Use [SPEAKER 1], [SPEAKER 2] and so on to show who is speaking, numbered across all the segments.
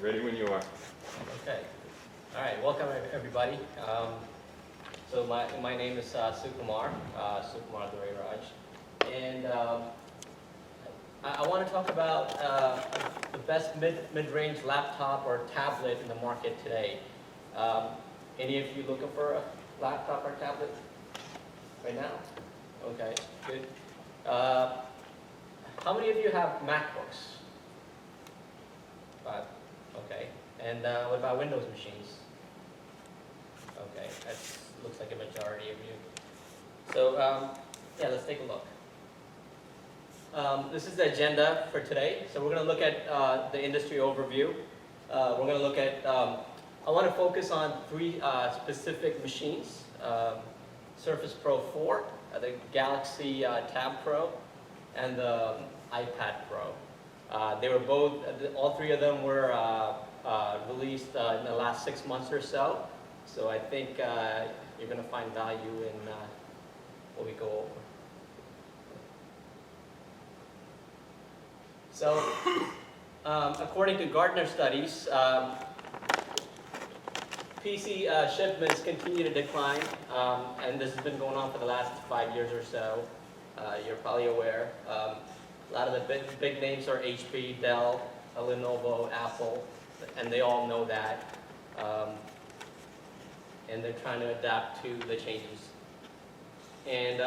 [SPEAKER 1] Ready when you are.
[SPEAKER 2] Okay. All right. Welcome everybody. So my name is Sukumar Duraraj, and I want to talk about the best mid-range laptop or tablet in the market today. Any of you looking for a laptop or tablet right now? Okay, good. How many of you have MacBooks? 5. Okay. And what about Windows machines? Okay, that looks like a majority of you. So yeah, let's take a look. This is the agenda for today. So we're going to look at the industry overview. We're going to look at, I want to focus on 3 specific machines. Surface Pro 4, the Galaxy Tab Pro, and the iPad Pro. They were both, all 3 of them were released in the last 6 months or so. So I think you're going to find value in what we go over. So according to Gartner studies, PC shipments continue to decline, and this has been going on for the last 5 years or so. You're probably aware. A lot of the big names are HP, Dell, Lenovo, Apple, and they all know that. And they're trying to adapt to the changes. And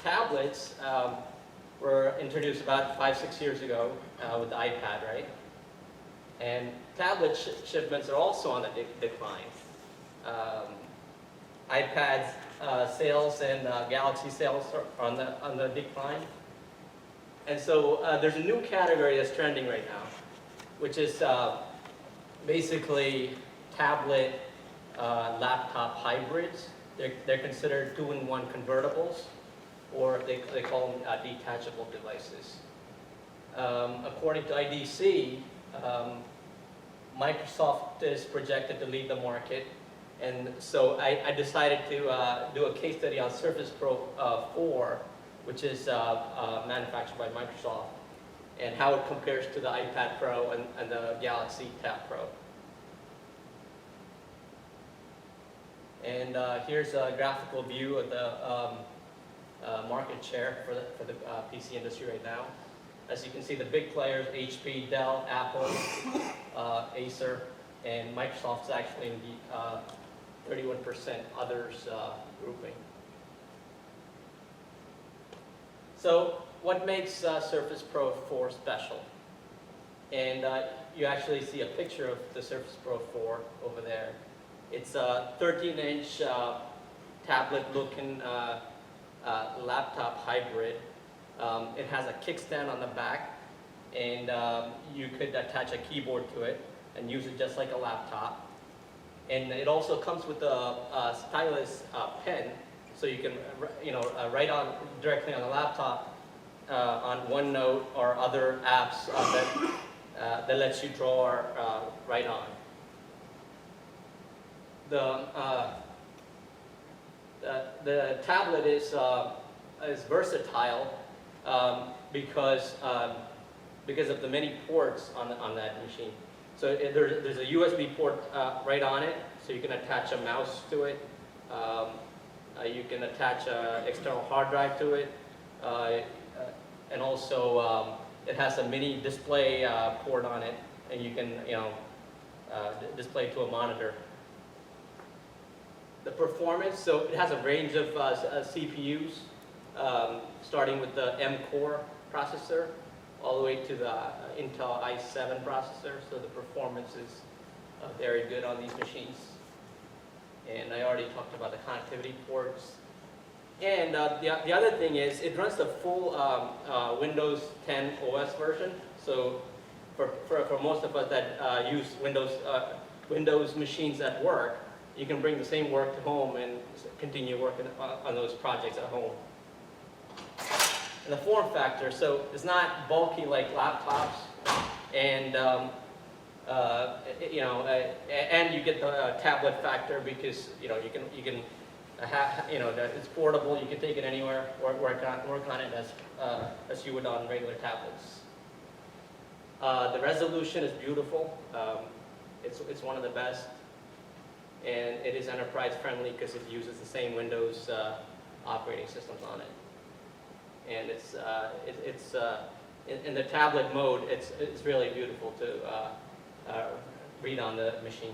[SPEAKER 2] tablets were introduced about 5-6 years ago with the iPad, right? And tablet shipments are also on the decline. iPads sales and Galaxy sales are on the decline. And so there's a new category that's trending right now, which is basically tablet laptop hybrids. They're considered 2-in-1 convertibles, or they call them detachable devices. According to IDC, Microsoft is projected to lead the market, and so I decided to do a case study on Surface Pro 4, which is manufactured by Microsoft, and how it compares to the iPad Pro and the Galaxy Tab Pro. And here's a graphical view of the market share for the PC industry right now. As you can see, the big players, HP, Dell, Apple, Acer, and Microsoft's actually in the 31% others grouping. So what makes Surface Pro 4 special? And you actually see a picture of the Surface Pro 4 over there. It's a 13-inch tablet-looking laptop hybrid. It has a kickstand on the back, and you could attach a keyboard to it and use it just like a laptop. And it also comes with a stylus pen, so you can write on directly on the laptop on OneNote or other apps that lets you draw or write on. The tablet is versatile because of the many ports on that machine. So there's a USB port right on it, so you can attach a mouse to it. You can attach an external hard drive to it, and also it has a mini display port on it, and you can display to a monitor. The performance, so it has a range of CPUs, starting with the M-Core processor, all the way to the Intel i7 processor. So the performance is very good on these machines. And I already talked about the connectivity ports. And the other thing is, it runs the full Windows 10 OS version. So for most of us that use Windows machines at work, you can bring the same work to home and continue working on those projects at home. And the form factor, so it's not bulky like laptops, and and you get the tablet factor because you can it's portable. You can take it anywhere, work on it as you would on regular tablets. The resolution is beautiful. It's one of the best, and it is enterprise friendly because it uses the same Windows operating systems on it. And in the tablet mode, it's really beautiful to read on the machine.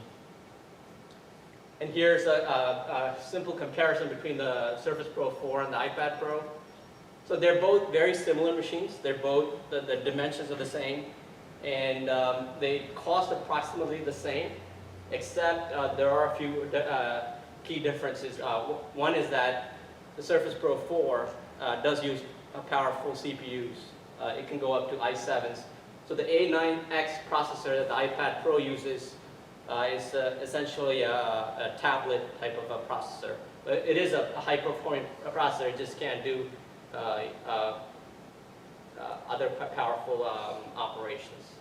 [SPEAKER 2] And here's a simple comparison between the Surface Pro 4 and the iPad Pro. So they're both very similar machines. They're both, the dimensions are the same, and they cost approximately the same, except there are a few key differences. One is that the Surface Pro 4 does use powerful CPUs. It can go up to i7s. So the A9X processor that the iPad Pro uses is essentially a tablet type of a processor. But it is a high-performing processor. It just can't do other powerful operations.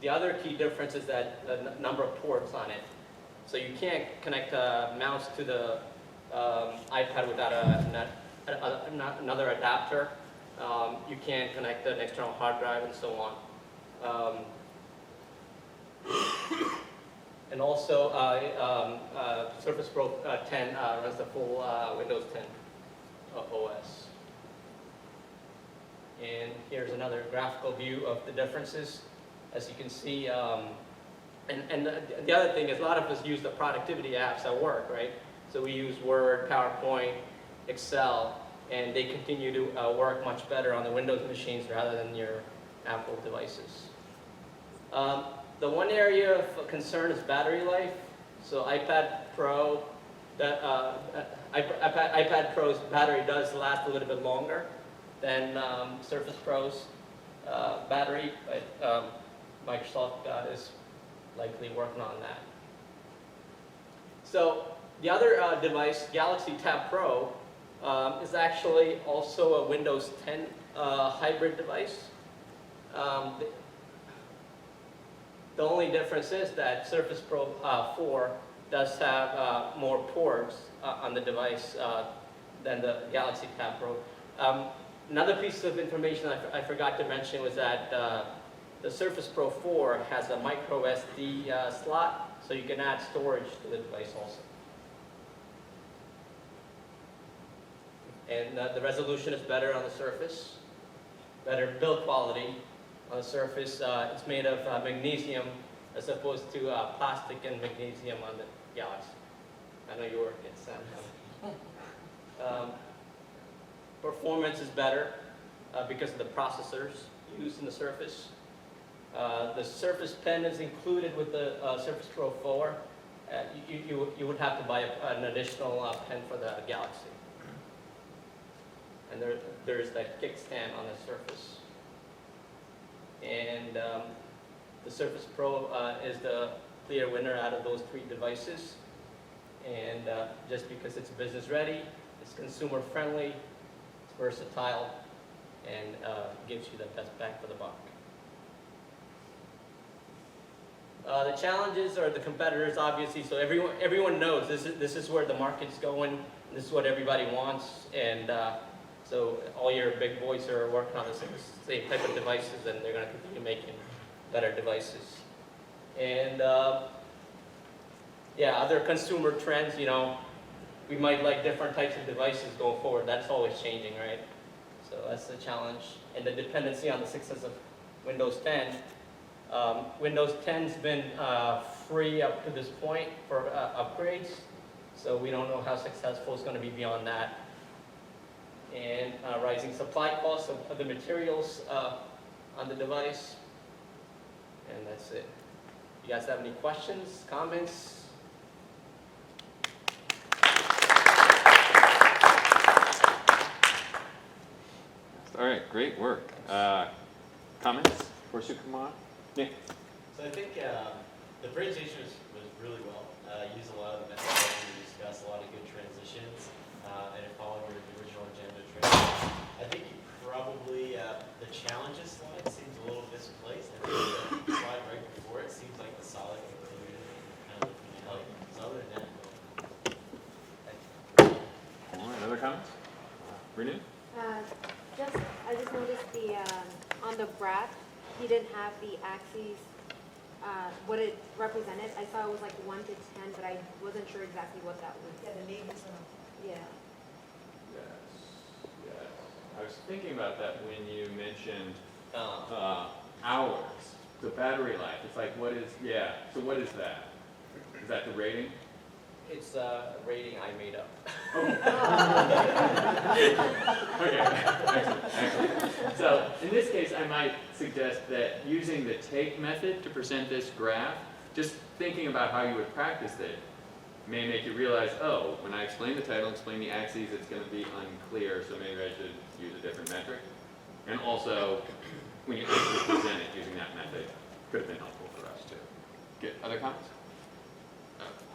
[SPEAKER 2] The other key difference is that the number of ports on it. So you can't connect a mouse to the iPad without another adapter. You can't connect an external hard drive and so on. And also, Surface Pro 10 runs the full Windows 10 OS. And here's another graphical view of the differences. As you can see, and the other thing is a lot of us use the productivity apps at work, right? So we use Word, PowerPoint, Excel, and they continue to work much better on the Windows machines rather than your Apple devices. The one area of concern is battery life. So iPad Pro, iPad Pro's battery does last a little bit longer than Surface Pro's battery, but Microsoft is likely working on that. So the other device, Galaxy Tab Pro, is actually also a Windows 10 hybrid device. The only difference is that Surface Pro 4 does have more ports on the device than the Galaxy Tab Pro. Another piece of information I forgot to mention was that the Surface Pro 4 has a micro SD slot, so you can add storage to the device also. And the resolution is better on the Surface, better build quality on the Surface. It's made of magnesium as opposed to plastic and magnesium on the Galaxy. I know you work at Samsung. Performance is better because of the processors used in the Surface. The Surface Pen is included with the Surface Pro 4. You would have to buy an additional pen for the Galaxy. And there's that kickstand on the Surface. And the Surface Pro is the clear winner out of those three devices. And just because it's business ready, it's consumer friendly, it's versatile, and gives you the best bang for the buck. The challenges are the competitors, obviously. So everyone knows this is where the market's going. This is what everybody wants, and so all your big boys are working on the same type of devices, and they're going to continue making better devices. And yeah, other consumer trends. You know, we might like different types of devices going forward. That's always changing, right? So that's the challenge, and the dependency on the success of Windows 10. Windows 10's been free up to this point for upgrades, so we don't know how successful it's going to be beyond that. And rising supply costs of the materials on the device. And that's it. You guys have any questions, comments?
[SPEAKER 1] All right, great work. Comments before you come on? Nick?
[SPEAKER 3] So I think the presentation was really well. Used a lot of the methodology we discussed, a lot of good transitions, and it followed your original agenda transition. I think you probably, the challenges slide seems a little misplaced. I think the slide right before it seems like the solid conclusion and kind of the finale. So other than that,
[SPEAKER 1] All right, other comments? Renu?
[SPEAKER 4] I just noticed the on the graph, he didn't have the axes, what it represented. I saw it was like 1 to 10, but I wasn't sure exactly what that was.
[SPEAKER 5] Yeah, the neighbors are.
[SPEAKER 4] Yeah.
[SPEAKER 1] Yes, yes. I was thinking about that when you mentioned hours, the battery life. It's like, what is, yeah, so what is that? Is that the rating?
[SPEAKER 2] It's a rating I made up.
[SPEAKER 1] Okay, excellent, excellent. So in this case, I might suggest that using the take method to present this graph, just thinking about how you would practice it, may make you realize, oh, when I explain the title, explain the axes, it's going to be unclear, so maybe I should use a different metric. And also, when you actually present it using that method, could have been helpful for us too. Good, other comments?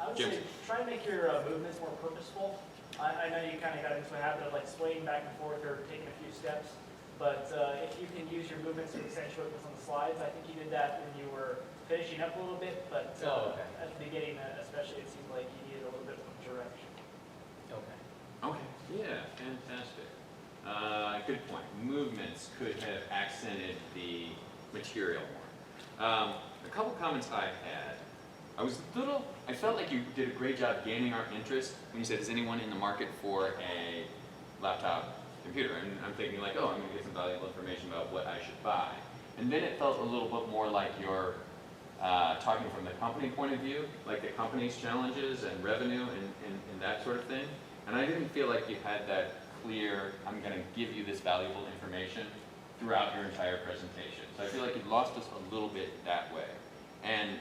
[SPEAKER 6] I would
[SPEAKER 1] Jim?
[SPEAKER 6] say try to make your movements more purposeful. I know you kind of got into a habit of like swaying back and forth or taking a few steps, but if you can use your movements to accentuate what's on the slides, I think you did that when you were finishing up a little bit, but
[SPEAKER 2] Okay.
[SPEAKER 6] at the beginning especially, it seemed like you needed a little bit of direction.
[SPEAKER 2] Okay.
[SPEAKER 1] Okay, yeah, fantastic. Good point. Movements could have accented the material more. A couple comments I had. I felt like you did a great job gaining our interest when you said, is anyone in the market for a laptop computer? And I'm thinking like, oh, I'm going to get some valuable information about what I should buy. And then it felt a little bit more like you're talking from the company point of view, like the company's challenges and revenue and that sort of thing. And I didn't feel like you had that clear, I'm going to give you this valuable information throughout your entire presentation. So I feel like you lost us a little bit that way. And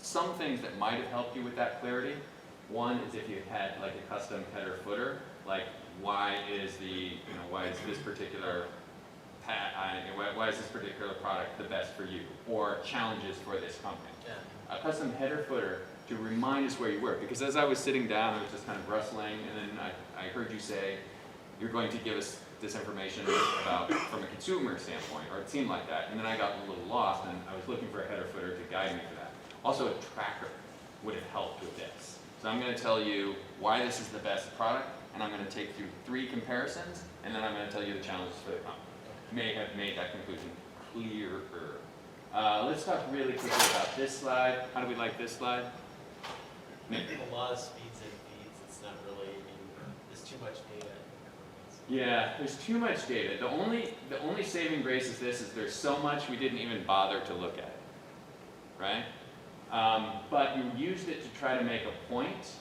[SPEAKER 1] some things that might have helped you with that clarity, one is if you had like a custom header footer, like why is this particular why is this particular product the best for you, or challenges for this company.
[SPEAKER 2] Yeah.
[SPEAKER 1] A custom header footer to remind us where you were, because as I was sitting down, I was just kind of rustling, and then I heard you say, you're going to give us this information about from a consumer standpoint, or it seemed like that, and then I got a little lost, and I was looking for a header footer to guide me to that. Also, a tracker would have helped with this. So I'm going to tell you why this is the best product, and I'm going to take through 3 comparisons, and then I'm going to tell you the challenges for the company. May have made that conclusion clearer. Let's talk really quickly about this slide. How do we like this slide? Nick?
[SPEAKER 3] A lot of speeds and feeds, it's not really, there's too much data.
[SPEAKER 1] Yeah, there's too much data. The only saving grace is this, is there's so much we didn't even bother to look at it, right? But you used it to try to make a point,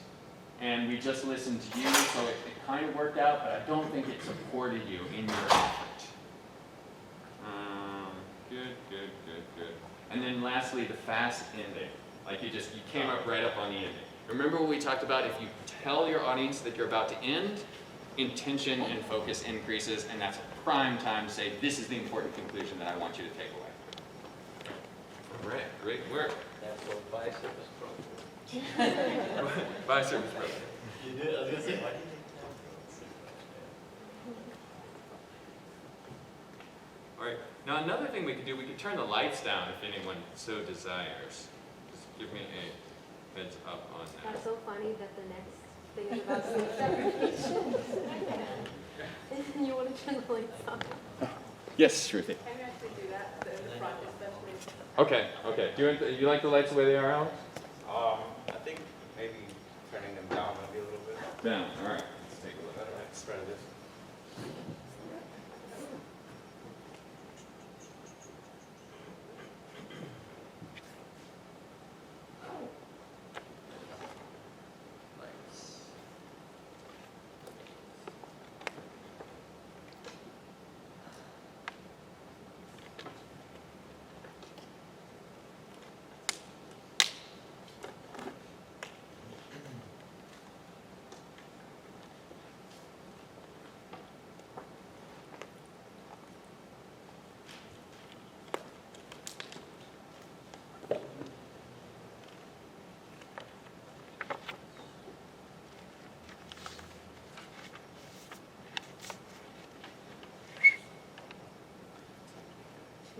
[SPEAKER 1] and we just listened to you, so it kind of worked out, but I don't think it supported you in your effort. Good. And then lastly, the fast ending. Like you came up right up on the ending. Remember what we talked about? If you tell your audience that you're about to end, intention and focus increases, and that's a prime time to say, this is the important conclusion that I want you to take away. All right, great work.
[SPEAKER 2] That's what buy service program.
[SPEAKER 1] Buy service program.
[SPEAKER 3] You did, I was going to say, why did you take time for so much?
[SPEAKER 1] All right. Now another thing we could do, we could turn the lights down if anyone so desires. Just give me a heads up on that.
[SPEAKER 4] That's so funny that the next thing is about sleep deprivation. And you want to turn the lights on.
[SPEAKER 1] Yes, Shruti.
[SPEAKER 5] I can actually do that, the project especially.
[SPEAKER 1] Okay. Do you like the lights the way they are, Alex?
[SPEAKER 7] I think maybe turning them down maybe a little bit.
[SPEAKER 1] Down. All right. Let's take a look.
[SPEAKER 7] Let's try this.
[SPEAKER 2] Lights.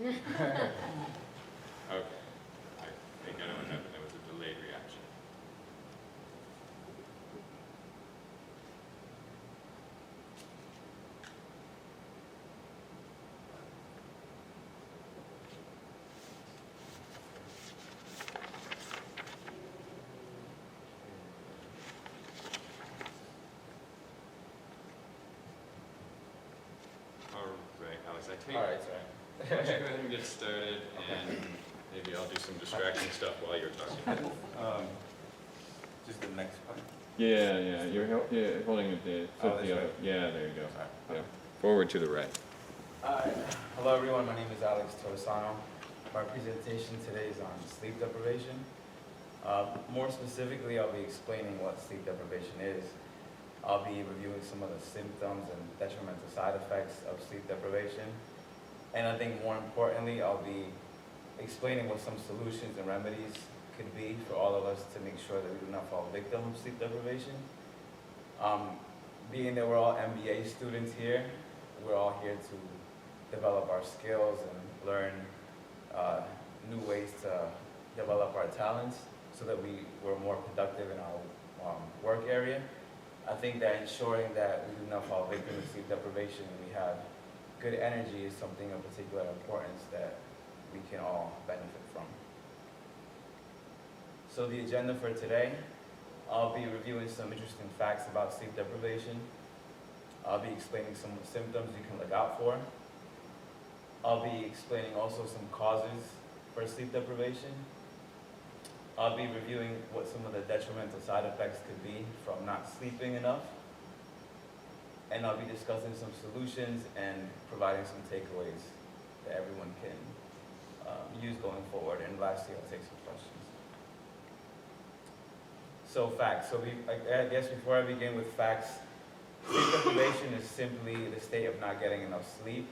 [SPEAKER 1] Okay. I think I know what happened. There was a delayed reaction. pause. I tell you,
[SPEAKER 7] All right,
[SPEAKER 1] why
[SPEAKER 7] sorry.
[SPEAKER 1] don't you go ahead and get started, and maybe I'll do some distracting stuff while you're talking.
[SPEAKER 7] Just the next part.
[SPEAKER 1] Yeah, you're holding it there.
[SPEAKER 7] Oh, this way?
[SPEAKER 1] Yeah, there you go.
[SPEAKER 7] Sorry.
[SPEAKER 1] Yeah. Forward to the right.
[SPEAKER 7] Hello, everyone. My name is Alex Torresano. My presentation today is on sleep deprivation. More specifically, I'll be explaining what sleep deprivation is. I'll be reviewing some of the symptoms and detrimental side effects of sleep deprivation. And I think more importantly, I'll be explaining what some solutions and remedies could be for all of us to make sure that we do not fall victim of sleep deprivation. Being that we're all MBA students here, we're all here to develop our skills and learn new ways to develop our talents so that we're more productive in our work area. I think that ensuring that we do not fall victim to sleep deprivation and we have good energy is something of particular importance that we can all benefit from. So the agenda for today, I'll be reviewing some interesting facts about sleep deprivation. I'll be explaining some symptoms you can look out for. I'll be explaining also some causes for sleep deprivation. I'll be reviewing what some of the detrimental side effects could be from not sleeping enough. And I'll be discussing some solutions and providing some takeaways that everyone can use going forward. And lastly, I'll take some questions. So facts. So I guess before I begin with facts, sleep deprivation is simply the state of not getting enough sleep.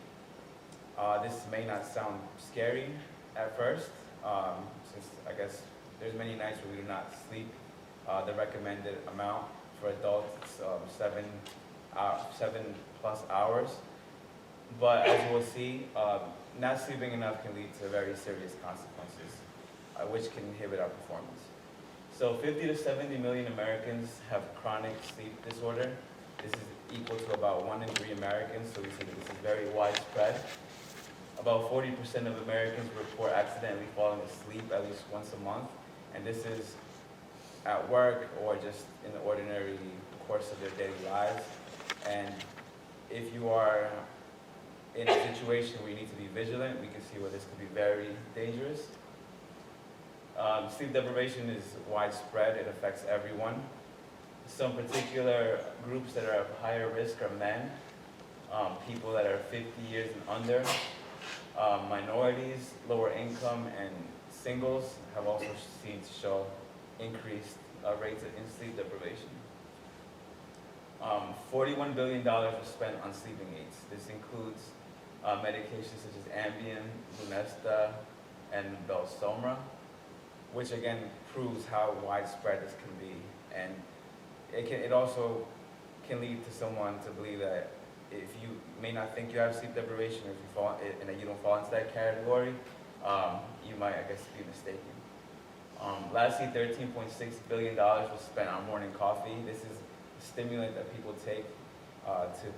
[SPEAKER 7] This may not sound scary at first, since I guess there's many nights where we do not sleep. The recommended amount for adults is 7+ hours. But as we'll see, not sleeping enough can lead to very serious consequences, which can inhibit our performance. So 50 to 70 million Americans have chronic sleep disorder. This is equal to about 1 in 3 Americans, so we see that this is very widespread. About 40% of Americans report accidentally falling asleep at least once a month, and this is at work or just in the ordinary course of their daily lives. And if you are in a situation where you need to be vigilant, we can see where this could be very dangerous. Sleep deprivation is widespread. It affects everyone. Some particular groups that are of higher risk are men, people that are 50 years and under, minorities, lower income, and singles have also seen to show increased rates in sleep deprivation. $41 billion was spent on sleeping aids. This includes medications such as Ambien, Lunesta, and Belsomra, which again proves how widespread this can be. And it also can lead to someone to believe that if you may not think you have sleep deprivation, or if you fall and that you don't fall into that category, you might, I guess, be mistaken. Lastly, $13.6 billion was spent on morning coffee. This is a stimulant that people take to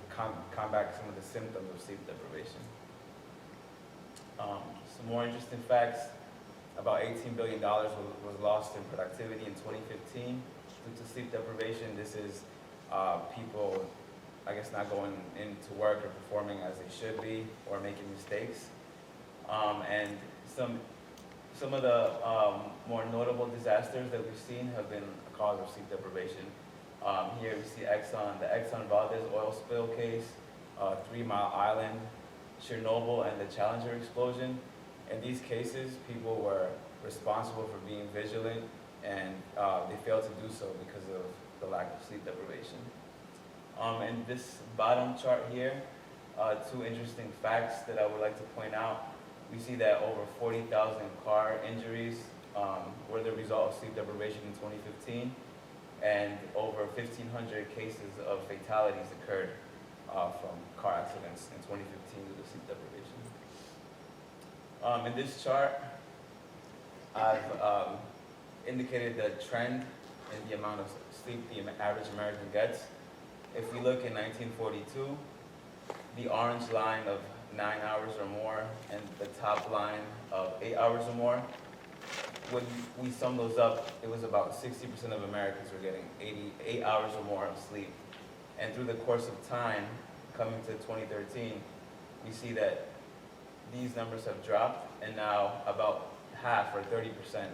[SPEAKER 7] combat some of the symptoms of sleep deprivation. Some more interesting facts. About $18 billion was lost in productivity in 2015 due to sleep deprivation. This is people, I guess, not going into work or performing as they should be or making mistakes. And some of the more notable disasters that we've seen have been a cause of sleep deprivation. Here we see the Exxon Valdez oil spill case, 3 Mile Island, Chernobyl, and the Challenger explosion. In these cases, people were responsible for being vigilant, and they failed to do so because of the lack of sleep deprivation. In this bottom chart here, 2 interesting facts that I would like to point out. We see that over 40,000 car injuries were the result of sleep deprivation in 2015, and over 1,500 cases of fatalities occurred from car accidents in 2015 due to sleep deprivation. In this chart, I've indicated the trend in the amount of sleep the average American gets. If we look in 1942, the orange line of 9 hours or more and the top line of 8 hours or more, when we sum those up, it was about 60% of Americans were getting 8 hours or more of sleep. And through the course of time, coming to 2013, we see that these numbers have dropped, and now about half or 30%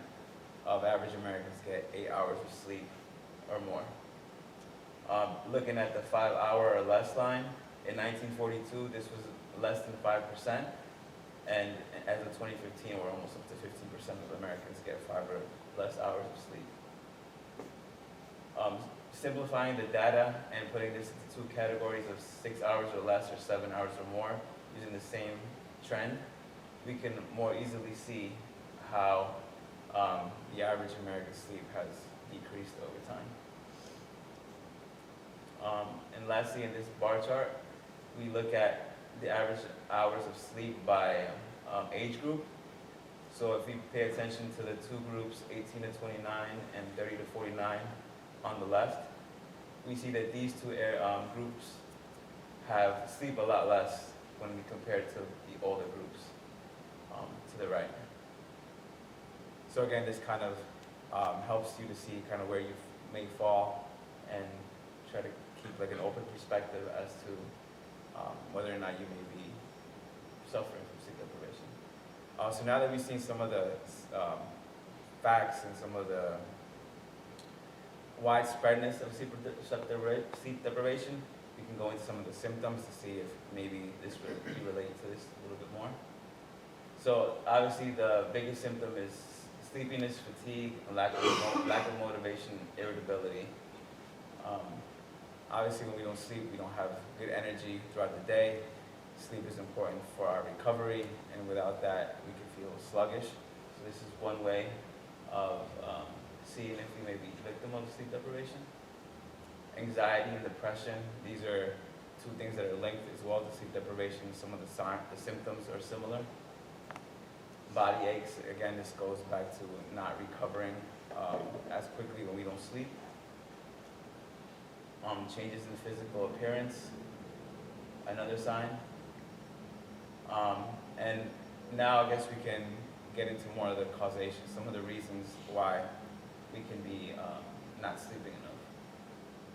[SPEAKER 7] of average Americans get 8 hours of sleep or more. Looking at the 5-hour or less line, in 1942, this was less than 5%, and as of 2015, we're almost up to 15% of Americans get 5 or less hours of sleep. Simplifying the data and putting this into two categories of 6 hours or less or 7 hours or more, using the same trend, we can more easily see how the average American sleep has decreased over time. And lastly, in this bar chart, we look at the average hours of sleep by age group. So if we pay attention to the two groups, 18 to 29 and 30 to 49 on the left, we see that these two groups have sleep a lot less when we compare to the older groups to the right. So again, this kind of helps you to see kind of where you may fall and try to keep like an open perspective as to whether or not you may be suffering from sleep deprivation. So now that we've seen some of the facts and some of the widespreadness of sleep deprivation, we can go into some of the symptoms to see if maybe this would be related to this a little bit more. So obviously the biggest symptom is sleepiness, fatigue, and lack of motivation, irritability. Obviously when we don't sleep, we don't have good energy throughout the day. Sleep is important for our recovery, and without that, we can feel sluggish. So this is one way of seeing if we may be victim of sleep deprivation. Anxiety and depression, these are two things that are linked as well to sleep deprivation. Some of the symptoms are similar. Body aches, again, this goes back to not recovering as quickly when we don't sleep. Changes in physical appearance, another sign. And now I guess we can get into more of the causation, some of the reasons why we can be not sleeping enough.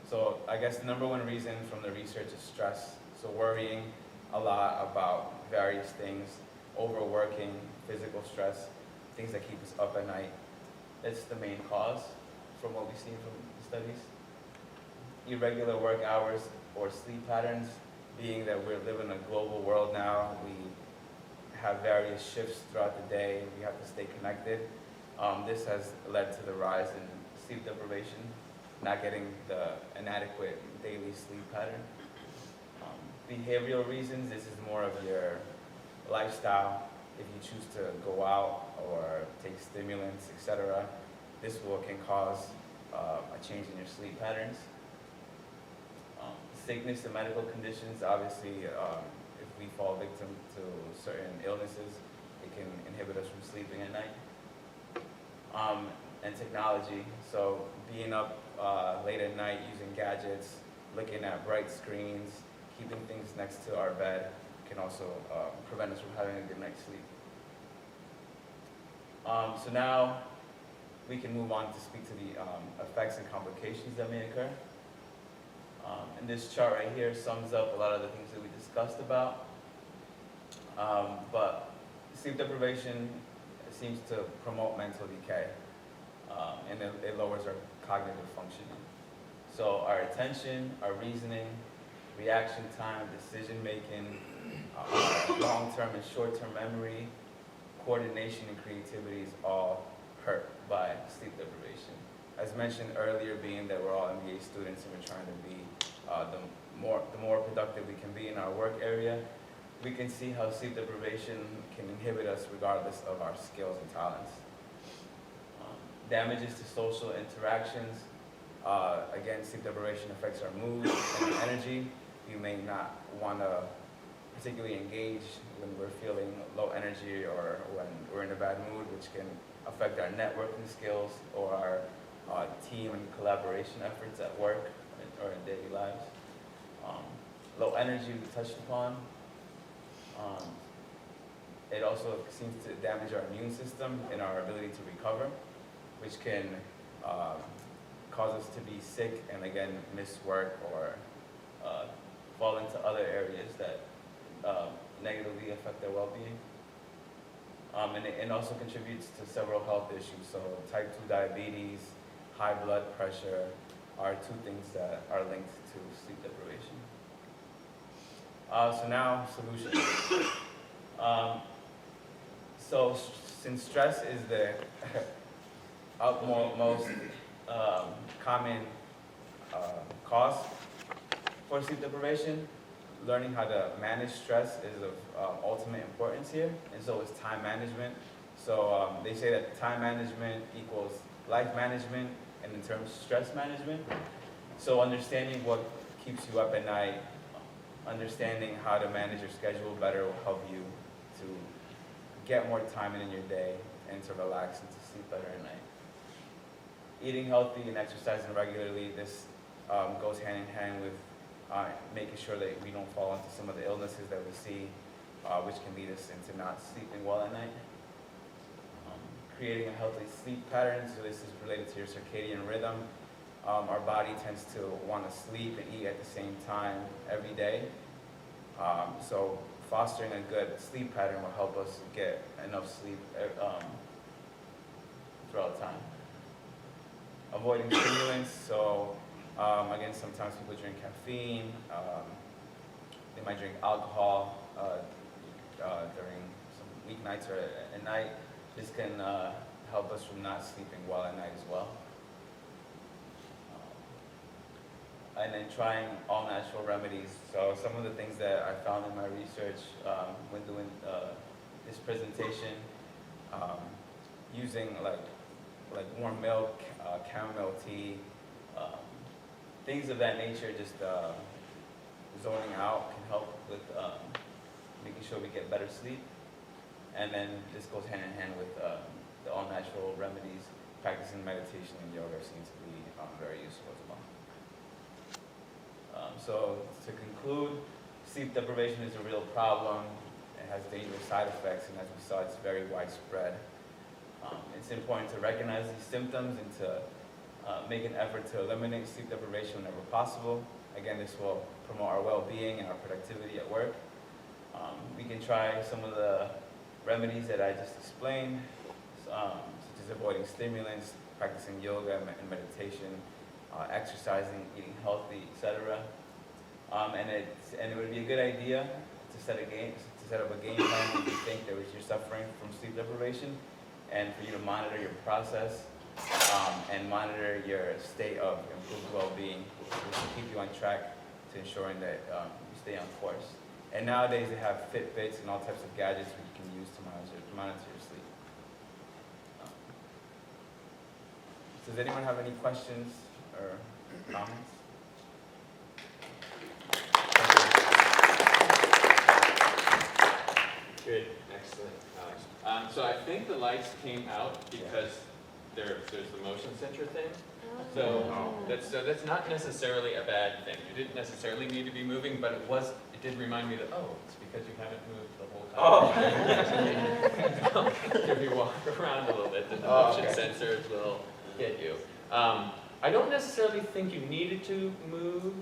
[SPEAKER 7] So I guess the number one reason from the research is stress. So worrying a lot about various things, overworking, physical stress, things that keep us up at night. That's the main cause from what we've seen from the studies. Irregular work hours or sleep patterns, being that we live in a global world now, we have various shifts throughout the day, we have to stay connected. This has led to the rise in sleep deprivation, not getting the inadequate daily sleep pattern. Behavioral reasons, this is more of your lifestyle. If you choose to go out or take stimulants, etc., this can cause a change in your sleep patterns. Sickness and medical conditions, obviously, if we fall victim to certain illnesses, it can inhibit us from sleeping at night. And technology, so being up late at night using gadgets, looking at bright screens, keeping things next to our bed can also prevent us from having a good night's sleep. So now we can move on to speak to the effects and complications that may occur. And this chart right here sums up a lot of the things that we discussed about. But sleep deprivation seems to promote mental decay, and it lowers our cognitive functioning. So our attention, our reasoning, reaction time, decision making, long-term and short-term memory, coordination and creativity is all hurt by sleep deprivation. As mentioned earlier, being that we're all MBA students and we're trying to be the more productive we can be in our work area, we can see how sleep deprivation can inhibit us regardless of our skills and talents. Damages to social interactions. Again, sleep deprivation affects our mood and our energy. We may not want to particularly engage when we're feeling low energy or when we're in a bad mood, which can affect our networking skills or our team and collaboration efforts at work or in daily lives. Low energy we touched upon. It also seems to damage our immune system and our ability to recover, which can cause us to be sick and again miss work or fall into other areas that negatively affect their well-being. And it also contributes to several health issues. So type 2 diabetes, high blood pressure are two things that are linked to sleep deprivation. So now solutions. Since stress is the most common cause for sleep deprivation, learning how to manage stress is of ultimate importance here, and so is time management. So they say that time management equals life management, and in terms of stress management. So understanding what keeps you up at night, understanding how to manage your schedule better will help you to get more time in your day and to relax and to sleep better at night. Eating healthy and exercising regularly, this goes hand in hand with making sure that we don't fall into some of the illnesses that we see, which can lead us into not sleeping well at night. Creating a healthy sleep pattern, so this is related to your circadian rhythm. Our body tends to want to sleep and eat at the same time every day. So fostering a good sleep pattern will help us get enough sleep throughout time. Avoiding stimulants, so again, sometimes people drink caffeine, they might drink alcohol during some weeknights or at night. This can help us from not sleeping well at night as well. And then trying all natural remedies. So some of the things that I found in my research when doing this presentation, using like warm milk, chamomile tea, things of that nature, just zoning out can help with making sure we get better sleep. And then this goes hand in hand with the all natural remedies. Practicing meditation and yoga seems to be very useful as well. So to conclude, sleep deprivation is a real problem. It has dangerous side effects, and as we saw, it's very widespread. It's important to recognize these symptoms and to make an effort to eliminate sleep deprivation whenever possible. Again, this will promote our well-being and our productivity at work. We can try some of the remedies that I just explained, such as avoiding stimulants, practicing yoga and meditation, exercising, eating healthy, etc. And it would be a good idea to set up a game plan if you think that you're suffering from sleep deprivation, and for you to monitor your process and monitor your state of improved well-being, which will keep you on track to ensuring that you stay on course. And nowadays they have Fitbits and all types of gadgets which you can use to monitor your sleep. Does anyone have any questions or comments?
[SPEAKER 1] Good, excellent, Alex. So I think the lights came out because there's the motion sensor thing. So that's not necessarily a bad thing. You didn't necessarily need to be moving, but it did remind me that, it's because you haven't moved the whole time. If you walk around a little bit, the motion sensors will get you. I don't necessarily think you needed to move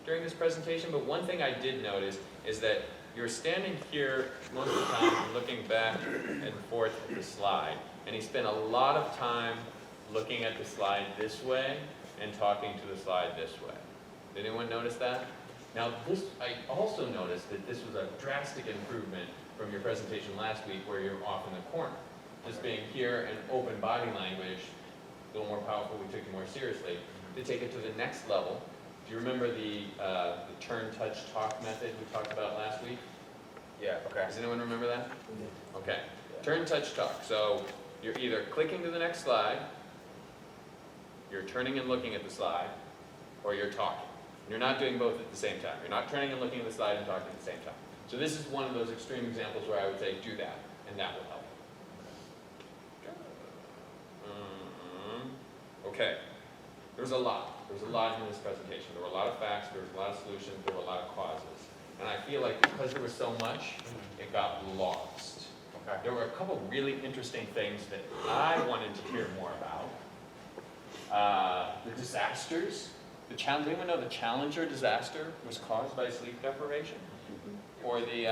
[SPEAKER 1] during this presentation, but one thing I did notice is that you're standing here most of the time and looking back and forth at the slide, and you spend a lot of time looking at the slide this way and talking to the slide this way. Did anyone notice that? Now I also noticed that this was a drastic improvement from your presentation last week where you're off in the corner. This being here and open body language, a little more powerful, we took you more seriously. To take it to the next level, do you remember the turn, touch, talk method we talked about last week?
[SPEAKER 7] Yeah, okay.
[SPEAKER 1] Does anyone remember that? Okay. Turn, touch, talk. So you're either clicking to the next slide, you're turning and looking at the slide, or you're talking. You're not doing both at the same time. You're not turning and looking at the slide and talking at the same time. So this is one of those extreme examples where I would say do that, and that will help. Okay. There was a lot in this presentation. There were a lot of facts, there was a lot of solutions, there were a lot of causes. And I feel like because there was so much, it got lost.
[SPEAKER 7] Okay.
[SPEAKER 1] There were a couple really interesting things that I wanted to hear more about. The disasters. Does anyone know the Challenger disaster was caused by sleep deprivation? Or the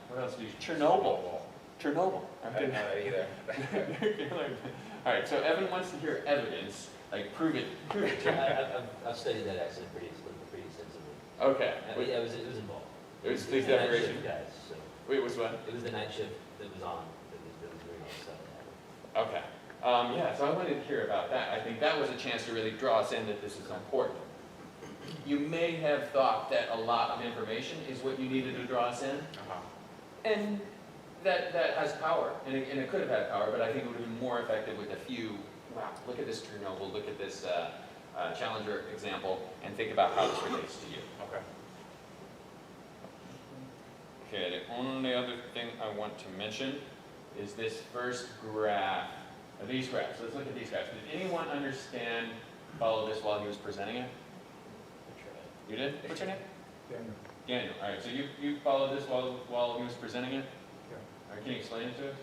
[SPEAKER 1] What else do you?
[SPEAKER 7] Chernobyl.
[SPEAKER 1] Chernobyl.
[SPEAKER 7] I didn't know that either.
[SPEAKER 1] All right, so Evan wants to hear evidence, like prove it to me.
[SPEAKER 8] I've studied that accident pretty extensively.
[SPEAKER 1] Okay.
[SPEAKER 8] Yeah, it was involved.
[SPEAKER 1] It was
[SPEAKER 8] the
[SPEAKER 1] police
[SPEAKER 8] night
[SPEAKER 1] deprivation.
[SPEAKER 8] shift guys, so
[SPEAKER 1] Wait, it was what?
[SPEAKER 8] it was the night shift that was on, that was doing all the stuff that happened.
[SPEAKER 1] Okay. Yeah, so I wanted to hear about that. I think that was a chance to really draw us in that this is important. You may have thought that a lot of information is what you needed to draw us in, and that has power, and it could have had power, but I think it would have been more effective with a few, wow, look at this Chernobyl, look at this Challenger example, and think about how this relates to you.
[SPEAKER 7] Okay.
[SPEAKER 1] Okay, the only other thing I want to mention is this first graph, or these graphs. Let's look at these graphs. Did anyone follow this while he was presenting it? You did? What's your name?
[SPEAKER 9] Daniel.
[SPEAKER 1] Daniel. All right, so you followed this while he was presenting it?
[SPEAKER 9] Yeah.
[SPEAKER 1] All right, can you explain it to us?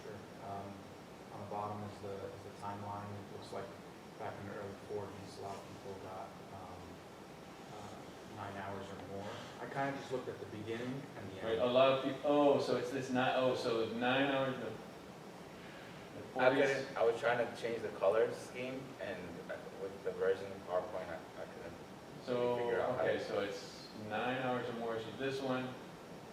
[SPEAKER 9] Sure. On the bottom is the timeline. It looks like back in the early 40s, a lot of people got 9 hours or more. I kind of just looked at the beginning and the
[SPEAKER 1] Right,
[SPEAKER 9] end.
[SPEAKER 1] a lot of people, so it's this so 9 hours of.
[SPEAKER 7] I was trying to change the color scheme, and with the version of PowerPoint, I couldn't
[SPEAKER 1] So,
[SPEAKER 7] figure out how
[SPEAKER 1] okay,
[SPEAKER 7] to-
[SPEAKER 1] so it's 9 hours or more, so this one,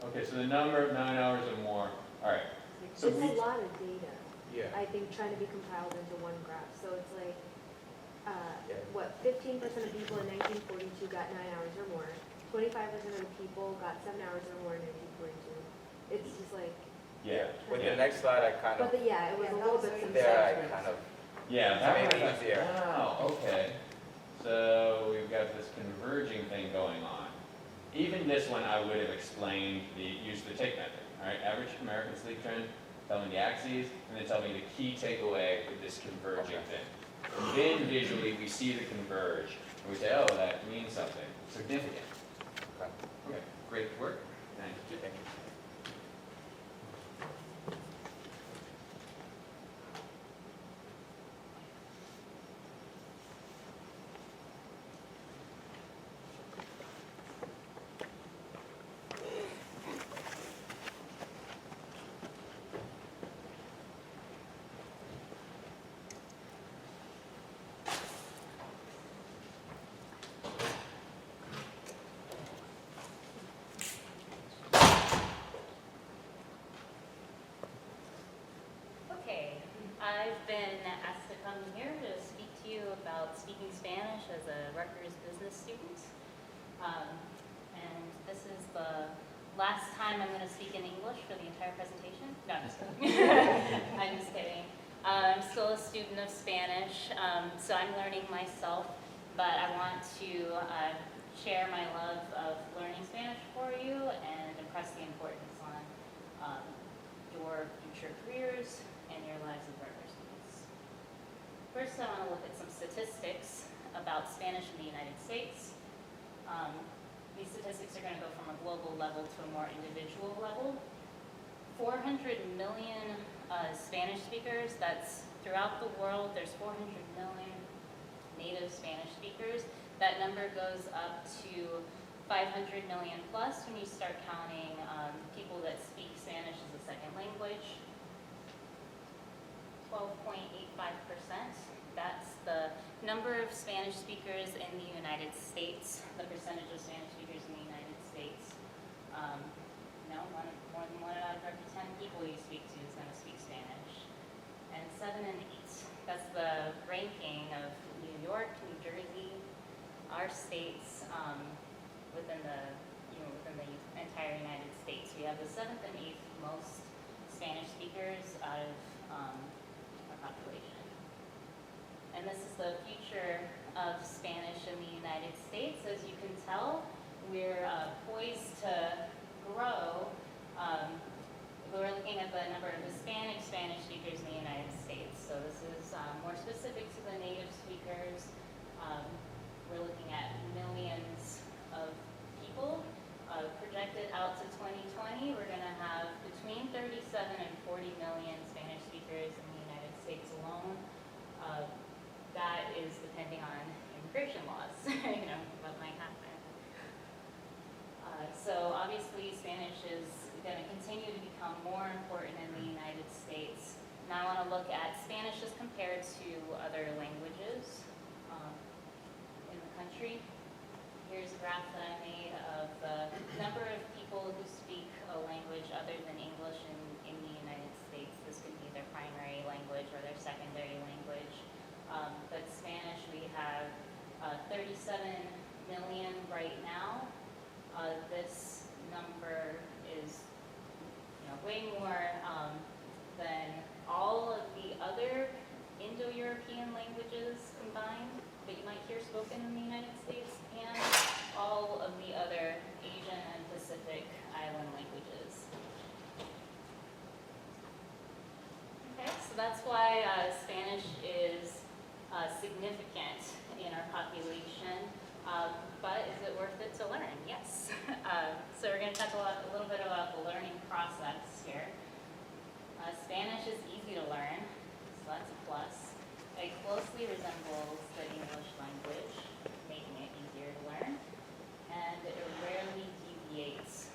[SPEAKER 1] okay, so the number of 9 hours or more, all right. So
[SPEAKER 4] It's
[SPEAKER 1] we-
[SPEAKER 4] a lot of data,
[SPEAKER 9] Yeah.
[SPEAKER 4] I think, trying to be compiled into one graph. So it's like,
[SPEAKER 7] Yeah.
[SPEAKER 4] what, 15% of people in 1942 got 9 hours or more. 25% of the people got 7 hours or more in 1942. It's just like,
[SPEAKER 1] Yeah.
[SPEAKER 7] With
[SPEAKER 1] yeah.
[SPEAKER 7] the next slide, I kind
[SPEAKER 4] but
[SPEAKER 7] of,
[SPEAKER 4] yeah, it was
[SPEAKER 5] Yeah,
[SPEAKER 4] a
[SPEAKER 5] that
[SPEAKER 4] little
[SPEAKER 5] was
[SPEAKER 4] bit
[SPEAKER 5] very
[SPEAKER 4] simpler.
[SPEAKER 7] there I kind of,
[SPEAKER 1] Yeah, that
[SPEAKER 7] Made it
[SPEAKER 1] one-
[SPEAKER 7] easier.
[SPEAKER 1] Wow, okay. So we've got this converging thing going on. Even this one, I would have explained use the tape method. All right, average American sleep trend, tell me the axes, and then tell me the key takeaway with this converging thing. And then visually, we see the converge, and we say, oh, that means something significant.
[SPEAKER 7] okay.
[SPEAKER 1] Okay, great work. Thank you.
[SPEAKER 7] Thank you.
[SPEAKER 10] Okay, I've been asked to come here to speak to you about speaking Spanish as a Rutgers business student. And this is the last time I'm going to speak in English for the entire presentation. No, I'm just kidding. I'm just kidding. I'm still a student of Spanish, so I'm learning myself, but I want to share my love of learning Spanish for you and impress the importance on your future careers and your lives as Rutgers students. First, I want to look at some statistics about Spanish in the United States. These statistics are going to go from a global level to a more individual level. 400 million Spanish speakers, that's throughout the world, there's 400 million native Spanish speakers. That number goes up to 500 million plus when you start counting people that speak Spanish as a second language. 12.85%. That's the number of Spanish speakers in the United States, the percentage of Spanish speakers in the United States. More than 1 out of every 10 people you speak to is going to speak Spanish. And 7 and 8, that's the ranking of New York, New Jersey, our states within the entire United States. We have the 7th and 8th most Spanish speakers out of our population. And this is the future of Spanish in the United States. As you can tell, we're poised to grow. We're looking at the number of Hispanic Spanish speakers in the United States. So this is more specific to the native speakers. We're looking at millions of people. Projected out to 2020, we're going to have between 37 and 40 million Spanish speakers in the United States alone. That is depending on immigration laws, what might happen. So obviously, Spanish Spanish is going to continue to become more important in the United States. Now I want to look at Spanish as compared to other languages in the country. Here's a graph that I made of the number of people who speak a language other than English in the United States. This could be their primary language or their secondary language. But Spanish, we have 37 million right now. This number is way more than all of the other Indo-European languages combined that you might hear spoken in the United States, and all of the other Asian and Pacific island languages. Okay, so that's why Spanish is significant in our population. But is it worth it to learn? Yes. So we're going to talk a little bit about the learning process here. Spanish is easy to learn, so that's a plus. It closely resembles the English language, making it easier to learn. And it rarely deviates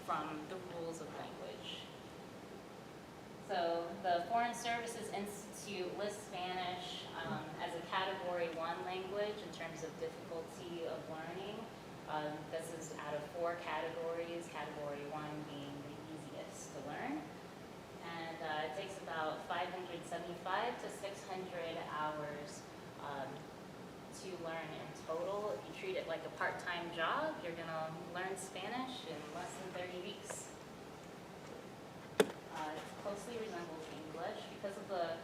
[SPEAKER 10] from the rules of language. So the Foreign Services Institute lists Spanish as a Category 1 language in terms of difficulty of learning. This is out of 4 categories, Category 1 being the easiest to learn. And it takes about 575 to 600 hours to learn in total. If you treat it like a part-time job, you're going to learn Spanish in less than 30 weeks. It closely resembles English because of the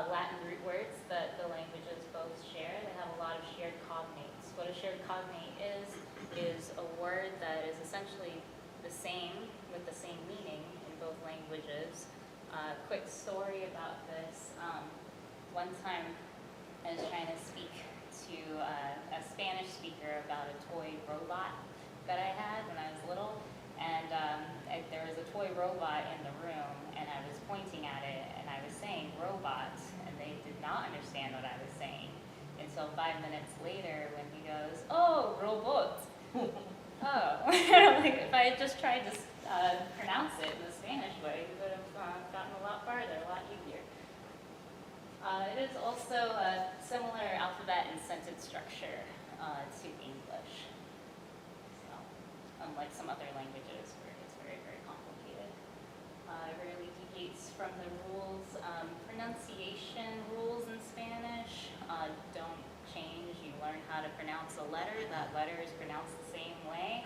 [SPEAKER 10] Latin root words that the languages both share. They have a lot of shared cognates. What a shared cognate is a word that is essentially the same with the same meaning in both languages. Quick story about this. One time I was trying to speak to a Spanish speaker about a toy robot that I had when I was little. And there was a toy robot in the room, and I was pointing at it, and I was saying robot, and they did not understand what I was saying until 5 minutes later when he goes, "Oh, robot." Oh, like if I had just tried to pronounce it in the Spanish way, we would have gotten a lot farther, a lot easier. It is also a similar alphabet and sentence structure to English. So, unlike some other languages where it's very, very complicated. It rarely deviates from the rules. Pronunciation rules in Spanish don't change. You learn how to pronounce a letter. That letter is pronounced the same way,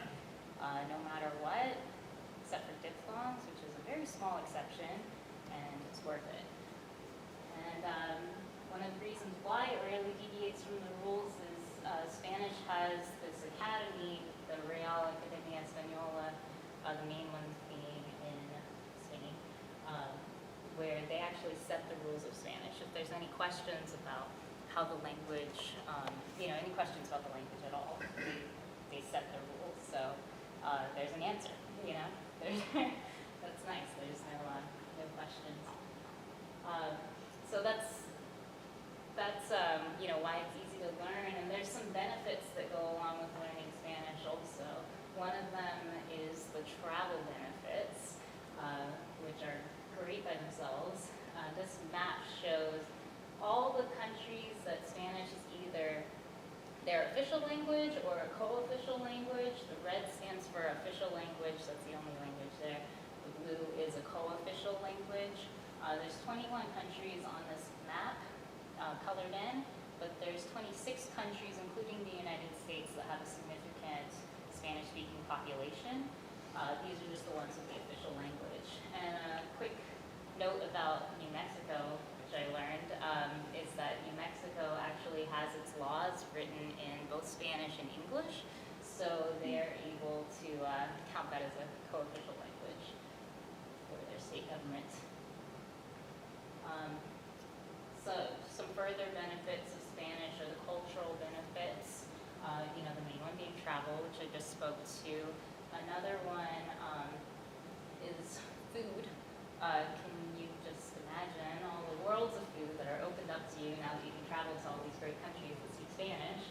[SPEAKER 10] no matter what, except for diphthongs, which is a very small exception, and it's worth it. And one of the reasons why it rarely deviates from the rules is Spanish has this academy, the Real Academia Española, the main one being in Spain, where they actually set the rules of Spanish. If there's any questions about how the language, any questions about the language at all, they set the rules. So there's an answer, That's nice. There's no questions. So that's why it's easy to learn, and there's some benefits that go along with learning Spanish also. One of them is the travel benefits, which are great by themselves. This map shows all the countries that Spanish is either their official language or a co-official language. The red stands for official language, that's the only language there. The blue is a co-official language. There's 21 countries on this map, colored in, but there's 26 countries, including the United States, that have a significant Spanish-speaking population. These are just the ones with the official language. And a quick note about New Mexico, which I learned, is that New Mexico actually has its laws written in both Spanish and English, so they are able to count that as a co-official language for their state government. So some further benefits of Spanish are the cultural benefits. The main one being travel, which I just spoke to. Another one is food. Can you just imagine all the worlds of food that are opened up to you now that you can travel to all these great countries that speak Spanish?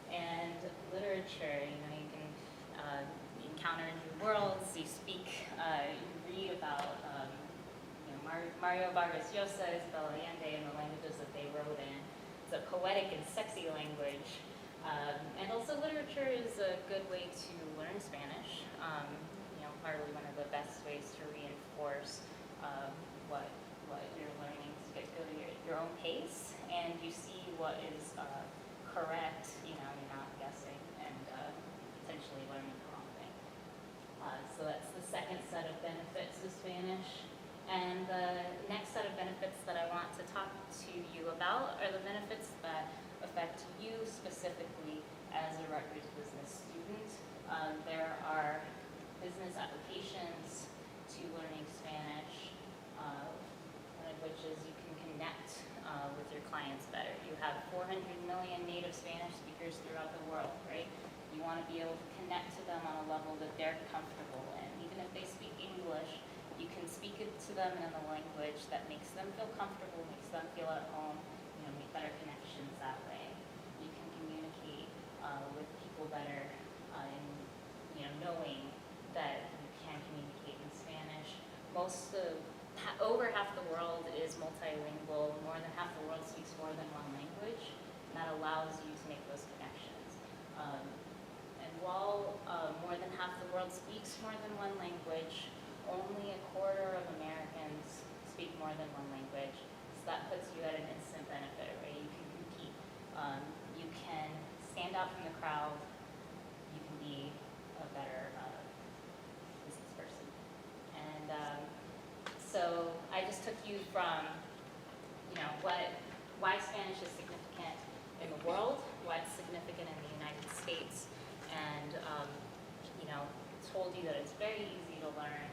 [SPEAKER 10] And literature, you can encounter new worlds, you speak, you read about, Mario Vargas Llosa, Isabel Allende, and the languages that they wrote in. It's a poetic and sexy language. And also literature is a good way to learn Spanish. Probably one of the best ways to reinforce what you're learning, to go to your own pace, and you see what is correct. You're not guessing and potentially learning the wrong thing. So that's the second set of benefits of Spanish. And the next set of benefits that I want to talk to you about are the benefits that affect you specifically as a Rutgers business student. There are business applications to learning Spanish, one of which is you can connect with your clients better. You have 400 million native Spanish speakers throughout the world, right? You want to be able to connect to them on a level that they're comfortable in. Even if they speak English, you can speak it to them in a language that makes them feel comfortable, makes them feel at home, make better connections that way. You can communicate with people better in knowing that you can communicate in Spanish. Over half the world is multilingual. More than half the world speaks more than one language. And that allows you to make those connections. And while more than half the world speaks more than one language, only a quarter of Americans speak more than one language. So that puts you at an instant benefit, right? You can compete. You can stand out from the crowd. You can be a better business person. And so I just took you from, why Spanish is significant in the world, why it's significant in the United States, and told you that it's very easy to learn,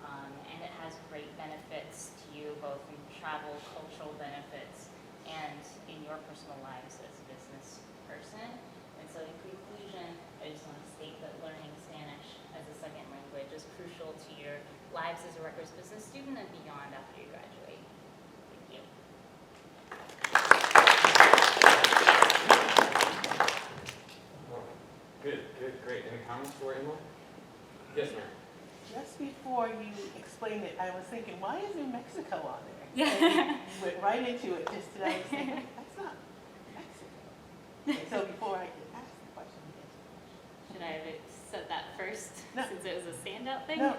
[SPEAKER 10] and it has great benefits to you, both in travel, cultural benefits, and in your personal lives as a business person. And so in conclusion, I just want to state that learning Spanish as a second language is crucial to your lives as a Rutgers business student and beyond after you graduate. Thank you.
[SPEAKER 7] Good, great. Any comments for Emily? Yes, ma'am.
[SPEAKER 11] Just before you explained it, I was thinking, why is New Mexico on there?
[SPEAKER 10] Yeah.
[SPEAKER 11] And you went right into it just today. I was thinking, that's not Mexico. And so before I could ask the question,
[SPEAKER 10] Should I have said that first,
[SPEAKER 11] No.
[SPEAKER 10] since it was a standout thing?
[SPEAKER 11] No.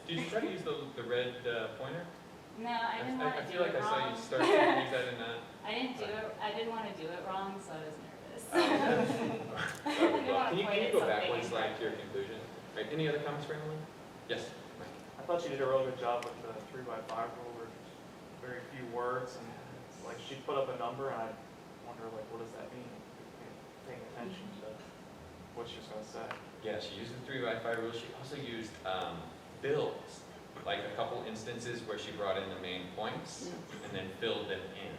[SPEAKER 1] Did you try to use the red pointer?
[SPEAKER 10] No, I didn't want to
[SPEAKER 1] I
[SPEAKER 10] do
[SPEAKER 1] feel like
[SPEAKER 10] it
[SPEAKER 1] I saw
[SPEAKER 10] wrong.
[SPEAKER 1] you start to use that in that.
[SPEAKER 10] I didn't want to do it wrong, so I was nervous.
[SPEAKER 1] Can you go back one slide to your conclusion? Right, any other comments for Emily? Yes, Mike.
[SPEAKER 12] I thought she did a really good job with the 3x5 rule, where there's very few words, and like she put up a number, and I wonder what does that mean? Paying attention to what she's going to say.
[SPEAKER 1] Yeah, she used the 3x5 rule. She also used builds, like a couple instances where she brought in the main points and then filled them in.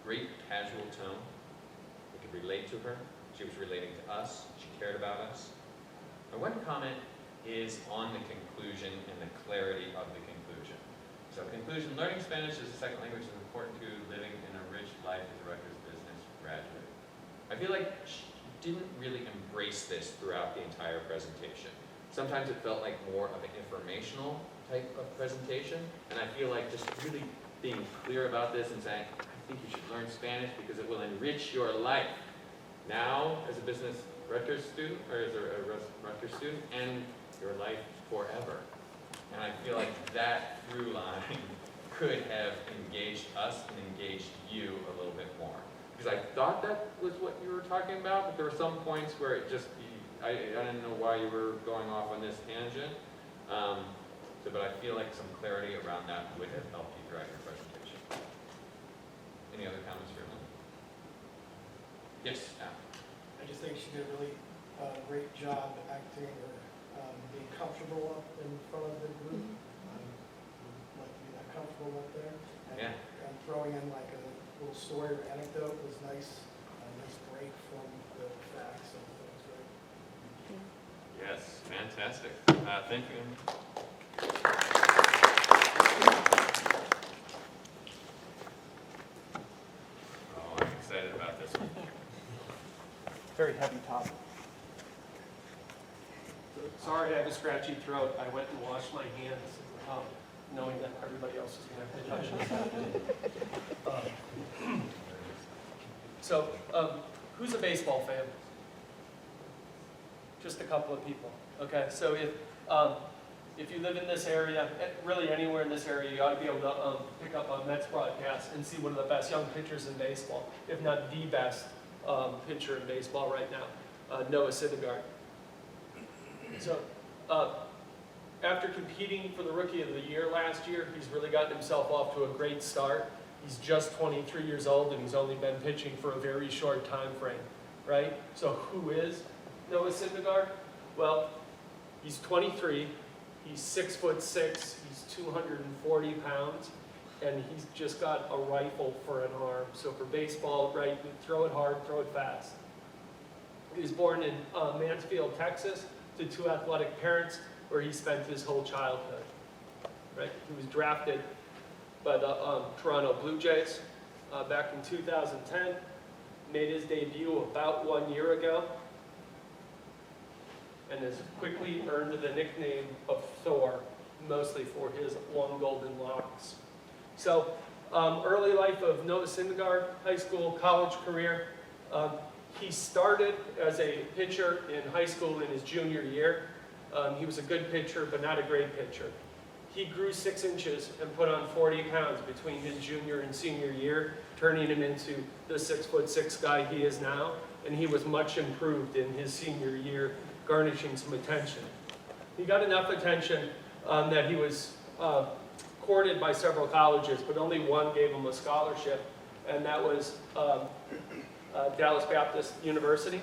[SPEAKER 1] Great casual tone. We could relate to her. She was relating to us. She cared about us. My one comment is on the conclusion and the clarity of the conclusion. So conclusion, learning Spanish as a second language is important to living in a rich life as a Rutgers business graduate. I feel like she didn't really embrace this throughout the entire presentation. Sometimes it felt like more of an informational type of presentation, and I feel like just really being clear about this and saying, I think you should learn Spanish because it will enrich your life. Now, as a business Rutgers student, or as a Rutgers student, and your life forever. And I feel like that through line could have engaged us and engaged you a little bit more. Because I thought that was what you were talking about, but there were some points where it just, I didn't know why you were going off on this tangent. But I feel like some clarity around that would have helped you throughout your presentation. Any other comments for Emily? Yes, Al.
[SPEAKER 13] I just think she did a really great job acting or being comfortable up in front of the group. Like to be that comfortable up there. And, and throwing in like a little story or anecdote was nice. A nice break from the facts and things, right?
[SPEAKER 1] Yes, fantastic. Thank you, Emily. Oh, I'm excited about this one.
[SPEAKER 14] very heavy topic. Sorry, I have a scratchy throat. I went and washed my hands, knowing that everybody else is going to have to touch it. So, who's a baseball fan? Just a couple of people. Okay, so if you live in this area, really anywhere in this area, you ought to be able to pick up a Mets broadcast and see one of the best young pitchers in baseball, if not the best pitcher in baseball right now, Noah Syndergaard. So, after competing for the Rookie of the Year last year, he's really gotten himself off to a great start. He's just 23 years old, and he's only been pitching for a very short time frame, right? So who is Noah Syndergaard? Well, he's 23, he's 6'6", he's 240 pounds, and he's just got a rifle for an arm. So for baseball, right, you throw it hard, throw it fast. He was born in Mansfield, Texas, to two athletic parents, where he spent his whole childhood, right? He was drafted by the Toronto Blue Jays back in 2010, made his debut about 1 year ago, and has quickly earned the nickname of Thor, mostly for his long golden locks. So, early life of Noah Syndergaard, high school, college career. He started as a pitcher in high school in his junior year. He was a good pitcher, but not a great pitcher. He grew 6 inches and put on 40 pounds between his junior and senior year, turning him into the 6'6" guy he is now. And he was much improved in his senior year, garnishing some attention. He got enough attention that he was courted by several colleges, but only one gave him a scholarship, and that was Dallas Baptist University,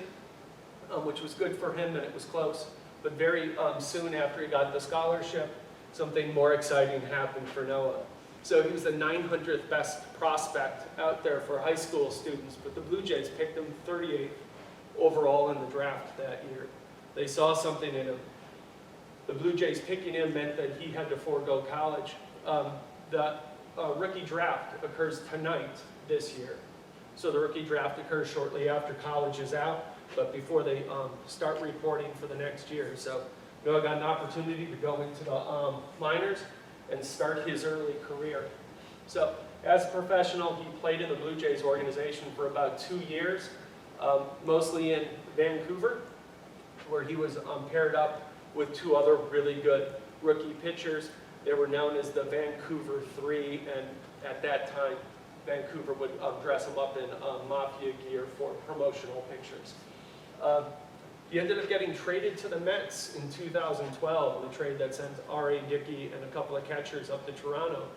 [SPEAKER 14] which was good for him, and it was close. But very soon after he got the scholarship, something more exciting happened for Noah. So he was the 900th best prospect out there for high school students, but the Blue Jays picked him 38th overall in the draft that year. They saw something in him. The Blue Jays picking him meant that he had to forego college. The rookie draft occurs tonight this year. So the rookie draft occurs shortly after college is out, but before they start reporting for the next year. So Noah got an opportunity to go into the minors and start his early career. So as a professional, he played in the Blue Jays organization for about 2 years, mostly in Vancouver, where he was paired up with 2 other really good rookie pitchers. They were known as the Vancouver Three, and at that time, Vancouver would dress him up in Mafia gear for promotional pictures. He ended up getting traded to the Mets in 2012, the trade that sent R.A. Dickey and a couple of catchers up to Toronto,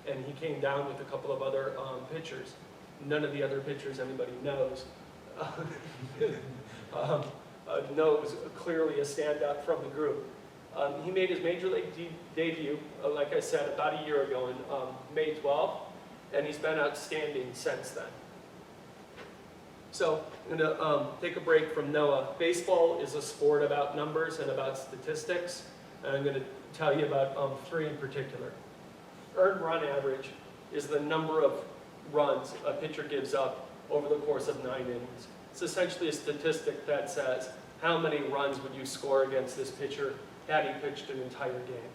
[SPEAKER 14] and he came down with a couple of other pitchers. None of the other pitchers anybody knows. Knows clearly a standout from the group. He made his major league debut, like I said, about a year ago in May 12th, and he's been outstanding since then. So I'm going to take a break from Noah. Baseball is a sport about numbers and about statistics, and I'm going to tell you about 3 in particular. Earned run average is the number of runs a pitcher gives up over the course of 9 innings. It's essentially a statistic that says how many runs would you score against this pitcher had he pitched an entire game.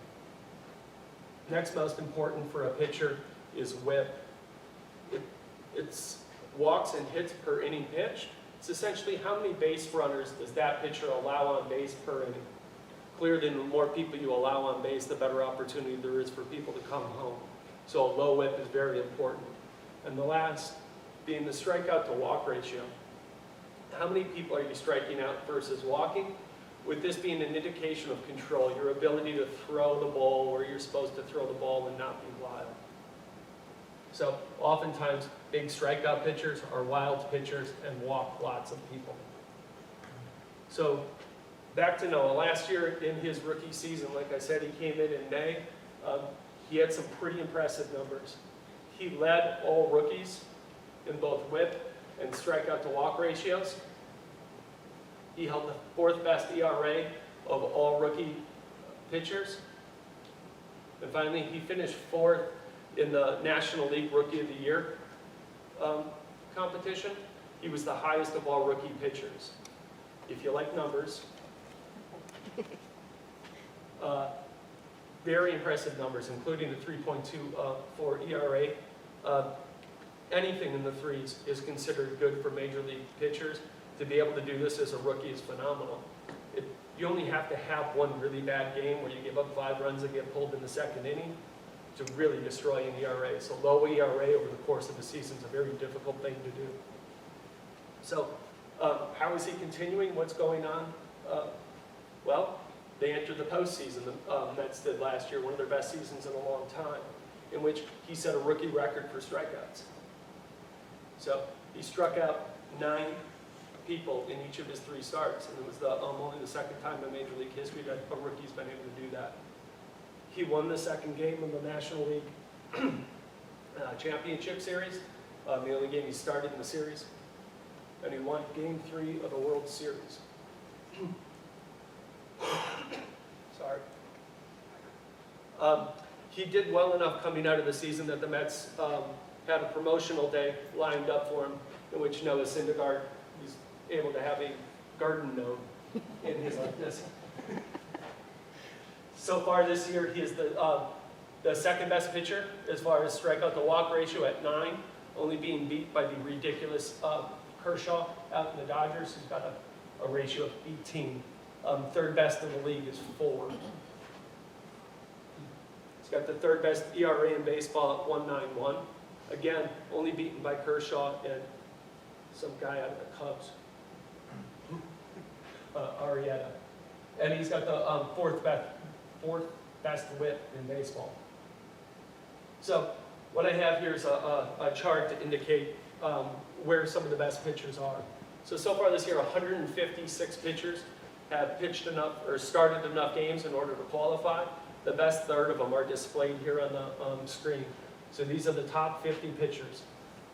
[SPEAKER 14] Next most important for a pitcher is WHIP. It's walks and hits per inning pitched. It's essentially how many base runners does that pitcher allow on base per inning. Clearly, the more people you allow on base, the better opportunity there is for people to come home. So a low WHIP is very important. And the last being the strikeout to walk ratio. How many people are you striking out versus walking? With this being an indication of control, your ability to throw the ball where you're supposed to throw the ball and not be wild. So oftentimes, big strikeout pitchers are wild pitchers and walk lots of people. So back to Noah. Last year in his rookie season, like I said, he came in May. He had some pretty impressive numbers. He led all rookies in both WHIP and strikeout to walk ratios. He held the 4th best ERA of all rookie pitchers. And finally, he finished 4th in the National League Rookie of the Year competition. He was the highest of all rookie pitchers. If you like numbers, very impressive numbers, including the 3.24 ERA. Anything in the threes is considered good for major league pitchers. To be able to do this as a rookie is phenomenal. You only have to have one really bad game where you give up 5 runs and get pulled in the second inning to really destroy an ERA. So low ERA over the course of the season is a very difficult thing to do. So how is he continuing? What's going on? Well, they entered the postseason. The Mets did last year, one of their best seasons in a long time, in which he set a rookie record for strikeouts. So he struck out 9 people in each of his 3 starts, and it was only the second time in Major League history that a rookie's been able to do that. He won the second game of the National League Championship Series, the only game he started in the series, and he won Game 3 of the World Series. Sorry. He did well enough coming out of the season that the Mets had a promotional day lined up for him, in which Noah Syndergaard was able to have a garden gnome in his likeness. So far this year, he is the second best pitcher as far as strikeout to walk ratio at 9, only being beat by the ridiculous Kershaw out in the Dodgers, who's got a ratio of 18. Third best in the league is 4. He's got the third best ERA in baseball at 1.91. Again, only beaten by Kershaw and some guy out of the Cubs, Arrieta. And he's got the fourth best whip in baseball. So what I have here is a chart to indicate where some of the best pitchers are. So far this year, 156 pitchers have pitched enough or started enough games in order to qualify. The best third of them are displayed here on the screen. So these are the top 50 pitchers.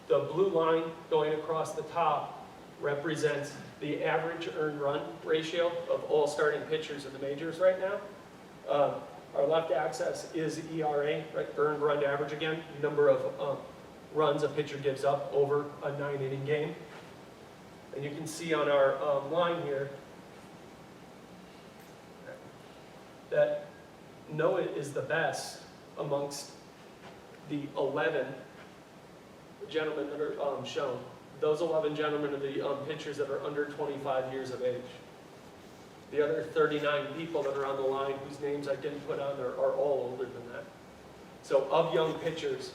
[SPEAKER 14] The blue line going across the top represents the average earned run ratio of all starting pitchers in the majors right now. Our left axis is ERA, right, earned run average again, number of runs a pitcher gives up over a 9-inning game. And you can see on our line here that Noah is the best amongst the 11 gentlemen that are shown. Those 11 gentlemen are the pitchers that are under 25 years of age. The other 39 people that are on the line, whose names I didn't put on there, are all older than that. So of young pitchers,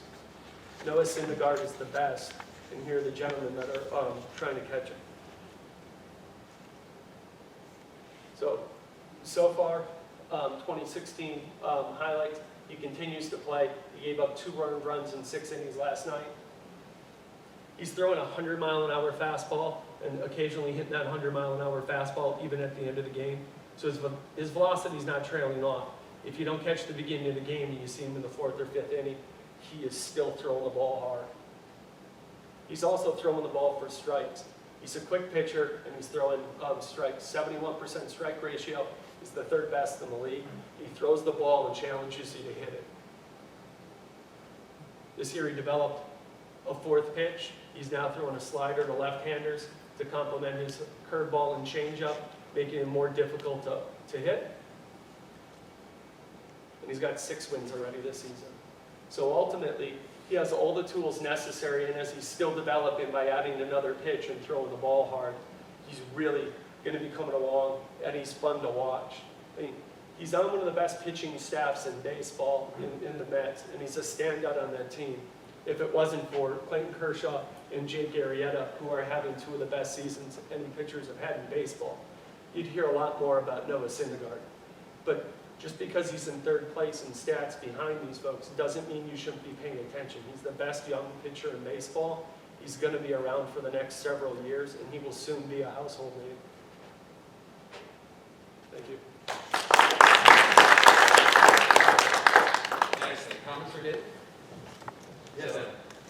[SPEAKER 14] Noah Syndergaard is the best, and here are the gentlemen that are trying to catch him. So far, 2016 highlights, he continues to play. He gave up 2 earned runs in 6 innings last night. He's throwing a 100-mile-an-hour fastball and occasionally hitting that 100-mile-an-hour fastball even at the end of the game. So his velocity is not trailing off. If you don't catch the beginning of the game and you see him in the 4th or 5th inning, he is still throwing the ball hard. He's also throwing the ball for strikes. He's a quick pitcher, and he's throwing strikes. 71% strike ratio is the 3rd best in the league. He throws the ball and challenges you to hit it. This year he developed a 4th pitch. He's now throwing a slider to left-handers to complement his curveball and changeup, making it more difficult to hit. And he's got 6 wins already this season. So ultimately, he has all the tools necessary, and as he's still developing by adding another pitch and throwing the ball hard, he's really going to be coming along, and he's fun to watch. I mean, he's on one of the best pitching staffs in baseball in the Mets, and he's a standout on that team. If it wasn't for Clayton Kershaw and Jake Arrieta, who are having 2 of the best seasons any pitchers have had in baseball, you'd hear a lot more about Noah Syndergaard. But just because he's in 3rd place in stats behind these folks doesn't mean you shouldn't be paying attention. He's the best young pitcher in baseball. He's going to be around for the next several years, and he will soon be a household name. Thank you.
[SPEAKER 1] Excellent. Comments for David?
[SPEAKER 8] Yes,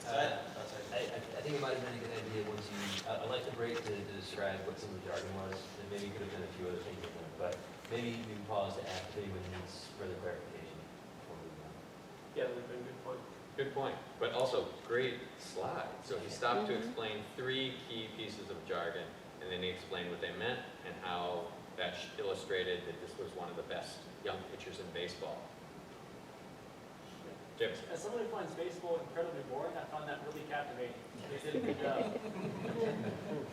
[SPEAKER 8] I think it might have been a good idea once you, I like the break to describe what some of the jargon was, and maybe you could have done a few other things with them, but maybe you can pause to ask if anyone needs further clarification before we move on.
[SPEAKER 14] Yeah, that's a good point.
[SPEAKER 1] Good point, but also great slide. So he stopped to explain 3 key pieces of jargon, and then he explained what they meant and how that illustrated that this was one of the best young pitchers in baseball. Jim?
[SPEAKER 6] As someone who finds baseball incredibly boring, I found that really captivating. They did a good job.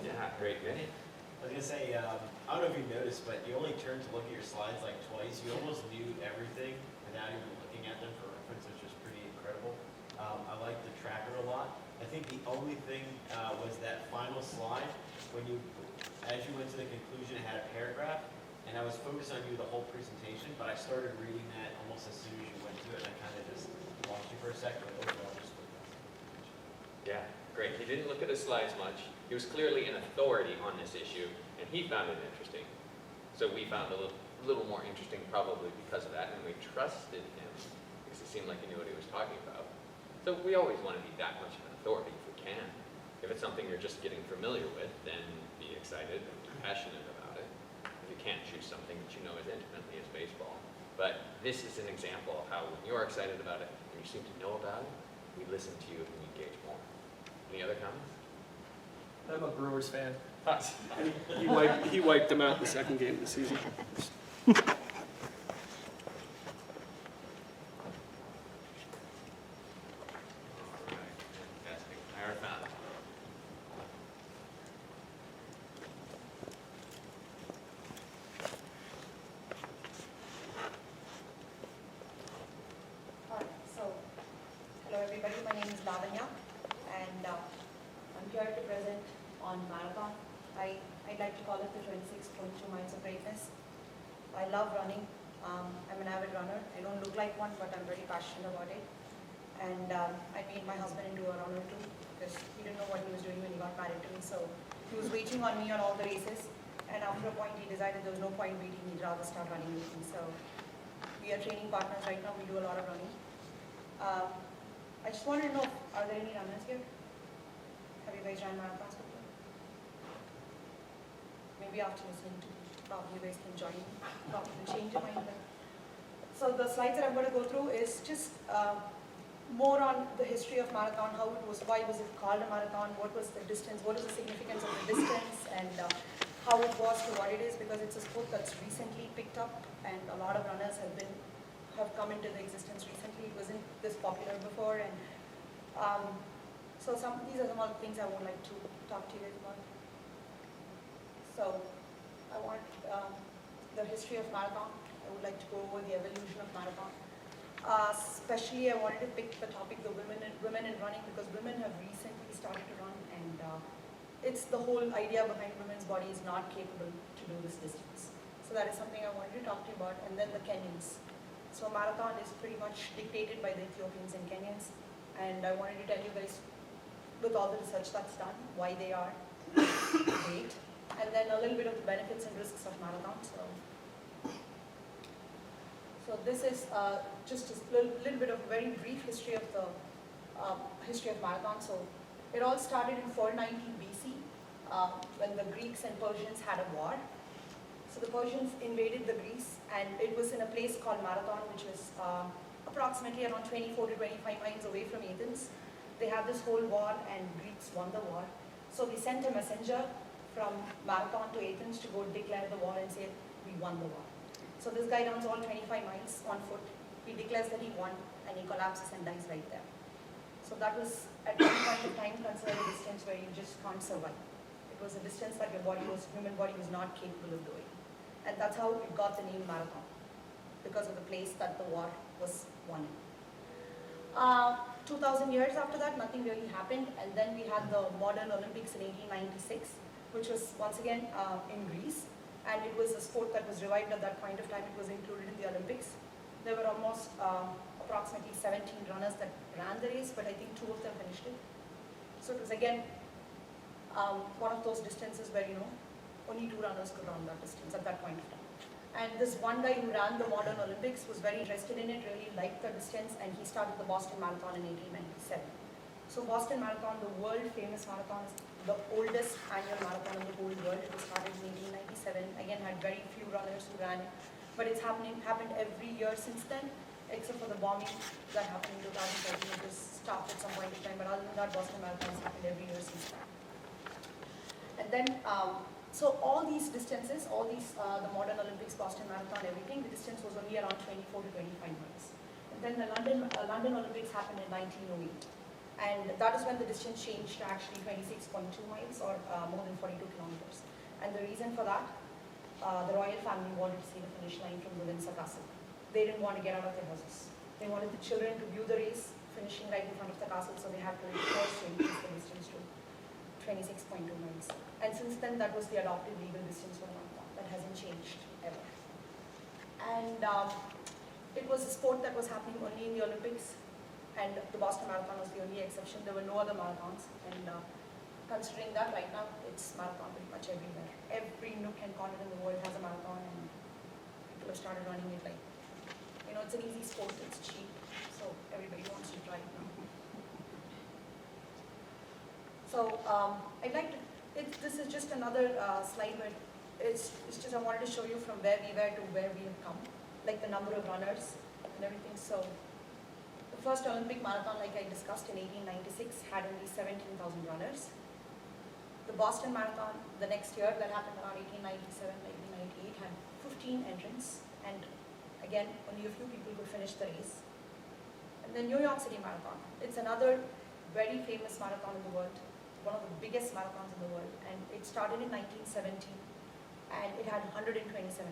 [SPEAKER 1] Yeah, great, Vinny.
[SPEAKER 3] I was gonna say, I don't know if you noticed, but you only turned to look at your slides like twice. You almost knew everything without even looking at them for reference, which was pretty incredible. I like the tracker a lot. I think the only thing was that final slide, when you, as you went to the conclusion, it had a paragraph, and I was focused on you the whole presentation, but I started reading that almost as soon as you went to it, and I kind of just lost you for a second, but overall just looked at it.
[SPEAKER 1] Yeah, great. He didn't look at the slides much. He was clearly an authority on this issue, and he found it interesting. So we found it a little more interesting probably because of that, and we trusted him because it seemed like he knew what he was talking about. So we always want to be that much of an authority if we can. If it's something you're just getting familiar with, then be excited and be passionate about it. If you can't choose something that you know as intimately as baseball. But this is an example of how when you're excited about it and you seem to know about it, we listen to you and we engage more. Any other comments?
[SPEAKER 14] I'm a Brewers fan. He wiped them out in the second game of the season.
[SPEAKER 1] All right, fantastic. Marathon.
[SPEAKER 5] Alright, so, hello everybody, my name is Lavanya, and I'm here to present on marathon. I'd like to call it the 26.2 miles of greatness. I love running. I'm an avid runner. I don't look like one, but I'm very passionate about it. And I made my husband into a runner too, because he didn't know what he was doing when he got married to me. So he was waiting on me on all the races. And after a point, he decided there was no point waiting. He'd rather start running with me. So we are training partners right now. We do a lot of running. I just wanted to know, are there any runners here? Have you guys run marathons before? Maybe after listening to me, probably you guys can join me. Probably will change your mind. So the slides that I'm going to go through is just more on the history of marathon, how it was, why was it called a marathon, what was the distance, what is the significance of the distance, and how it was to what it is, because it's a sport that's recently picked up, and a lot of runners have come into the existence recently. It wasn't this popular before, and so these are some of the things I would like to talk to you guys about. So I want the history of marathon. I would like to go over the evolution of marathon. Especially I wanted to pick the topic, the women in running, because women have recently started to run, and it's the whole idea behind women's body is not capable to do this distance. So that is something I wanted to talk to you about. And then the Kenyans. So marathon is pretty much dictated by the Ethiopians and Kenyans, and I wanted to tell you guys, with all the research that's done, why they are great, and then a little bit of the benefits and risks of marathon. So this is just a little bit of a very brief history of the marathon. So it all started in 490 BC when the Greeks and Persians had a war. So the Persians invaded the Greece, and it was in a place called Marathon, which was approximately around 24 to 25 miles away from Athens. They had this whole war, and Greeks won the war. So we sent a messenger from Marathon to Athens to go declare the war and say, we won the war. So this guy runs all 25 miles on foot. He declares that he won, and he collapses and dies right there. So that was, at one point of time, considered a distance where you just can't survive. It was a distance that human body was not capable of doing. And that's how it got the name marathon, because of the place that the war was won in. 2,000 years after that, nothing really happened, and then we had the modern Olympics in 1896, which was once again in Greece, and it was a sport that was revived at that point of time. It was included in the Olympics. There were almost approximately 17 runners that ran the race, but I think 2 of them finished it. So it was again one of those distances where, only 2 runners could run that distance at that point of time. And this one guy who ran the modern Olympics was very interested in it, really liked the distance, and he started the Boston Marathon in 1897. So Boston Marathon, the world famous marathon, is the oldest annual marathon in the whole world. It was started in 1897, again had very few runners who ran it, but it's happened every year since then. except for the bombing that happened in 2013. It was stopped at some point in time, but other than that, Boston Marathon has happened every year since then. And then, so all these distances, all these, the modern Olympics, Boston Marathon, everything, the distance was only around 24 to 25 miles. And then the London Olympics happened in 1908. And that is when the distance changed to actually 26.2 miles or more than 42 kilometers. And the reason for that, the royal family wanted to see the finish line from the Windsor Castle. They didn't want to get out of their houses. They wanted the children to view the race, finishing right in front of the castle, so they had to force to increase the distance to 26.2 miles. And since then, that was the adopted legal distance for the marathon. That hasn't changed ever. And it was a sport that was happening only in the Olympics, and the Boston Marathon was the only exception. There were no other marathons, and considering that right now, it's marathon pretty much everywhere. Every nook and corner in the world has a marathon, and people have started running it like, you know, it's an easy sport, it's cheap, so everybody wants to try it now. So I'd like to, this is just another slide, but it's just I wanted to show you from where we were to where we have come, like the number of runners and everything. So the first Olympic marathon, like I discussed in 1896, had only 17,000 runners. The Boston Marathon, the next year, that happened around 1897, 1898, had 15 entrants, and again, only a few people could finish the race. And the New York City Marathon, it's another very famous marathon in the world, one of the biggest marathons in the world, and it started in 1917, and it had 127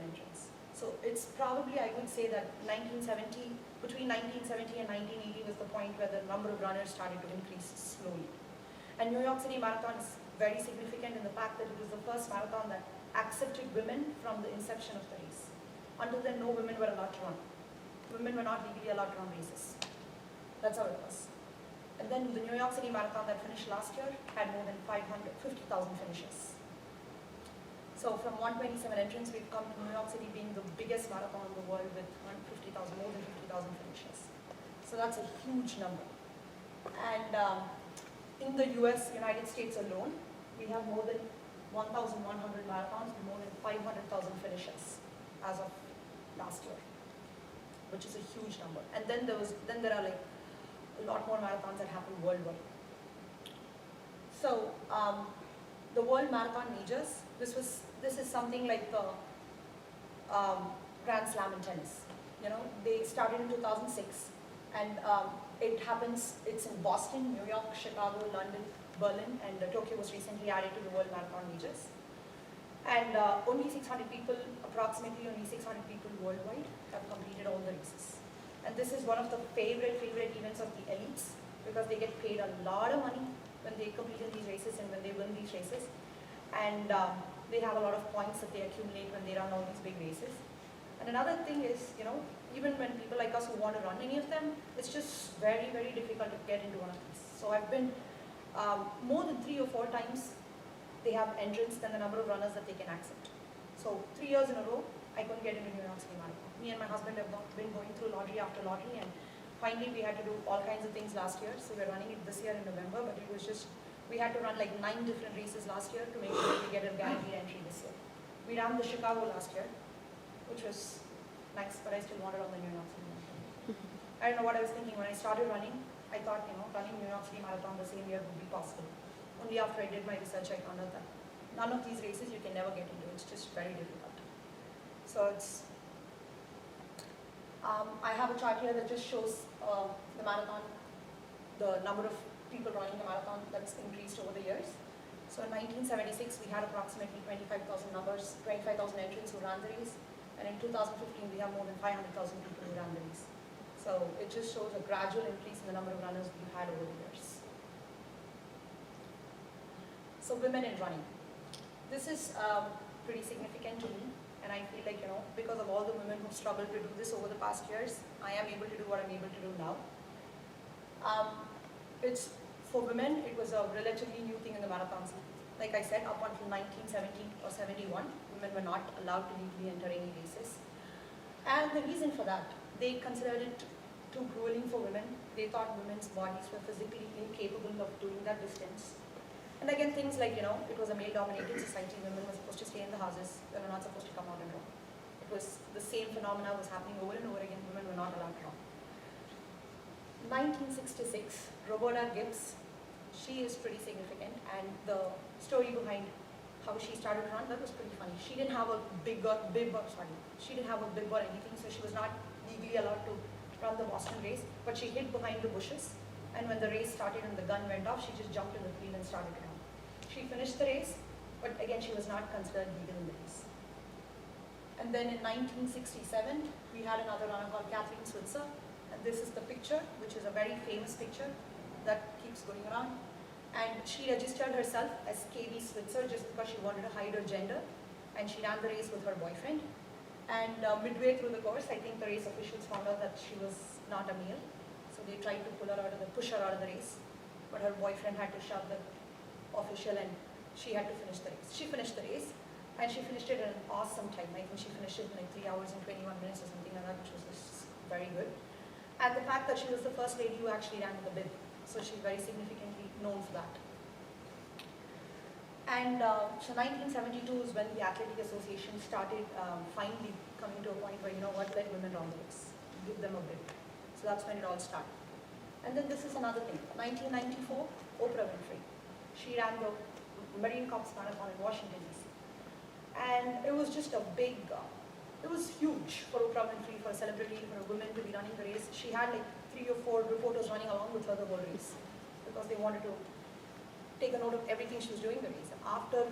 [SPEAKER 5] entrants. So it's probably, I would say that between 1970 and 1980 was the point where the number of runners started to increase slowly. And New York City Marathon is very significant in the fact that it was the first marathon that accepted women from the inception of the race. Until then, no women were allowed to run. Women were not legally allowed to run races. That's how it was. And then the New York City Marathon that finished last year had more than 50,000 finishes. So from 127 entrants, we've come to New York City being the biggest marathon in the world with more than 50,000 finishes. So that's a huge number. And in the US, United States alone, we have more than 1,100 marathons with more than 500,000 finishes as of last year, which is a huge number. And then there are like a lot more marathons that happen worldwide. So the World Marathon Majors, this is something like the Grand Slam in tennis. You know, they started in 2006, and it's in Boston, New York, Chicago, London, Berlin, and Tokyo was recently added to the World Marathon Majors. And only 600 people, approximately only 600 people worldwide have completed all the races. And this is one of the favorite events of the elites, because they get paid a lot of money when they compete in these races and when they win these races. And they have a lot of points that they accumulate when they run all these big races. And another thing is, you know, even when people like us who want to run any of them, it's just very, very difficult to get into one of these. So I've been more than 3 or 4 times they have entrants than the number of runners that they can accept. So 3 years in a row, I couldn't get into New York City Marathon. Me and my husband have been going through lottery after lottery, and finally we had to do all kinds of things last year. So we're running it this year in November, but it was just, we had to run like 9 different races last year to make sure we get a guaranteed entry this year. We ran the Chicago last year, which was nice, but I still wanted on the New York City Marathon. I don't know what I was thinking when I started running. I thought, you know, running New York City Marathon the same year would be possible. Only after I did my research, I found out that none of these races you can never get into. It's just very difficult. So it's, I have a chart here that just shows the marathon, the number of people running the marathon that's increased over the years. So in 1976, we had approximately 25,000 entrants who ran the race. And in 2015, we have more than 500,000 people who ran the race. So it just shows a gradual increase in the number of runners we've had over the years. So women in running. This is pretty significant to me. And I feel like, you know, because of all the women who've struggled to do this over the past years, I am able to do what I'm able to do now. For women, it was a relatively new thing in the marathon scene. Like I said, up until 1970 or 71, women were not allowed to legally enter any races. And the reason for that, they considered it too grueling for women. They thought women's bodies were physically incapable of doing that distance. And again, things like, you know, it was a male-dominated society. Women were supposed to stay in the houses. They were not supposed to come out and run. It was the same phenomena was happening over and over again. Women were not allowed to run. 1966, Roberta Gibbs, she is pretty significant, and the story behind how she started to run, that was pretty funny. She didn't have a bib or anything, so she was not legally allowed to run the Boston race, but she hid behind the bushes, and when the race started and the gun went off, she just jumped in the field and started to run. She finished the race, but again, she was not considered legal in the race. And then in 1967, we had another runner called Kathleen Switzer, and this is the picture, which is a very famous picture that keeps going around. And she registered herself as KB Switzer just because she wanted to hide her gender, and she ran the race with her boyfriend. And midway through the course, I think the race officials found out that she was not a male, so they tried to push her out of the race, but her boyfriend had to shove the official, and she had to finish the race. She finished the race, and she finished it in an awesome time. I think she finished it in like 3 hours and 21 minutes or something like that, which was just very good. And the fact that she was the first lady who actually ran with a bib, so she's very significantly known for that. And so 1972 is when the Athletic Association started finally coming to a point where, you know what, let women run the race, give them a bib. So that's when it all started. And then this is another thing. 1994, Oprah Winfrey. She ran the Marine Corps Marathon in Washington, D.C. And it was just a big, it was huge for Oprah Winfrey, for a celebrity, for a woman to be running the race. She had like 3 or 4 reporters running along with her the whole race because they wanted to take a note of everything she was doing the race. And after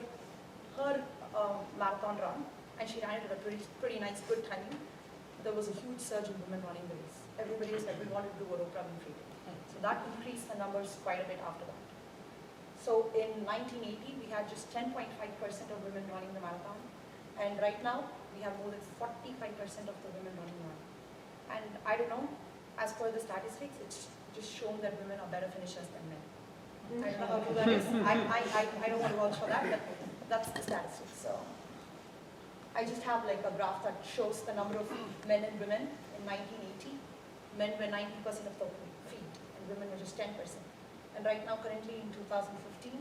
[SPEAKER 5] her marathon run, and she ran it at a pretty nice, good timing, there was a huge surge in women running the race. Everybody was like, we wanted to do what Oprah Winfrey did. So that increased the numbers quite a bit after that. So in 1980, we had just 10.5% of women running the marathon. And right now, we have more than 45% of the women running the marathon. And I don't know, as per the statistics, it's just shown that women are better finishers than men. I don't know how true that is. I don't want to vouch for that, but that's the statistics. So I just have like a graph that shows the number of men and women in 1980. Men were 90% of the field, and women were just 10%. And right now, currently in 2015,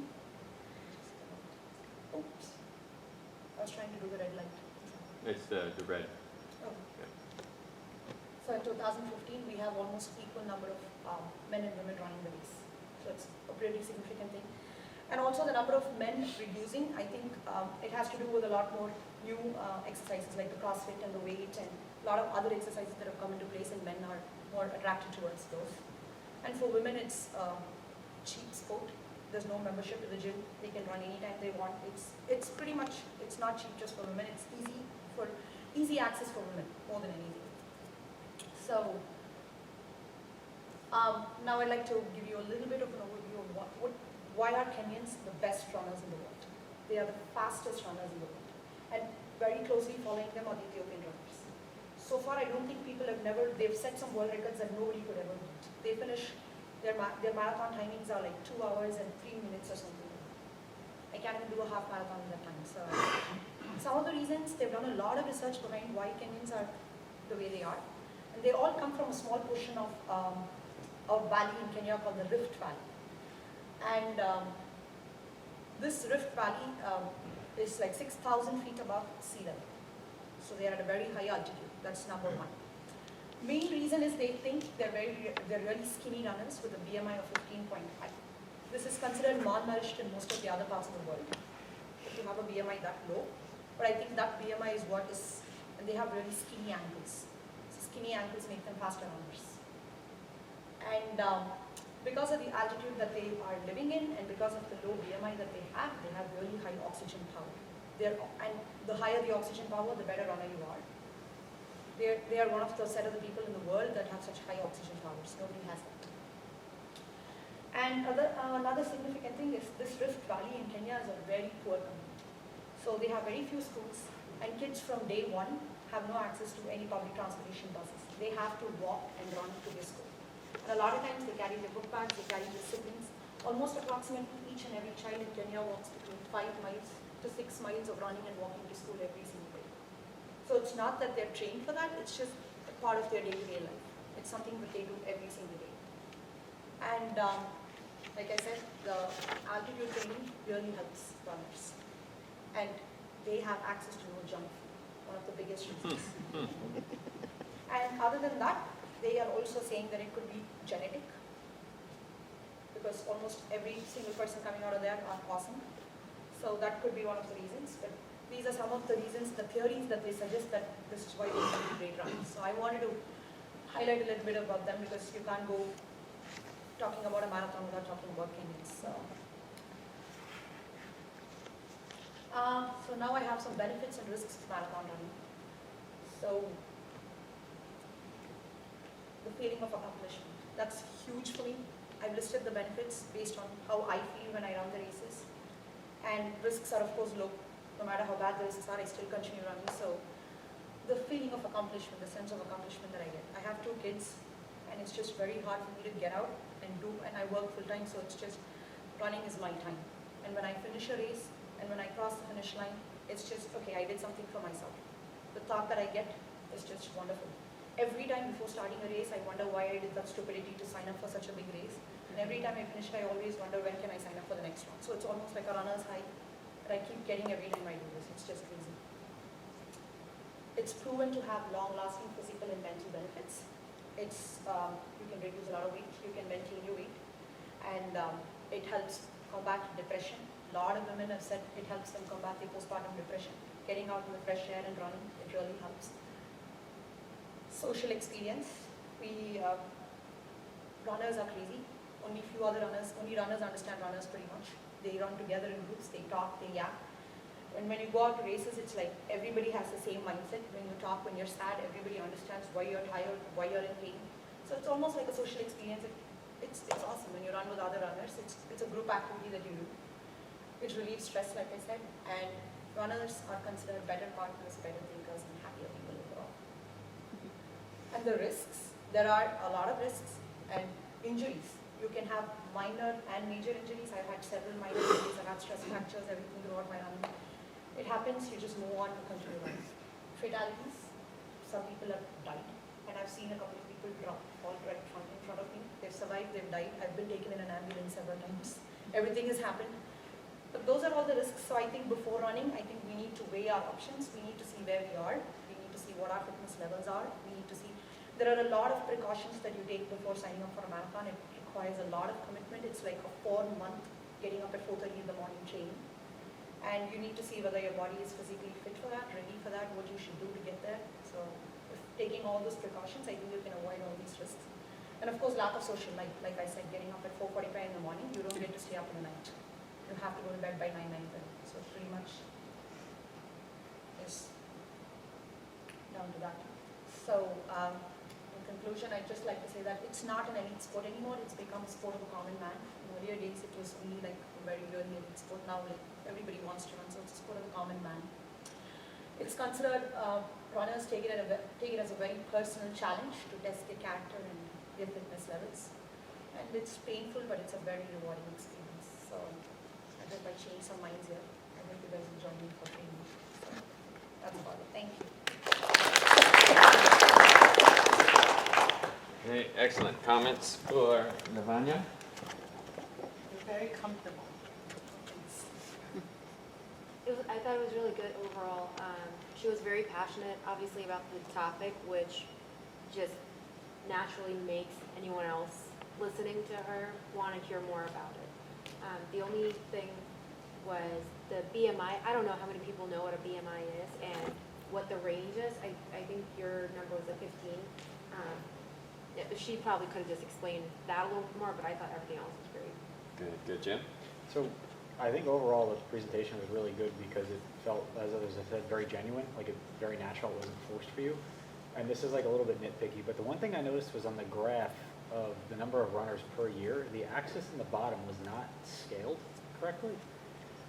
[SPEAKER 5] oops, I was trying to do the red light.
[SPEAKER 1] It's the red.
[SPEAKER 5] Oh. So in 2015, we have almost equal number of men and women running the race. So it's a pretty significant thing. And also the number of men reducing, I think it has to do with a lot more new exercises like the CrossFit and the weight and a lot of other exercises that have come into place, and men are more attracted towards those. And for women, it's cheap sport. There's no membership to the gym. They can run anytime they want. It's pretty much, it's not cheap just for women. It's easy access for women more than anything. So now I'd like to give you a little bit of an overview of why are Kenyans the best runners in the world. They are the fastest runners in the world. And very closely following them are the Ethiopian runners. So far, I don't think people have they've set some world records that nobody could ever beat. They finish, their marathon timings are like 2 hours and 3 minutes or something. I can't even do a half marathon in that time. So some of the reasons, they've done a lot of research behind why Kenyans are the way they are. And they all come from a small portion of valley in Kenya called the Rift Valley. And this Rift Valley is like 6,000 feet above sea level. So they are at a very high altitude. That's number one. Main reason is they think they're really skinny runners with a BMI of 15.5. This is considered malnourished in most of the other parts of the world, if you have a BMI that low. But I think that BMI is what is, and they have really skinny ankles. So skinny ankles make them faster runners. And because of the altitude that they are living in, and because of the low BMI that they have really high oxygen power. And the higher the oxygen power, the better runner you are. They are one of the set of the people in the world that have such high oxygen powers. Nobody has that. And another significant thing is this Rift Valley in Kenya is a very poor community. So they have very few schools, and kids from day one have no access to any public transportation buses. They have to walk and run to their school. And a lot of times they carry their book bags, they carry their siblings. Almost approximately each and every child in Kenya walks between 5 miles to 6 miles of running and walking to school every single day. So it's not that they're trained for that, it's just a part of their day-to-day life. It's something that they do every single day. And like I said, the altitude training really helps runners. And they have access to no junk food. A one of the biggest reasons. And other than that, they are also saying that it could be genetic, because almost every single person coming out of there are awesome. So that could be one of the reasons. But these are some of the reasons, the theories that they suggest that this is why they can be great runners. So I wanted to highlight a little bit about them, because you can't go talking about a marathon without talking about Kenyans. So now I have some benefits and risks of marathon running. So the feeling of accomplishment, that's huge for me. I've listed the benefits based on how I feel when I run the races. And risks are of course low. No matter how bad the risks are, I still continue running. So the feeling of accomplishment, the sense of accomplishment that I get. I have 2 kids, and it's just very hard for me to get out and do, and I work full time, so it's just, running is my time. And when I finish a race, and when I cross the finish line, it's just, okay, I did something for myself. The thought that I get is just wonderful. Every time before starting a race, I wonder why I did that stupidity to sign up for such a big race. And every time I finish it, I always wonder when can I sign up for the next one. So it's almost like a runner's high that I keep getting every time I do this. It's just crazy. It's proven to have long-lasting physical and mental benefits. It's, you can reduce a lot of weight, you can maintain your weight, and it helps combat depression. A lot of women have said it helps them combat their postpartum depression. Getting out in the fresh air and running, it really helps. Social experience. Runners are crazy. Only runners understand runners pretty much. They run together in groups, they talk, they yap. And when you go out to races, it's like everybody has the same mindset. When you talk, when you're sad, everybody understands why you're tired, why you're in pain. So it's almost like a social experience. It's awesome when you run with other runners. It's a group activity that you do. It relieves stress, like I said, and runners are considered better partners, better thinkers, and happier people overall. And the risks, there are a lot of risks, and injuries. You can have minor and major injuries. I've had several minor injuries. I've had stress fractures, everything throughout my running. It happens, you just move on to continue running. Fatalities, some people have died, and I've seen a couple of people fall right in front of me. They've survived, they've died. I've been taken in an ambulance several times. Everything has happened. But those are all the risks. So I think before running, I think we need to weigh our options. We need to see where we are. We need to see what our fitness levels are. We need to see, there are a lot of precautions that you take before signing up for a marathon. It requires a lot of commitment. It's like a 4-month getting up at 4:30 in the morning training. And you need to see whether your body is physically fit for that, ready for that, what you should do to get there. So if taking all those precautions, I think you can avoid all these risks. And of course, lack of social life. Like I said, getting up at 4:45 in the morning, you don't get to stay up in the night. You have to go to bed by 9, 9:30. So pretty much is down to that. So in conclusion, I'd just like to say that it's not an elite sport anymore. It's become a sport of a common man. In earlier days, it was only like a very really elite sport. Now like everybody wants to run, so it's a sport of a common man. It's considered, runners take it as a very personal challenge to test their character and their fitness levels. And it's painful, but it's a very rewarding experience. So I hope I changed some minds here. I hope you guys will join me for training. So that's about it. Thank you.
[SPEAKER 1] Okay, excellent. Comments for Lavanya?
[SPEAKER 11] You're very comfortable.
[SPEAKER 5] Thanks.
[SPEAKER 4] I thought it was really good overall. She was very passionate, obviously, about the topic, which just naturally makes anyone else listening to her want to hear more about it. The only thing was the BMI. I don't know how many people know what a BMI is and what the range is. I think your number was a 15. She probably could have just explained that a little bit more, but I thought everything else was great.
[SPEAKER 1] Good, Jim?
[SPEAKER 9] So I think overall the presentation was really good because it felt, as others have said, very genuine, like it's very natural, it wasn't forced for you. And this is like a little bit nitpicky, but the one thing I noticed was on the graph of the number of runners per year, the axis in the bottom was not scaled correctly.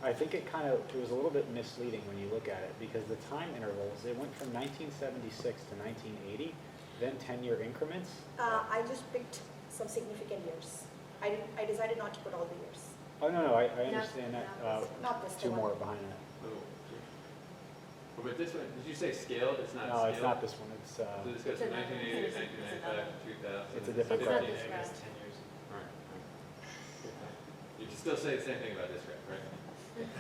[SPEAKER 9] I think it was a little bit misleading when you look at it because the time intervals, it went from 1976 to 1980, then 10-year increments.
[SPEAKER 5] I just picked some significant years. I decided not to put all the years.
[SPEAKER 9] Oh, no, I understand that.
[SPEAKER 5] Not this
[SPEAKER 9] 2
[SPEAKER 5] one.
[SPEAKER 9] more behind that.
[SPEAKER 1] But this one, did you say scaled? It's not
[SPEAKER 9] No,
[SPEAKER 1] scaled?
[SPEAKER 9] it's not this one. It's
[SPEAKER 1] So this goes from 1980 to 1995 to 2000.
[SPEAKER 9] It's a different
[SPEAKER 4] It's
[SPEAKER 9] graph.
[SPEAKER 4] not this graph.
[SPEAKER 1] All right. You can still say the same thing about this graph, right?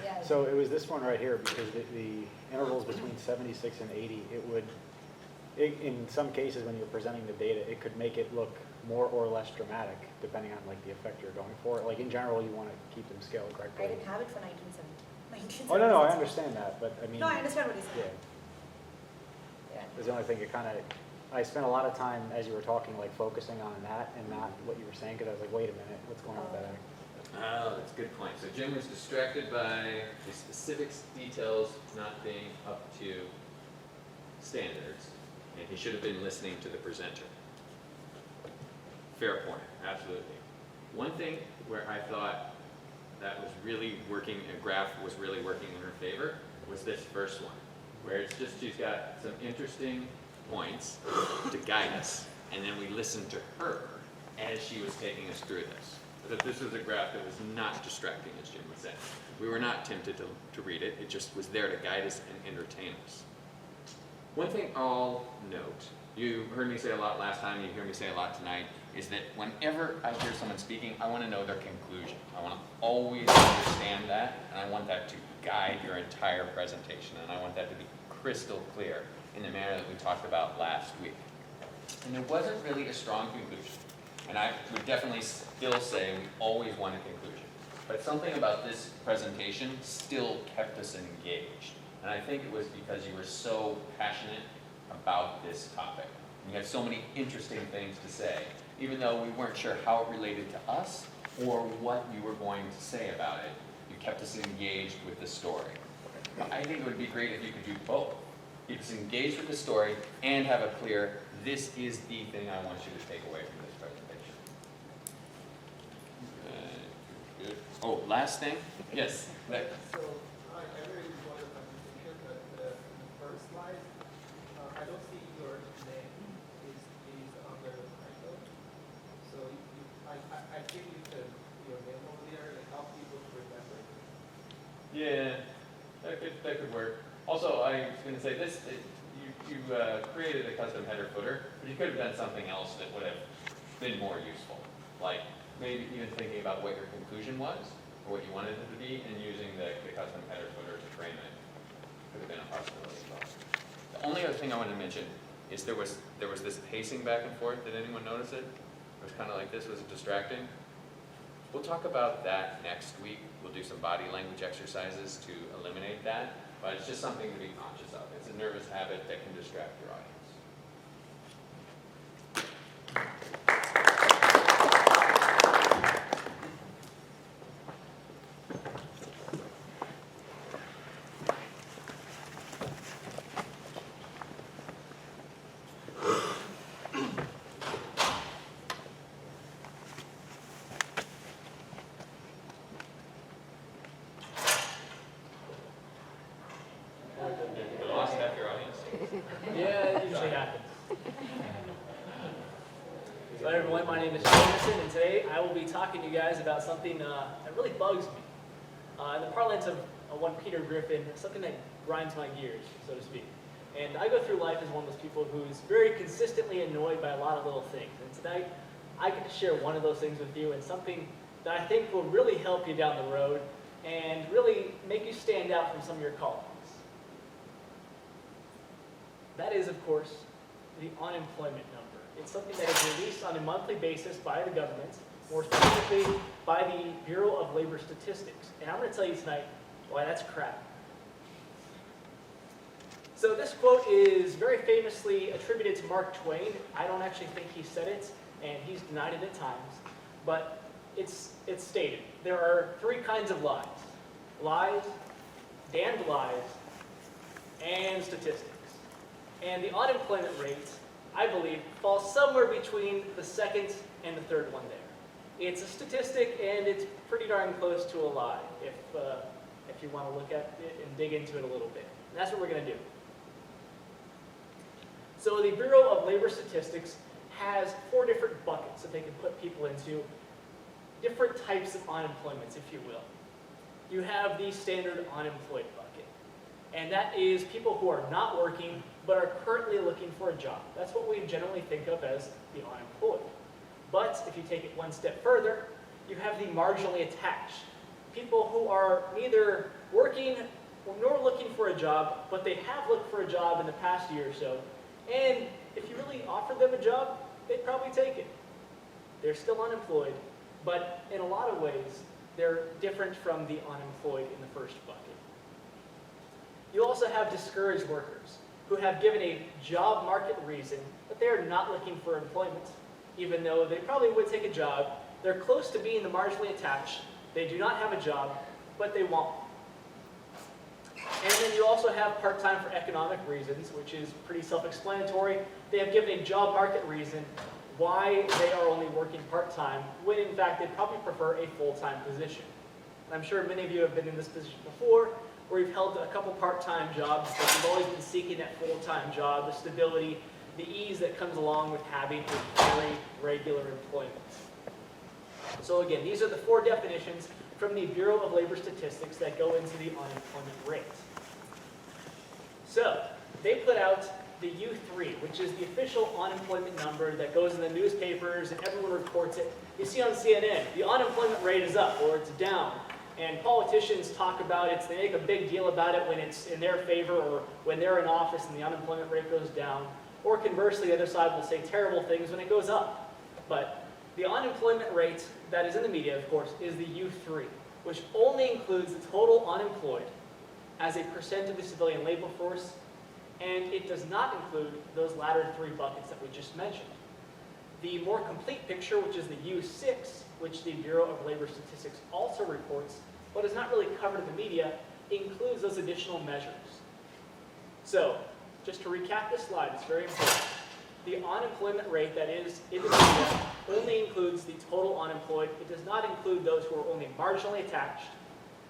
[SPEAKER 4] Yeah.
[SPEAKER 9] So it was this one right here, because the intervals between 76 and 80, in some cases when you're presenting the data, it could make it look more or less dramatic, depending on like the effect you're going for. Like in general, you want to keep them scaled
[SPEAKER 5] I
[SPEAKER 9] correctly.
[SPEAKER 5] didn't have it for 1970.
[SPEAKER 9] Oh, no, I understand that, but I mean.
[SPEAKER 5] No, I understand what you're
[SPEAKER 9] Yeah,
[SPEAKER 5] saying. Yeah.
[SPEAKER 9] it's the only thing, I spent a lot of time as you were talking, like focusing on that and not what you were saying, because I was like, wait a minute, what's going on with that?
[SPEAKER 1] Oh, that's a good point. So Jim was distracted by the specifics, details not being up to standards, and he should have been listening to the presenter. Fair point, absolutely. One thing where I thought that was really working, a graph was really working in her favor, was this first one, where it's just, she's got some interesting points to guide us, and then we listened to her as she was taking us through this. That this was a graph that was not distracting, as Jim was saying. We were not tempted to read it, it just was there to guide us and entertain us. One thing I'll note, you heard me say a lot last time, you hear me say a lot tonight, is that whenever I hear someone speaking, I want to know their conclusion. I want to always understand that, and I want that to guide your entire presentation, and I want that to be crystal clear in the manner that we talked about last week. And there wasn't really a strong conclusion, and I would definitely still say we always want a conclusion. But something about this presentation still kept us engaged, and I think it was because you were so passionate about this topic. You had so many interesting things to say, even though we weren't sure how it related to us or what you were going to say about it. You kept us engaged with the story. I think it would be great if you could do both. Keep us engaged with the story and have a clear, this is the thing I want you to take away from this presentation. Good. Oh, last thing? Yes. Nick.
[SPEAKER 13] So I really enjoyed the presentation, but in the first slide, I don't see your name is under the title. So I think you could your name over there and help people to remember.
[SPEAKER 1] Yeah, that could work. Also, I was going to say this, you created a custom header footer, but you could have done something else that would have been more useful. Like maybe even thinking about what your conclusion was, or what you wanted it to be, and using the custom header footer to frame it. Could have been a possibility as well. The only other thing I wanted to mention is there was this pacing back and forth. Did anyone notice it? It was kind of like this. Was it distracting? We'll talk about that next week. We'll do some body language exercises to eliminate that, but it's just something to be conscious of. It's a nervous habit that can distract your audience. You lost half your audience.
[SPEAKER 6] Yeah, it usually happens. So hi everyone, my name is Jameson, and today I will be talking to you guys about something that really bugs me. In the parlance of one Peter Griffin, something that grinds my gears, so to speak. And I go through life as one of those people who is very consistently annoyed by a lot of little things. And tonight, I get to share one of those things with you, and something that I think will really help you down the road and really make you stand out from some of your colleagues. That is, of course, the unemployment number. It's something that is released on a monthly basis by the government, more specifically by the Bureau of Labor Statistics. And I'm going to tell you tonight why that's crap. So this quote is very famously attributed to Mark Twain. I don't actually think he said it, and he's denied it at times. But it's stated. There are three kinds of lies. Lies, damned lies, and statistics. And the unemployment rate, I believe, falls somewhere between the second and the third one there. It's a statistic, and it's pretty darn close to a lie, if you want to look at it and dig into it a little bit. And that's what we're going to do. So the Bureau of Labor Statistics has 4 different buckets that they can put people into, different types of unemployments, if you will. You have the standard unemployed bucket, and that is people who are not working but are currently looking for a job. That's what we generally think of as the unemployed. But if you take it one step further, you have the marginally attached. people who are neither working nor looking for a job, but they have looked for a job in the past year or so. And if you really offered them a job, they'd probably take it. They're still unemployed, but in a lot of ways, they're different from the unemployed in the first bucket. You also have discouraged workers who have given a job market reason that they're not looking for employment, even though they probably would take a job. They're close to being the marginally attached. They do not have a job, but they want one. And then you also have part-time for economic reasons, which is pretty self-explanatory. They have given a job market reason why they are only working part-time, when in fact they'd probably prefer a full-time position. And I'm sure many of you have been in this position before, where you've held a couple part-time jobs, but you've always been seeking that full-time job, the stability, the ease that comes along with having a very regular employment. So again, these are the 4 definitions from the Bureau of Labor Statistics that go into the unemployment rate. So, they put out the U3, which is the official unemployment number that goes in the newspapers and everyone reports it. You see on CNN, the unemployment rate is up or it's down. And politicians talk about it, they make a big deal about it when it's in their favor or when they're in office and the unemployment rate goes down. Or conversely, the other side will say terrible things when it goes up. But the unemployment rate that is in the media, of course, is the U3, which only includes the total unemployed as a percent of the civilian labor force, and it does not include those latter 3 buckets that we just mentioned. The more complete picture, which is the U6, which the Bureau of Labor Statistics also reports, but is not really covered in the media, includes those additional measures. So, just to recap this slide, it's very important. The unemployment rate that is in the media only includes the total unemployed. It does not include those who are only marginally attached,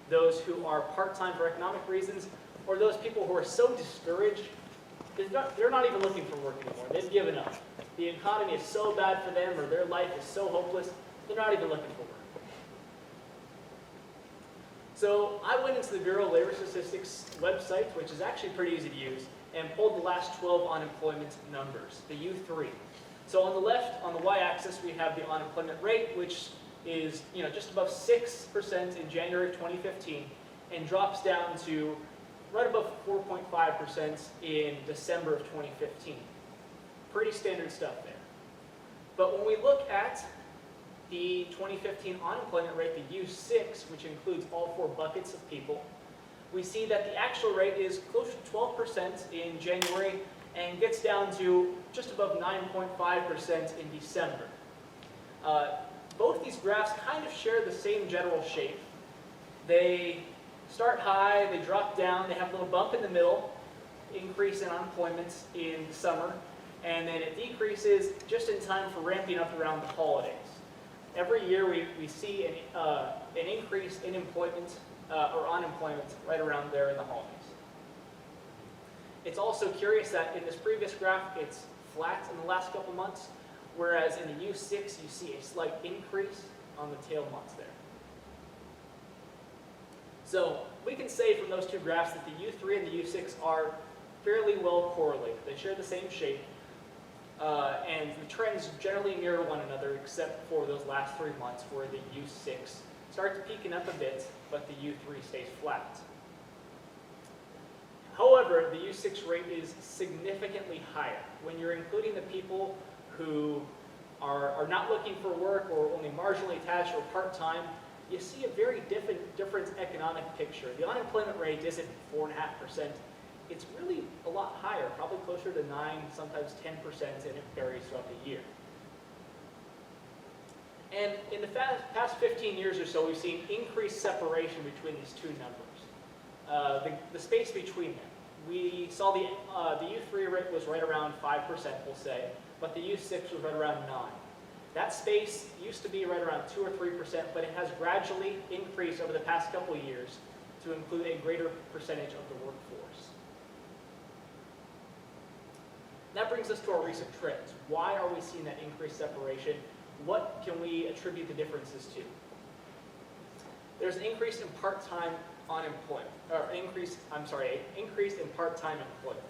[SPEAKER 6] those who are part-time for economic reasons, or those people who are so discouraged, they're not even looking for work anymore. They've given up. The economy is so bad for them, or their life is so hopeless, they're not even looking for work. So I went into the Bureau of Labor Statistics website, which is actually pretty easy to use, and pulled the last 12 unemployment numbers, the U3. So on the left, on the y-axis, we have the unemployment rate, which is just above 6% in January of 2015, and drops down to right above 4.5% in December of 2015. Pretty standard stuff there. But when we look at the 2015 unemployment rate, the U6, which includes all 4 buckets of people, we see that the actual rate is closer to 12% in January and gets down to just above 9.5% in December. Both these graphs kind of share the same general shape. They start high, they drop down, they have a little bump in the middle, increase in unemployment in the summer, and then it decreases just in time for ramping up around the holidays. Every year we see an increase in employment or unemployment right around there in the holidays. It's also curious that in this previous graph, it's flat in the last couple months, whereas in the U6, you see a slight increase on the tail months there. So we can say from those 2 graphs that the U3 and the U6 are fairly well correlated. They share the same shape, and the trends generally mirror one another except for those last 3 months where the U6 starts peaking up a bit, but the U3 stays flat. However, the U6 rate is significantly higher. When you're including the people who are not looking for work or only marginally attached or part-time, you see a very different economic picture. The unemployment rate isn't 4.5%. It's really a lot higher, probably closer to 9, sometimes 10%, and it varies throughout the year. And in the past 15 years or so, we've seen increased separation between these 2 numbers. The space between them. We saw the U3 rate was right around 5%, we'll say, but the U6 was right around 9%. That space used to be right around 2 or 3%, but it has gradually increased over the past couple of years to include a greater percentage of the workforce. That brings us to our recent trends. Why are we seeing that increased separation? What can we attribute the differences to? There's an increase in part-time unemployment, or increase in part-time employment.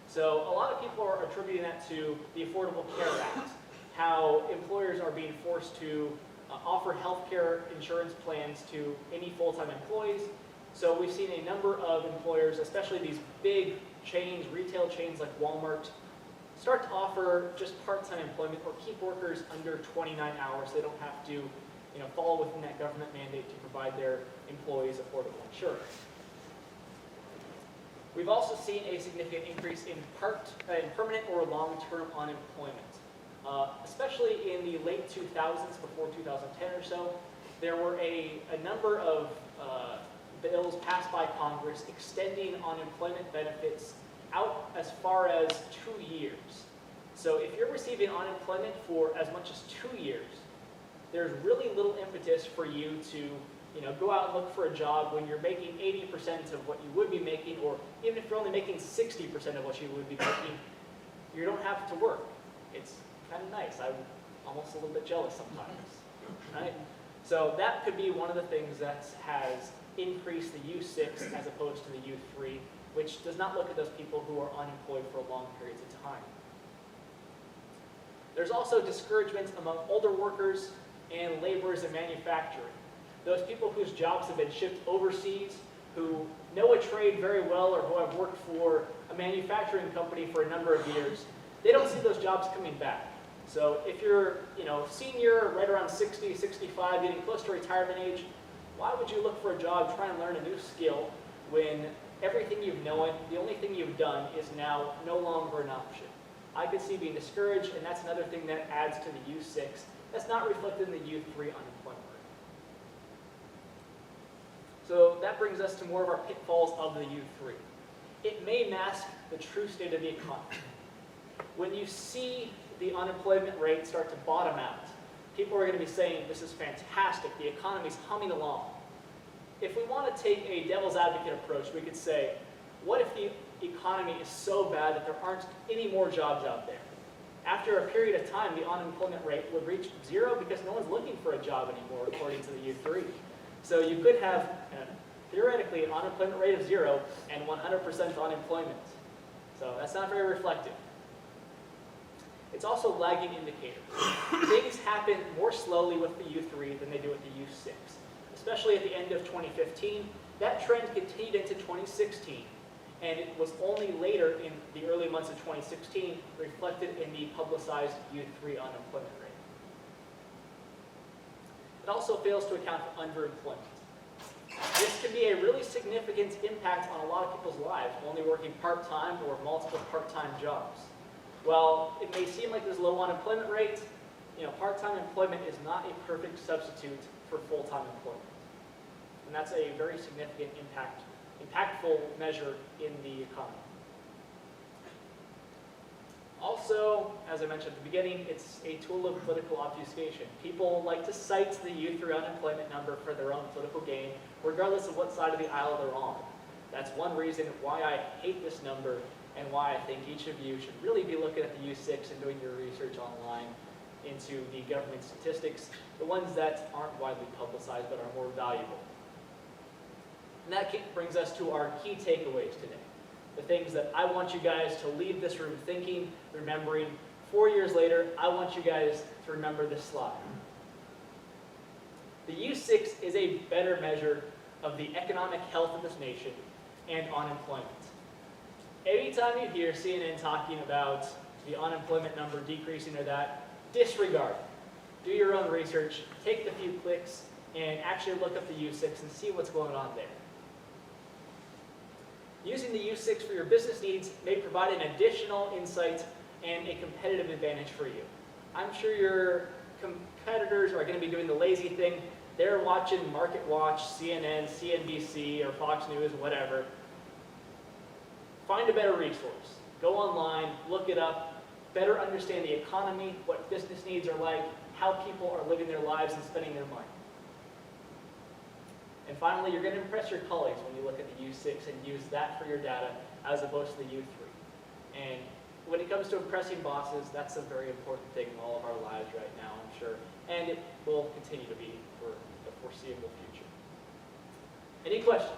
[SPEAKER 6] So a lot of people are attributing that to the Affordable Care Act, how employers are being forced to offer healthcare insurance plans to any full-time employees. So we've seen a number of employers, especially these big chains, retail chains like Walmart, start to offer just part-time employment or keep workers under 29 hours. They don't have to, fall within that government mandate to provide their employees affordable insurance. We've also seen a significant increase in permanent or long-term unemployment, especially in the late 2000s, before 2010 or so. There were a number of bills passed by Congress extending unemployment benefits out as far as 2 years. So if you're receiving unemployment for as much as 2 years, there's really little impetus for you to go out and look for a job when you're making 80% of what you would be making, or even if you're only making 60% of what you would be making, you don't have to work. It's kind of nice. I'm almost a little bit jealous sometimes, right? So that could be one of the things that has increased the U6 as opposed to the U3, which does not look at those people who are unemployed for long periods of time. There's also discouragement among older workers and laborers in manufacturing. Those people whose jobs have been shipped overseas, who know a trade very well or who have worked for a manufacturing company for a number of years, they don't see those jobs coming back. So if you're senior, right around 60, 65, getting close to retirement age, why would you look for a job, try and learn a new skill when everything you've known, the only thing you've done is now no longer an option? I could see being discouraged, and that's another thing that adds to the U6 that's not reflected in the U3 unemployment rate. So that brings us to more of our pitfalls of the U3. It may mask the true state of the economy. When you see the unemployment rate start to bottom out, people are going to be saying, this is fantastic, the economy's humming along. If we want to take a devil's advocate approach, we could say, what if the economy is so bad that there aren't any more jobs out there? After a period of time, the unemployment rate would reach 0 because no one's looking for a job anymore, according to the U3. So you could have, theoretically, an unemployment rate of 0 and 100% unemployment. So that's not very reflective. It's also lagging indicators. Things happen more slowly with the U3 than they do with the U6. Especially at the end of 2015, that trend continued into 2016. And it was only later in the early months of 2016 reflected in the publicized U3 unemployment rate. It also fails to account for underemployment. This can be a really significant impact on a lot of people's lives, only working part-time or multiple part-time jobs. While it may seem like there's a low unemployment rate, part-time employment is not a perfect substitute for full-time employment. And that's a very significant impactful measure in the economy. Also, as I mentioned at the beginning, it's a tool of political obfuscation. People like to cite the U3 unemployment number for their own political gain, regardless of what side of the aisle they're on. That's one reason why I hate this number and why I think each of you should really be looking at the U6 and doing your research online into the government statistics, the ones that aren't widely publicized but are more valuable. And that brings us to our key takeaways today. The things that I want you guys to leave this room thinking, remembering. 4 years later, I want you guys to remember this slide. The U6 is a better measure of the economic health of this nation and unemployment. Anytime you hear CNN talking about the unemployment number decreasing or that, disregard it. Do your own research, take the few clicks, and actually look up the U6 and see what's going on there. Using the U6 for your business needs may provide an additional insight and a competitive advantage for you. I'm sure your competitors are going to be doing the lazy thing. They're watching Market Watch, CNN, CNBC, or Fox News, whatever. Find a better resource. Go online, look it up, better understand the economy, what business needs are like, how people are living their lives and spending their money. And finally, you're going to impress your colleagues when you look at the U6 and use that for your data as opposed to the U3. And when it comes to impressing bosses, that's a very important thing in all of our lives right now, I'm sure. And it will continue to be for the foreseeable future. Any questions?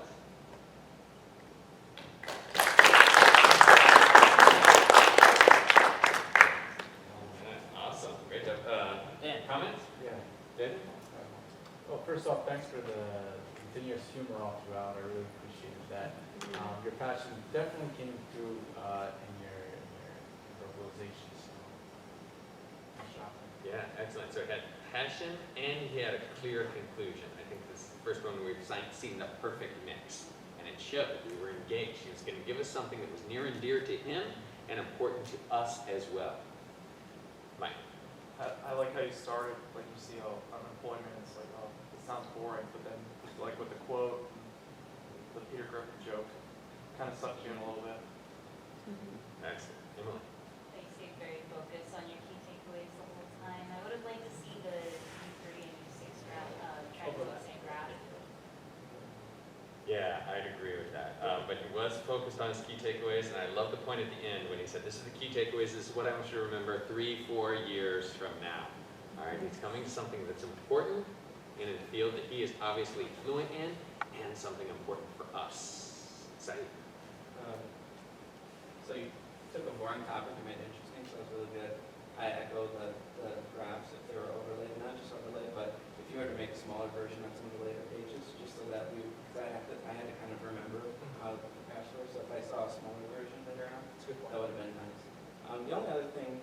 [SPEAKER 1] Awesome. Great job. Comments?
[SPEAKER 7] Yeah.
[SPEAKER 1] David?
[SPEAKER 9] humor all throughout. I really appreciated that. Your passion definitely came through in your verbalization. So, nice job.
[SPEAKER 1] Yeah, excellent. So it had passion and he had a clear conclusion. I think this is the first one we've seen the perfect mix. And it showed. We were engaged. He was going to give us something that was near and dear to him and important to us as well. Mike.
[SPEAKER 12] I like how you started, like you see unemployment, it's like, oh, it sounds boring, but then like with the quote, the Peter Griffin joke, kind of sucked you in a little bit.
[SPEAKER 1] Excellent. Emily.
[SPEAKER 10] They stayed very focused on your key takeaways the whole time. I would have liked to see the U3 and U6 try to go the same route.
[SPEAKER 1] Yeah, I'd agree with that. But he was focused on his key takeaways, and I love the point at the end when he said, this is the key takeaways, this is what I want you to remember 3-4 years from now. All right, he's coming to something that's important in a field that he is obviously fluent in, and something important for us. Exciting.
[SPEAKER 7] So you took a boring topic and made it interesting, so it was really good. I echo the graphs if they were overlaid, not just overlaid, but if you were to make a smaller version on some of the later pages, just so that because I had to kind of remember how the graphs were, so if I saw a smaller version later on, that would have been nice. The only other thing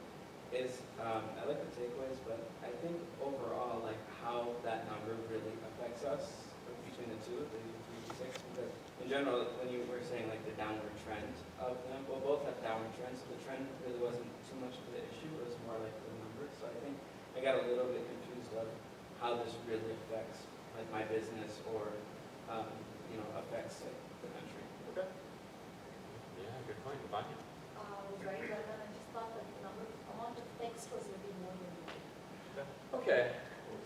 [SPEAKER 7] is, I like the takeaways, but I think overall, like how that number really affects us between the two, the 3 to 6, because in general, when you were saying like the downward trend of them, well, both have downward trends, so the trend really wasn't too much of the issue, it was more like the numbers. So I think I got a little bit confused of how this really affects like my business or, affects like, the country.
[SPEAKER 1] Okay. Yeah, good point. Vanya.
[SPEAKER 5] Was very well done. I just thought that the amount of text was a little more than needed.
[SPEAKER 1] Okay,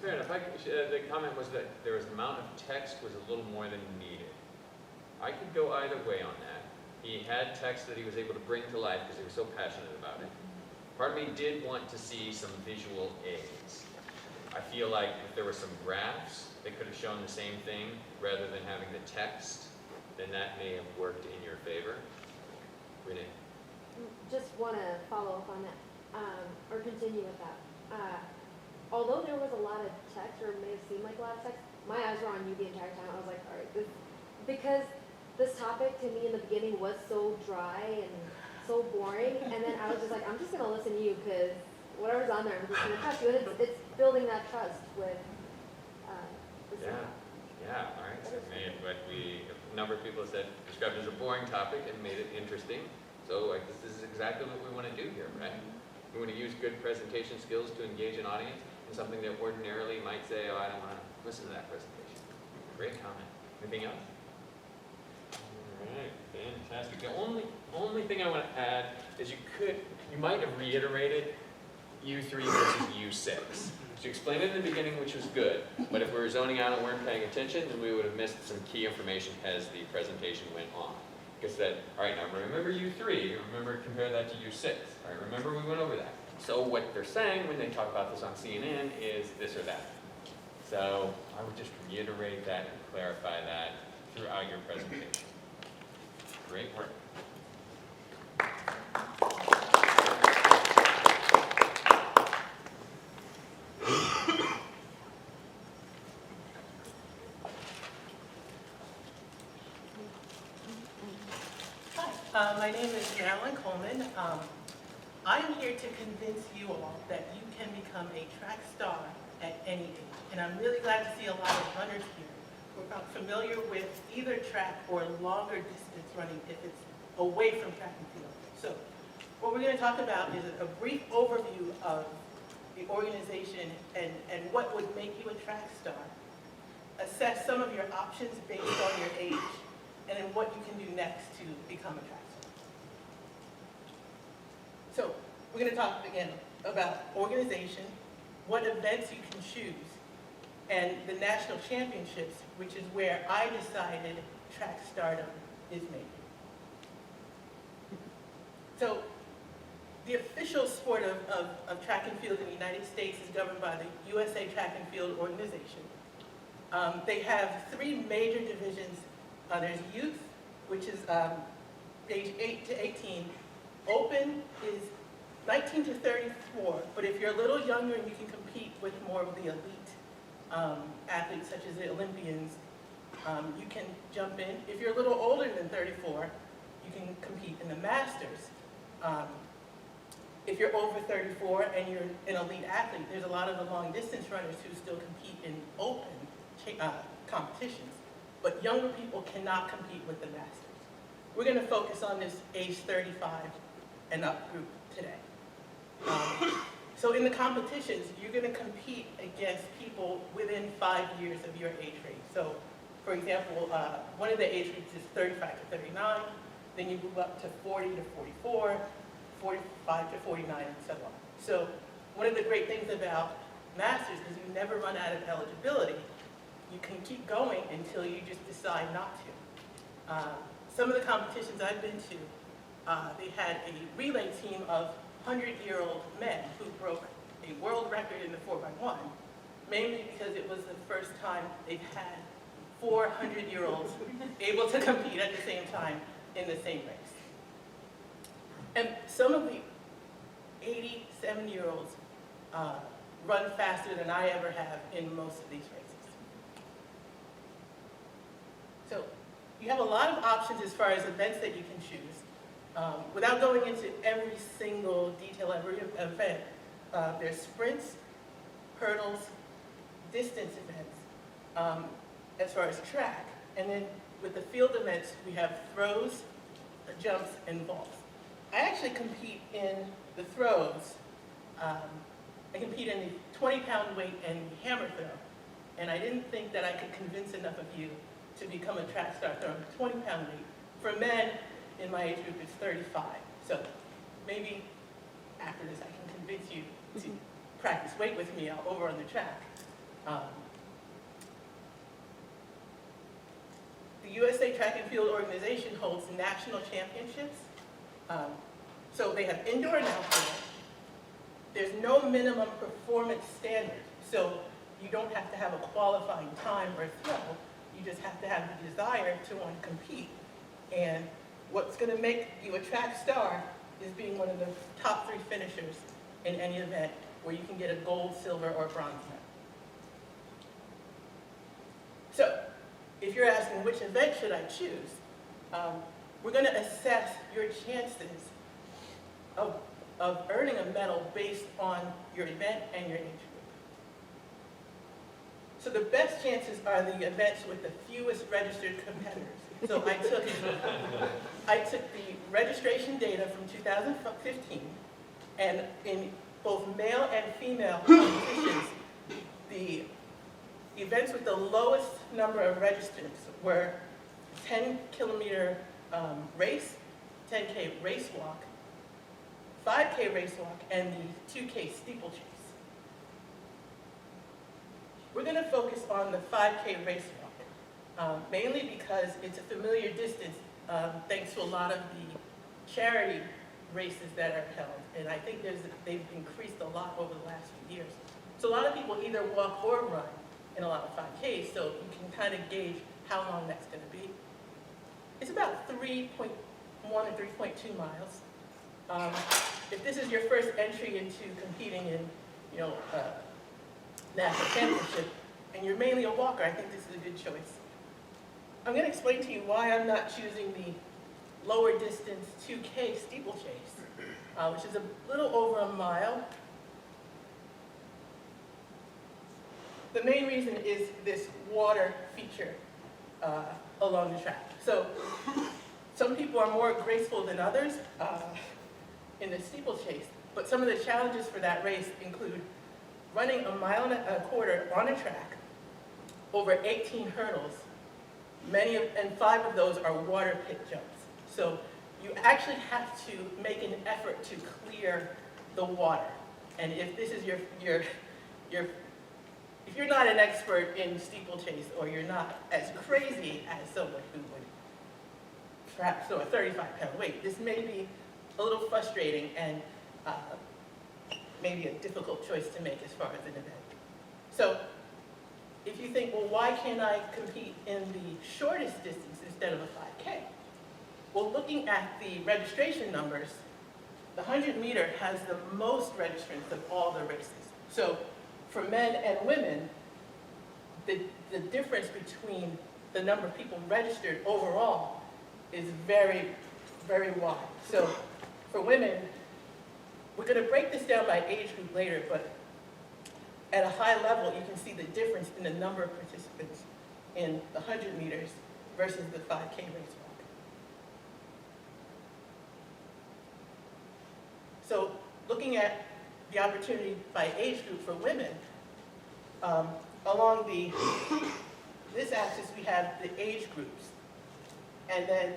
[SPEAKER 1] fair enough. The comment was that there was amount of text was a little more than needed. I could go either way on that. He had text that he was able to bring to life because he was so passionate about it. Part of me did want to see some visual aids. I feel like if there were some graphs that could have shown the same thing rather than having the text, then that may have worked in your favor. Renee?
[SPEAKER 4] Just want to follow up on that, or continue with that. Although there was a lot of text, or it may have seemed like a lot of text, my eyes were on you the entire time. I was like, all right, because this topic to me in the beginning was so dry and so boring, and then I was just like, I'm just going to listen to you because whatever's on there, I'm just going to trust you. And it's building that trust with the staff.
[SPEAKER 1] Yeah, all right. So a number of people said described it as a boring topic and made it interesting. So I guess this is exactly what we want to do here, right? We want to use good presentation skills to engage an audience in something that ordinarily might say, oh, I don't want to listen to that presentation. Great comment. Anything else? All right, fantastic. The only thing I want to add is you might have reiterated U3 versus U6. So you explained it in the beginning, which was good, but if we were zoning out and weren't paying attention, then we would have missed some key information as the presentation went on. Because said, all right, now remember U3, remember compare that to U6. All right, remember we went over that. So what they're saying when they talk about this on CNN is this or that. So I would just reiterate that and clarify that throughout your presentation. Great work.
[SPEAKER 11] My name is Marilyn Coleman. I am here to convince you all that you can become a track star at any age. And I'm really glad to see a lot of runners here who are familiar with either track or longer distance running if it's away from track and field. So what we're going to talk about is a brief overview of the organization and what would make you a track star. Assess some of your options based on your age, and then what you can do next to become a track star. So we're going to talk again about organization, what events you can choose, and the national championships, which is where I decided track stardom is made. So the official sport of track and field in the United States is governed by the USA Track and Field Organization. They have 3 major divisions. There's youth, which is age 8 to 18. Open is 19 to 34, but if you're a little younger, you can compete with more of the elite athletes, such as the Olympians. You can jump in. If you're a little older than 34, you can compete in the Masters. If you're over 34 and you're an elite athlete, there's a lot of the long distance runners who still compete in open competitions, but younger people cannot compete with the Masters. We're going to focus on this age 35 and up group today. So in the competitions, you're going to compete against people within 5 years of your age range. So for example, one of the age groups is 35 to 39, then you move up to 40 to 44, 45 to 49, and so on. So one of the great things about Masters is you never run out of eligibility. You can keep going until you just decide not to. Some of the competitions I've been to, they had a relay team of 100-year-old men who broke a world record in the 4x1, mainly because it was the first time they've had 400-year-olds able to compete at the same time in the same race. And some of the 87-year-olds run faster than I ever have in most of these races. So you have a lot of options as far as events that you can choose. Without going into every single detail, every event, there's sprints, hurdles, distance events, as far as track. And then with the field events, we have throws, jumps, and vaults. I actually compete in the throws. I compete in the 20-pound weight and hammer throw. And I didn't think that I could convince enough of you to become a track star throwing 20-pound weight. For men, in my age group, it's 35. So maybe after this, I can convince you to practice weight with me over on the track. The USA Track and Field Organization holds national championships. So they have indoor and outdoor. There's no minimum performance standard. So you don't have to have a qualifying time or throw. You just have to have the desire to want to compete. And what's going to make you a track star is being one of the top 3 finishers in any event where you can get a gold, silver, or bronze medal. So if you're asking which event should I choose, we're going to assess your chances of earning a medal based on your event and your age group. So the best chances are the events with the fewest registered competitors. So I took the registration data from 2015, and in both male and female competitions, the events with the lowest number of registrants were 10-kilometer race, 10K race walk, 5K race walk, and the 2K steeplechase. We're going to focus on the 5K race walk, mainly because it's a familiar distance thanks to a lot of the charity races that are held. And I think they've increased a lot over the last few years. So a lot of people either walk or run in a lot of 5Ks, so you can kind of gauge how long that's going to be. It's about 3.1 or 3.2 miles. If this is your first entry into competing in, national championship, and you're mainly a walker, I think this is a good choice. I'm going to explain to you why I'm not choosing the lower distance 2K steeplechase, which is a little over a mile. The main reason is this water feature along the track. So some people are more graceful than others in the steeplechase, but some of the challenges for that race include running 1.25 miles on a track over 18 hurdles. And 5 of those are water pit jumps. So you actually have to make an effort to clear the water. And if this is if you're not an expert in steeplechase, or you're not as crazy as someone who would perhaps throw a 35-pound weight, this may be a little frustrating and maybe a difficult choice to make as far as an event. So if you think, well, why can't I compete in the shortest distance instead of a 5K? Well, looking at the registration numbers, the 100-meter has the most registrants of all the races. So for men and women, the difference between the the number of people registered overall is very, very wide. So for women, we're going to break this down by age group later, but at a high level, you can see the difference in the number of participants in the 100 meters versus the 5K race walk. So looking at the opportunity by age group for women, along this axis we have the age groups, and then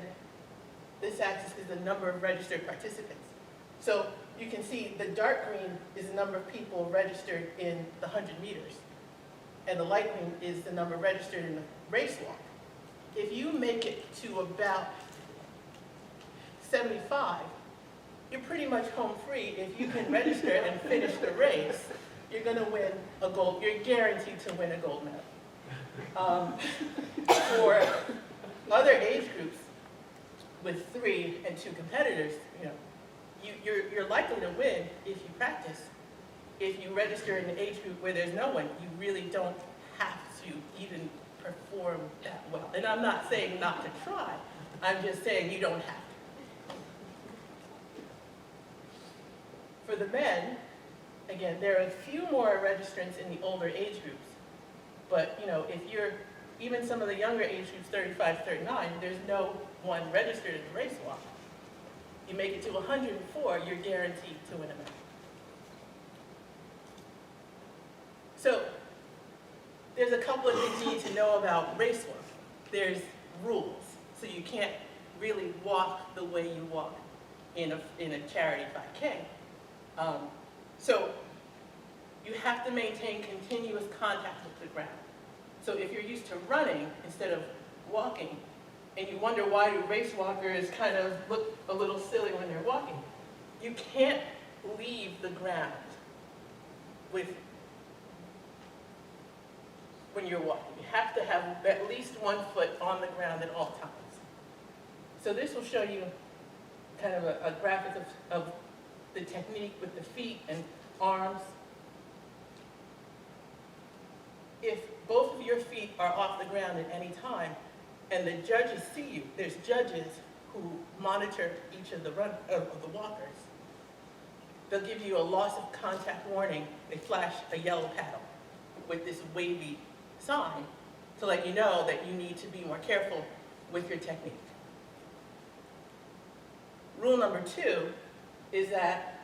[SPEAKER 11] this axis is the number of registered participants. So you can see the dark green is the number of people registered in the 100 meters, and the light green is the number registered in the race walk. If you make it to about 75, you're pretty much home free. If you can register and finish the race, you're going to win a gold, you're guaranteed to win a gold medal. For other age groups with 3 and 2 competitors, you're likely to win if you practice. If you register in an age group where there's no one, you really don't have to even perform that well. And I'm not saying not to try, I'm just saying you don't have to. For the men, again, there are a few more registrants in the older age groups, but if you're, even some of the younger age groups, 35, 39, there's no one registered in the race walk. You make it to 104, you're guaranteed to win a medal. So, there's a couple of things you need to know about race walk. There's rules, so you can't really walk the way you walk in a charity 5K. So you have to maintain continuous contact with the ground. So if you're used to running instead of walking, and you wonder why do race walkers kind of look a little silly when they're walking, you can't leave the ground when you're walking. You have to have at least 1 foot on the ground at all times. So this will show you kind of a graphic of the technique with the feet and arms. If both of your feet are off the ground at any time, and the judges see you, there's judges who monitor each of the walkers. They'll give you a loss of contact warning. They flash a yellow paddle with this wavy sign to let you know that you need to be more careful with your technique. Rule number 2 is that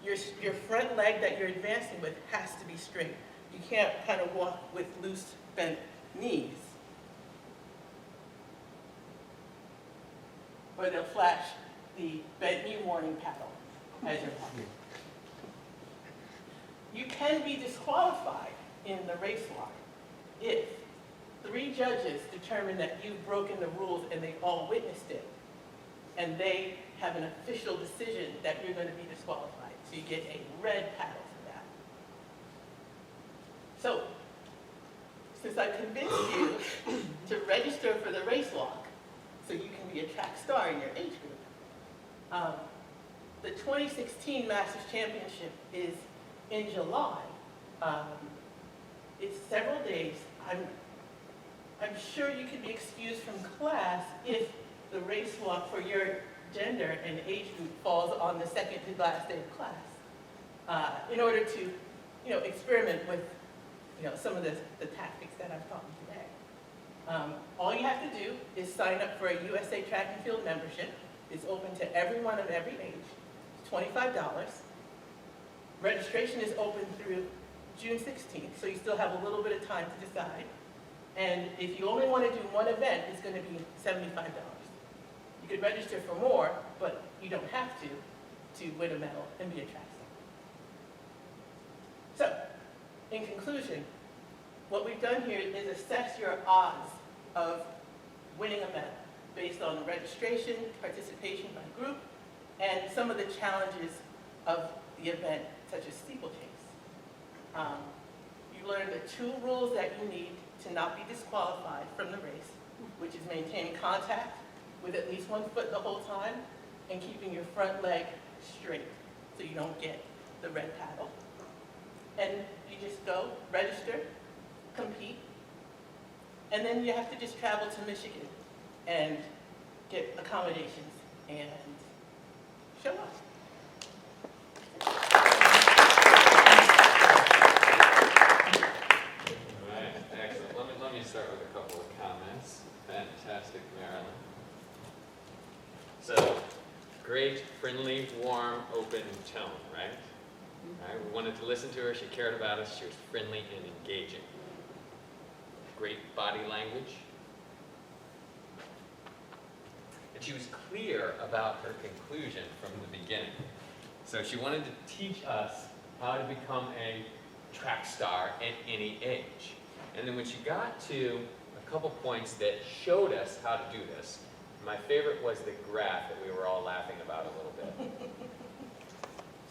[SPEAKER 11] your front leg that you're advancing with has to be straight. You can't kind of walk with loose, bent knees. Or they'll flash the bent knee warning paddle as you're walking. You can be disqualified in the race walk if 3 judges determine that you've broken the rules and they all witnessed it, and they have an official decision that you're going to be disqualified. So you get a red paddle for that. So, since I convinced you to register for the race walk, so you can be a track star in your age group, the 2016 Masters Championship is in July. It's several days. I'm sure you could be excused from class if the race walk for your gender and age group falls on the second to last day of class, in order to, experiment with, some of the tactics that I've taught you today. All you have to do is sign up for a USA Track and Field membership. It's open to everyone of every age. It's $25. Registration is open through June 16th, so you still have a little bit of time to decide. And if you only want to do one event, it's going to be $75. You could register for more, but you don't have to win a medal and be a track star. So, in conclusion, what we've done here is assess your odds of winning a medal based on registration, participation by group, and some of the challenges of the event, such as steeplechase. You learned the 2 rules that you need to not be disqualified from the race, which is maintaining contact with at least 1 foot the whole time and keeping your front leg straight so you don't get the red paddle. And you just go, register, compete, And then you have to just travel to Michigan and get accommodations and show up.
[SPEAKER 1] All right, excellent. Let me start with a couple of comments. Fantastic, Marilyn. So, great, friendly, warm, open tone, right? All right, we wanted to listen to her. She cared about us. She was friendly and engaging. Great body language. And she was clear about her conclusion from the beginning. So she wanted to teach us how to become a track star at any age. And then when she got to a couple points that showed us how to do this, my favorite was the graph that we were all laughing about a little bit.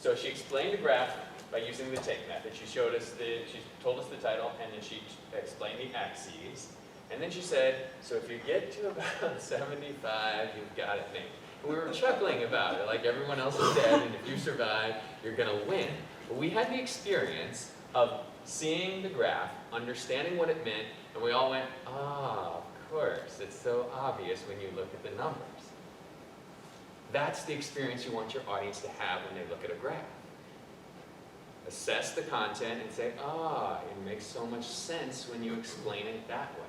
[SPEAKER 1] So she explained the graph by using the take method. She told us the title, and then she explained the axes. And then she said, so if you get to about 75, you've got it made. And we were chuckling about it, like everyone else is dead, and if you survive, you're gonna win. But we had the experience of seeing the graph, understanding what it meant, and we all went, ah, of course, it's so obvious when you look at the numbers. That's the experience you want your audience to have when they look at a graph. Assess the content and say, ah, it makes so much sense when you explain it that way.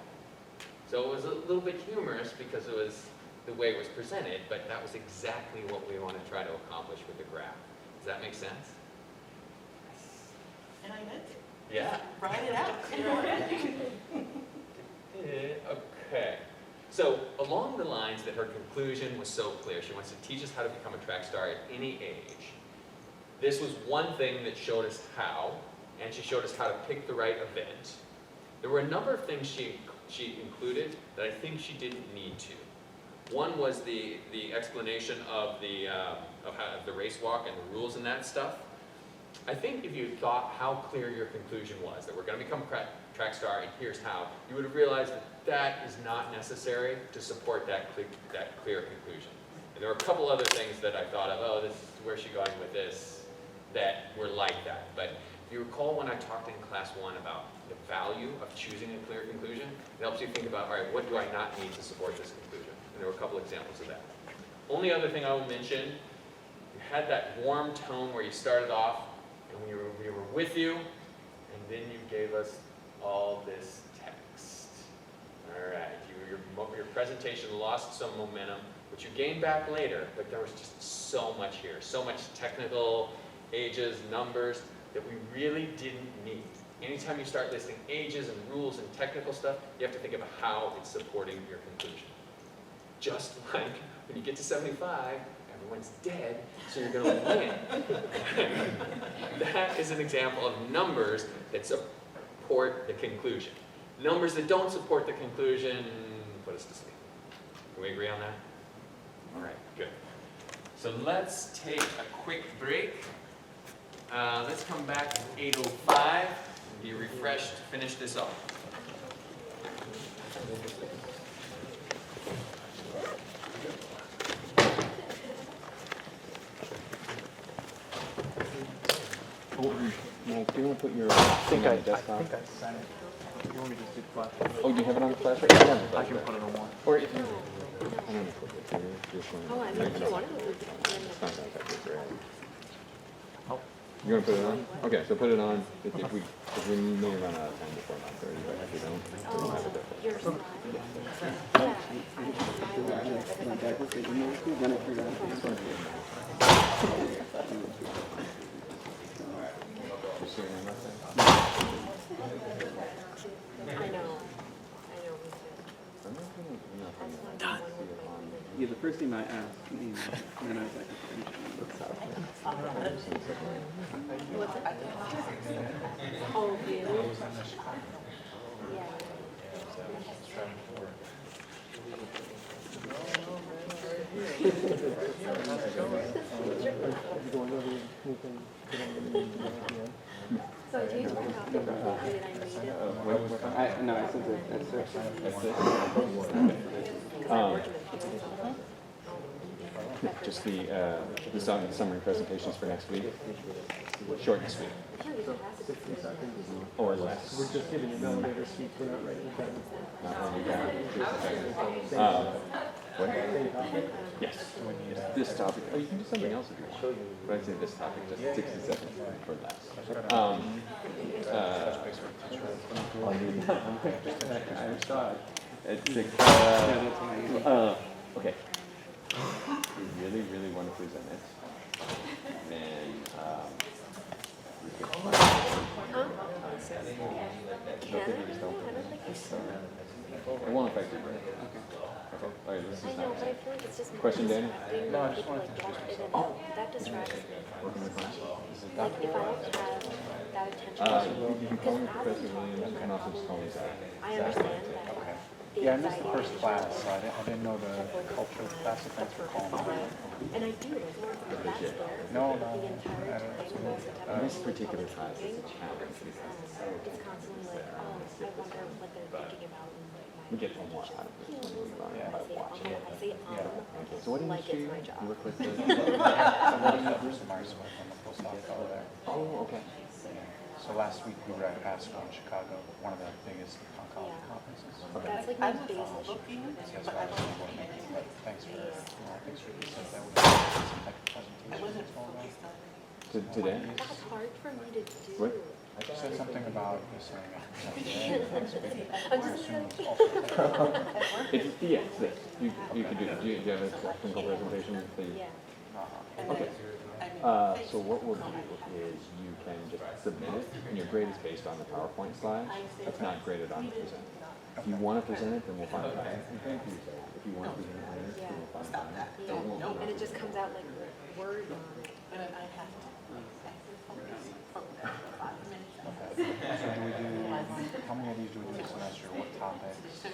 [SPEAKER 1] So it was a little bit humorous because it was the way it was presented, but that was exactly what we want to try to accomplish with the graph. Does that make sense?
[SPEAKER 11] And I meant it.
[SPEAKER 1] Yeah.
[SPEAKER 11] Write it out.
[SPEAKER 1] Okay. So along the lines that her conclusion was so clear, she wants to teach us how to become a track star at any age. This was one thing that showed us how, and she showed us how to pick the right event. There were a number of things she included that I think she didn't need to. One was the explanation of the race walk and the rules and that stuff. I think if you thought how clear your conclusion was, that we're going to become a track star and here's how, you would have realized that that is not necessary to support that clear conclusion. And there were a couple other things that I thought of, oh, this is where's she going with this, that were like that. But if you recall when I talked in class 1 about the value of choosing a clear conclusion, it helps you think about, all right, what do I not need to support this conclusion? And there were a couple examples of that. Only other thing I will mention, you had that warm tone where you started off, and we were with you, and then you gave us all this text. All right, your presentation lost some momentum, which you gained back later, but there was just so much here, so much technical ages, numbers, that we really didn't need. Anytime you start listing ages and rules and technical stuff, you have to think about how it's supporting your conclusion. Just like when you get to 75, everyone's dead, so you're going to win. That is an example of numbers that support the conclusion. Numbers that don't support the conclusion put us to sleep. Can we agree on that? All right, good. So let's take a quick break. Let's come back at 8:05 and be refreshed to finish this off.
[SPEAKER 15] Mike, do you want to put your
[SPEAKER 9] I think I
[SPEAKER 15] desktop?
[SPEAKER 9] sent it.
[SPEAKER 15] You want me to just do the flash? Oh, do you have it on the flash? I can
[SPEAKER 9] I can put it on one.
[SPEAKER 15] Or if you... I don't know if it's just
[SPEAKER 4] Oh, I mean, if you wanted to.
[SPEAKER 15] It's not that great.
[SPEAKER 9] Oh.
[SPEAKER 15] You want to put it on? Okay, so put it on. If we may run out of time before 9:30, but if we don't, we'll have it different.
[SPEAKER 4] Your slide.
[SPEAKER 15] You see what I'm saying?
[SPEAKER 4] I know.
[SPEAKER 15] Done.
[SPEAKER 16] Yeah, the first thing I asked, and then I was like,
[SPEAKER 4] What's it? Oh, really? Yeah. So do you print out the copy that I made?
[SPEAKER 16] no, I sent it. That's it.
[SPEAKER 4] Because I'm working with you.
[SPEAKER 15] just the summary presentations for next week. Short and sweet.
[SPEAKER 4] I feel like it has to be.
[SPEAKER 15] Or less.
[SPEAKER 16] We're just giving an elevator speech, we're not writing it down.
[SPEAKER 15] Not really bad. What? Yes. This topic, oh, you can do something else if you want. But I'd say this topic, just 60 seconds or less.
[SPEAKER 16] I saw it.
[SPEAKER 15] It's six, okay. You really, really want to present it. Then, we could
[SPEAKER 4] Can I? I don't think it's.
[SPEAKER 15] it won't affect your grade. Okay. All right, this
[SPEAKER 4] I
[SPEAKER 15] is
[SPEAKER 4] know,
[SPEAKER 15] not.
[SPEAKER 4] but I feel like it's just.
[SPEAKER 15] Question, Danny?
[SPEAKER 9] No, I just wanted to
[SPEAKER 4] get
[SPEAKER 9] introduce
[SPEAKER 4] in and
[SPEAKER 9] myself.
[SPEAKER 4] out. That distracts me.
[SPEAKER 15] Working with class?
[SPEAKER 4] Like, if I don't have that attention.
[SPEAKER 15] You can call me Professor Williams, you can also just call me Zach.
[SPEAKER 4] I understand that.
[SPEAKER 9] Okay. Yeah, I missed the first class, so I didn't know the culture class, so thanks for calling me.
[SPEAKER 4] And I do, there's no, that's there.
[SPEAKER 9] No,
[SPEAKER 4] The entire
[SPEAKER 9] I don't,
[SPEAKER 4] time, most of the time.
[SPEAKER 15] This particular class is a challenge.
[SPEAKER 4] It's constantly like, oh, I wonder what they're thinking about.
[SPEAKER 15] We get a lot out of this when we learn
[SPEAKER 4] I
[SPEAKER 15] by
[SPEAKER 4] say,
[SPEAKER 15] watching it.
[SPEAKER 4] I say,
[SPEAKER 15] Okay, so what
[SPEAKER 4] like
[SPEAKER 15] industry
[SPEAKER 4] it's my
[SPEAKER 15] you
[SPEAKER 4] job.
[SPEAKER 15] work with?
[SPEAKER 9] I'm working at Bruce Mars, so I'm a postdoc fellow there.
[SPEAKER 15] Oh, okay.
[SPEAKER 9] So last week we were at ASCO in Chicago, one of the biggest oncology conferences.
[SPEAKER 4] That's like my biggest issue.
[SPEAKER 9] So that's why I was able to make it, but thanks for the research that we did some type of presentation as well.
[SPEAKER 15] Today?
[SPEAKER 4] That's hard for me to do.
[SPEAKER 15] What?
[SPEAKER 9] You said something about this thing.
[SPEAKER 4] I'm just like.
[SPEAKER 15] It's, yeah, it's this. You could do, do you have a technical presentation that you?
[SPEAKER 4] Yeah.
[SPEAKER 15] Okay. So what we'll do is you can just submit it, and your grade is based on the PowerPoint slides. It's not graded on the present. If you want to present it, then we'll find time. If you want to present it later, then we'll find time.
[SPEAKER 4] Yeah, and it just comes out like Word on it.
[SPEAKER 9] So do we do, how many of these do we do a semester, what topics?
[SPEAKER 15] Do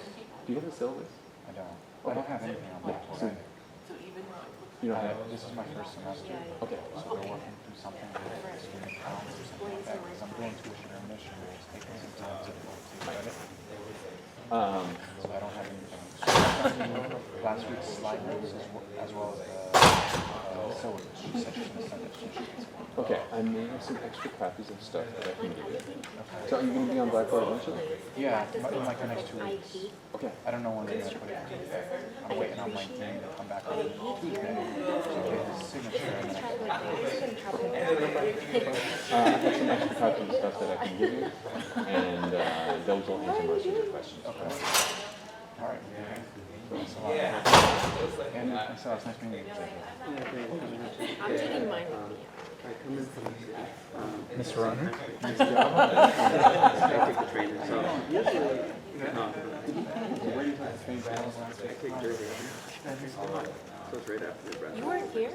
[SPEAKER 15] you have a syllabus?
[SPEAKER 9] I don't have anything on that.
[SPEAKER 15] So you don't have?
[SPEAKER 9] This is my first semester.
[SPEAKER 15] Okay.
[SPEAKER 9] So we're working through something with student council or something like that, because I'm doing tuition or admission, it's taking some time to credit. So I don't have anything. So last week's slide notes as well as the syllabus, she said she's gonna send it to me.
[SPEAKER 15] Okay, I may have some extra copies of stuff that I can give you. So are you going to be on Blackboard eventually?
[SPEAKER 9] Yeah, in like the next 2 weeks.
[SPEAKER 15] Okay.
[SPEAKER 9] I don't know when they're gonna put it in there. I'm waiting on my team to come back on Tuesday to get his signature and then I can.
[SPEAKER 15] I have some extra copies of stuff that I can give you, and those will answer most of your questions.
[SPEAKER 9] Okay. All right. Thanks a lot. And thanks a lot. It's nice meeting you.
[SPEAKER 4] I'm taking mine with me.
[SPEAKER 16] I come in from the city.
[SPEAKER 9] Miss Runner?
[SPEAKER 16] Nice job. I take the train, so usually,
[SPEAKER 9] Where do you take the train back?
[SPEAKER 16] I take Jersey. So it's right after the breath.
[SPEAKER 4] You weren't here?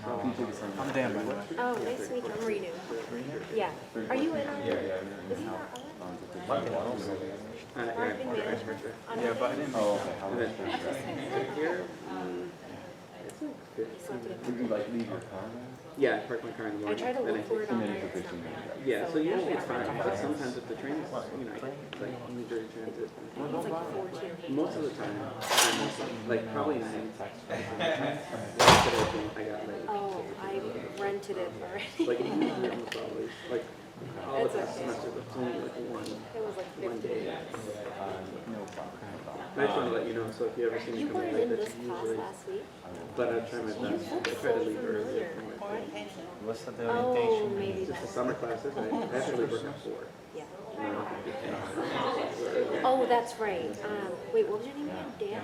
[SPEAKER 9] I'm Dan, by the way.
[SPEAKER 4] Oh, nice to meet you. I'm Renu. Yeah. Are you in on? Is he not on? Marketing manager.
[SPEAKER 9] Yeah, but I didn't know.
[SPEAKER 16] And then here, it's like 15.
[SPEAKER 15] Would you like leave your car?
[SPEAKER 16] Yeah, I park my car in the
[SPEAKER 4] I
[SPEAKER 16] morning.
[SPEAKER 4] try to
[SPEAKER 16] and
[SPEAKER 4] look for it on there. It's not there.
[SPEAKER 16] Yeah, so usually it's fine, but sometimes if the train is, you know, like New Jersey Transit.
[SPEAKER 4] It's like 14.
[SPEAKER 16] Most of the time, like probably 9 yesterday I got late.
[SPEAKER 4] Oh, I rented it already.
[SPEAKER 16] Like usually almost always, like all
[SPEAKER 4] It's
[SPEAKER 16] the
[SPEAKER 4] okay.
[SPEAKER 16] semester, but it's only like one.
[SPEAKER 4] It was like 15
[SPEAKER 16] day.
[SPEAKER 4] minutes.
[SPEAKER 9] No problem.
[SPEAKER 16] I just want to let you know, so if you ever see me
[SPEAKER 4] You
[SPEAKER 16] come
[SPEAKER 4] weren't
[SPEAKER 16] late,
[SPEAKER 4] in
[SPEAKER 16] that's
[SPEAKER 4] this class
[SPEAKER 16] usually,
[SPEAKER 4] last week?
[SPEAKER 16] but I try my best. I try to leave early.
[SPEAKER 9] What's the
[SPEAKER 4] Oh,
[SPEAKER 9] orientation?
[SPEAKER 4] maybe
[SPEAKER 16] Just the
[SPEAKER 4] that's.
[SPEAKER 16] summer classes, I have to leave work at 4.
[SPEAKER 4] Yeah.
[SPEAKER 16] No.
[SPEAKER 4] Oh, that's right. Wait, what was your name again? Dan?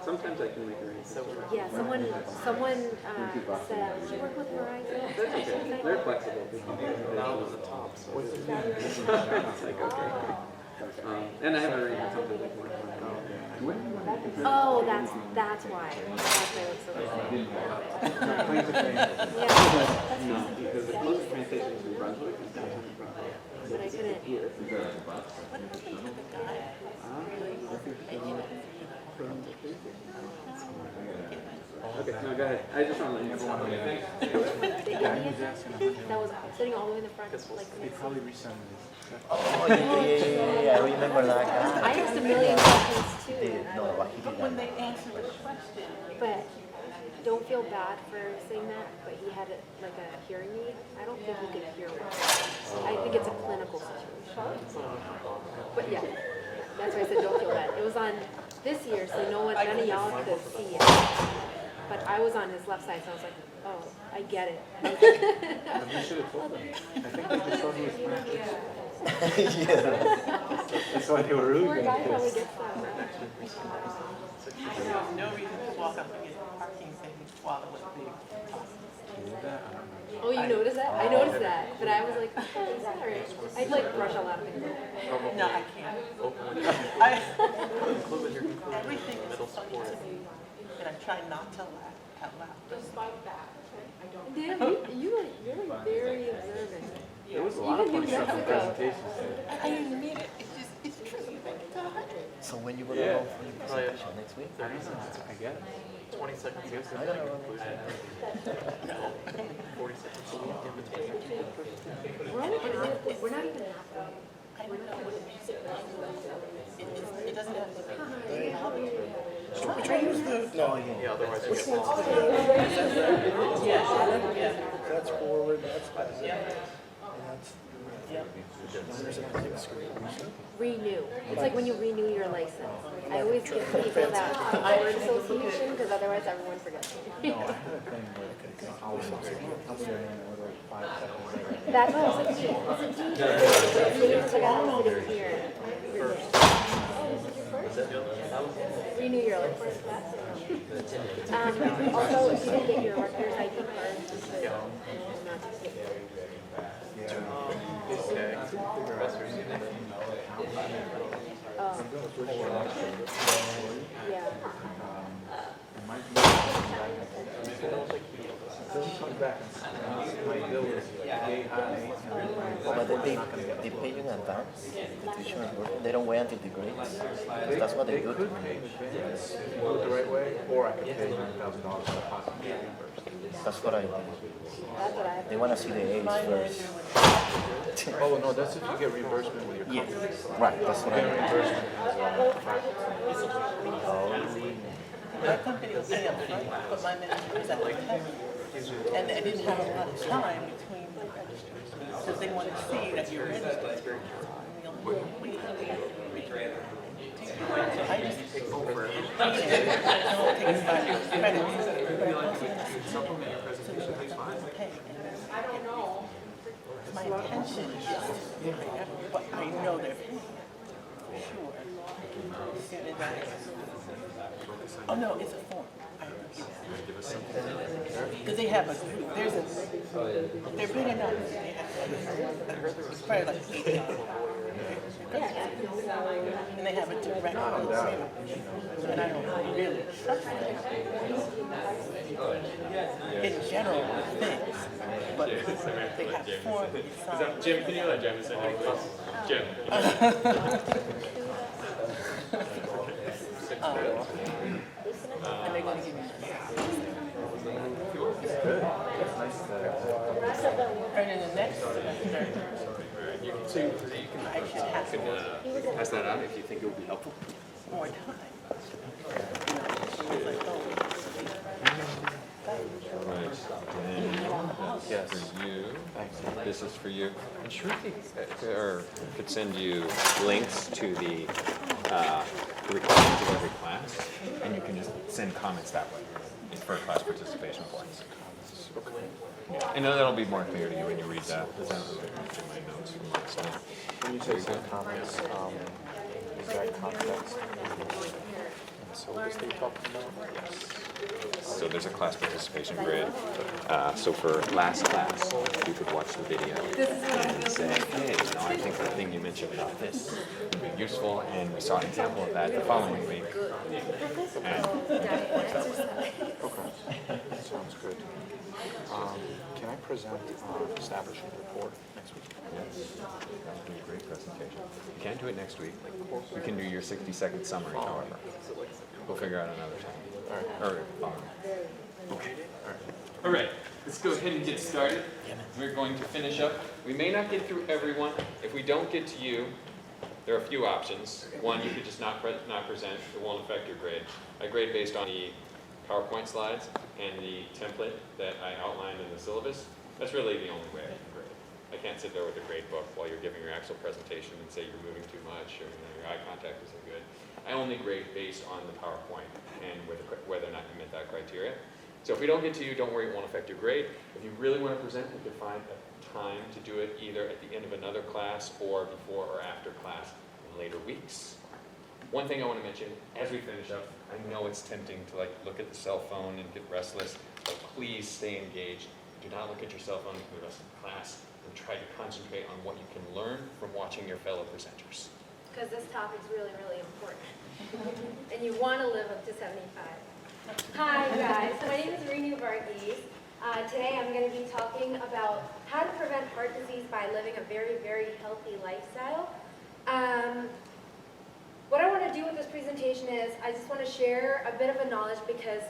[SPEAKER 16] Sometimes I can make arrangements.
[SPEAKER 4] Yeah, someone said, did you work with Verizon?
[SPEAKER 16] That's okay. They're flexible. Now it's the top, so it's like, okay. And I have arrangements sometimes like 1
[SPEAKER 4] Oh, that's why. That's why it looks so good. Yeah.
[SPEAKER 16] No, because the closest train station is in Brunswick and downtown Brunswick.
[SPEAKER 4] But I couldn't.
[SPEAKER 16] Okay, no, go ahead. I just want to let you know.
[SPEAKER 4] The Indian that was sitting all the way in the front, like.
[SPEAKER 9] They probably resend this.
[SPEAKER 17] Oh, yeah, I remember that guy.
[SPEAKER 4] I asked a million questions too.
[SPEAKER 17] No, what he did.
[SPEAKER 11] When they answer the question,
[SPEAKER 4] But don't feel bad for saying that, but he had like a hearing aid. I don't think he could hear well. I think it's a clinical situation. But yeah, that's why I said don't feel bad. It was on this year, so no one, none of y'all could see it. But I was on his left side, so I was like, oh, I get it.
[SPEAKER 15] You should have told them. I think they just thought he was playing. That's why they were really
[SPEAKER 4] Poor
[SPEAKER 15] good.
[SPEAKER 4] guy probably gets that.
[SPEAKER 11] There's no reason to walk up and get parking savings while it was big.
[SPEAKER 4] Oh, you noticed that? I noticed that, but I was like, oh, is that all right? I'd like brush a lot of things over.
[SPEAKER 11] No, I can't. Everything is funny to me, and I try not to laugh out loud. Despite that, I don't.
[SPEAKER 4] Damn, you're very observant.
[SPEAKER 15] There was a lot of funny stuff in the presentations.
[SPEAKER 11] I didn't mean it. It's true.
[SPEAKER 17] So when you will go home for your presentation next week?
[SPEAKER 15] I guess.
[SPEAKER 12] 20 seconds.
[SPEAKER 17] I don't know.
[SPEAKER 12] 40 seconds.
[SPEAKER 4] We're not even halfway.
[SPEAKER 11] It doesn't have to be.
[SPEAKER 17] No, yeah.
[SPEAKER 12] Yeah, otherwise you get lost.
[SPEAKER 13] That's forward, that's back.
[SPEAKER 4] Renew. It's like when you renew your license. I always give people that word association because otherwise everyone forgets.
[SPEAKER 15] No, I had a thing where I was like 5 seconds later.
[SPEAKER 4] That's what I was like, it's a DJ. It's like I'm sitting here. Renew your license. Also, if you didn't get your Rutgers ID card, not to skip it. Yeah.
[SPEAKER 17] But they pay you in advance, the tuition reimbursement. They don't wait until the grades. That's what they do.
[SPEAKER 15] Could pay in advance, do it the right way, or I could pay $9,000 for possibly reimbursed.
[SPEAKER 17] That's what I do.
[SPEAKER 4] That's what I have.
[SPEAKER 17] They want to see the A's first.
[SPEAKER 15] Oh, no, that's if you get reimbursement with your company.
[SPEAKER 17] Right, that's what I
[SPEAKER 15] Get
[SPEAKER 17] do.
[SPEAKER 15] reimbursement
[SPEAKER 11] My company was in upfront, but my manager was at the test. And I didn't have a lot of time between the registrations, because they want to see that you're registered. I just take over.
[SPEAKER 15] Supplement your presentation, please, fine.
[SPEAKER 11] I don't know. My intention is to pay what I know they're paying. Sure. As soon as oh no, it's a form. Because they have a group. There's a. They're big enough. They have it's probably like 8 and they have a direct and I don't really trust them in general with things, but they have form.
[SPEAKER 1] Jim, can you let Jim say that, please? Jim.
[SPEAKER 11] And they're going to give me and in the next semester, I should have
[SPEAKER 1] Pass that out if you think it would be helpful.
[SPEAKER 11] more time.
[SPEAKER 1] Yes. For you. This is for you. And Shruti could send you links to the requirements of every class, and you can just send comments that way for class participation points. Yeah. And that'll be more clear to you when you read that. That's not really in my notes from last night.
[SPEAKER 9] When you say some comments, is that context? And syllabus they talked about?
[SPEAKER 1] Yes. So there's a class participation grid. So for last class, you could watch the video and say, hey, I think the thing you mentioned about this would be useful, and we saw an example of that the following week. And
[SPEAKER 9] Okay, sounds good. Can I present establishing report next week?
[SPEAKER 1] yes, that would be a great presentation. You can't do it next week. You can do your 60-second summary, however. We'll figure out another time. Or, okay. All right, let's go ahead and get started. We're going to finish up. We may not get through everyone. If we don't get to you, there are a few options. One, you could just not present. It won't affect your grade. I grade based on the PowerPoint slides and the template that I outlined in the syllabus, that's really the only way I can grade. I can't sit there with a grade book while you're giving your actual presentation and say you're moving too much or your eye contact isn't good. I only grade based on the PowerPoint and whether or not you met that criteria. So if we don't get to you, don't worry, it won't affect your grade. If you really want to present, you can find a time to do it either at the end of another class or before or after class in later weeks. One thing I want to mention as we finish up, I know it's tempting to look at the cell phone and get restless, but please stay engaged. Do not look at your cell phone for the rest of the class and try to concentrate on what you can learn from watching your fellow presenters.
[SPEAKER 4] Because this topic's really, really important. And you want to live up to 75. Hi guys, my name is Renu Varghese. Today I'm going to be talking about how to prevent heart disease by living a very, very healthy lifestyle. What I want to do with this presentation is I just want to share a bit of a knowledge because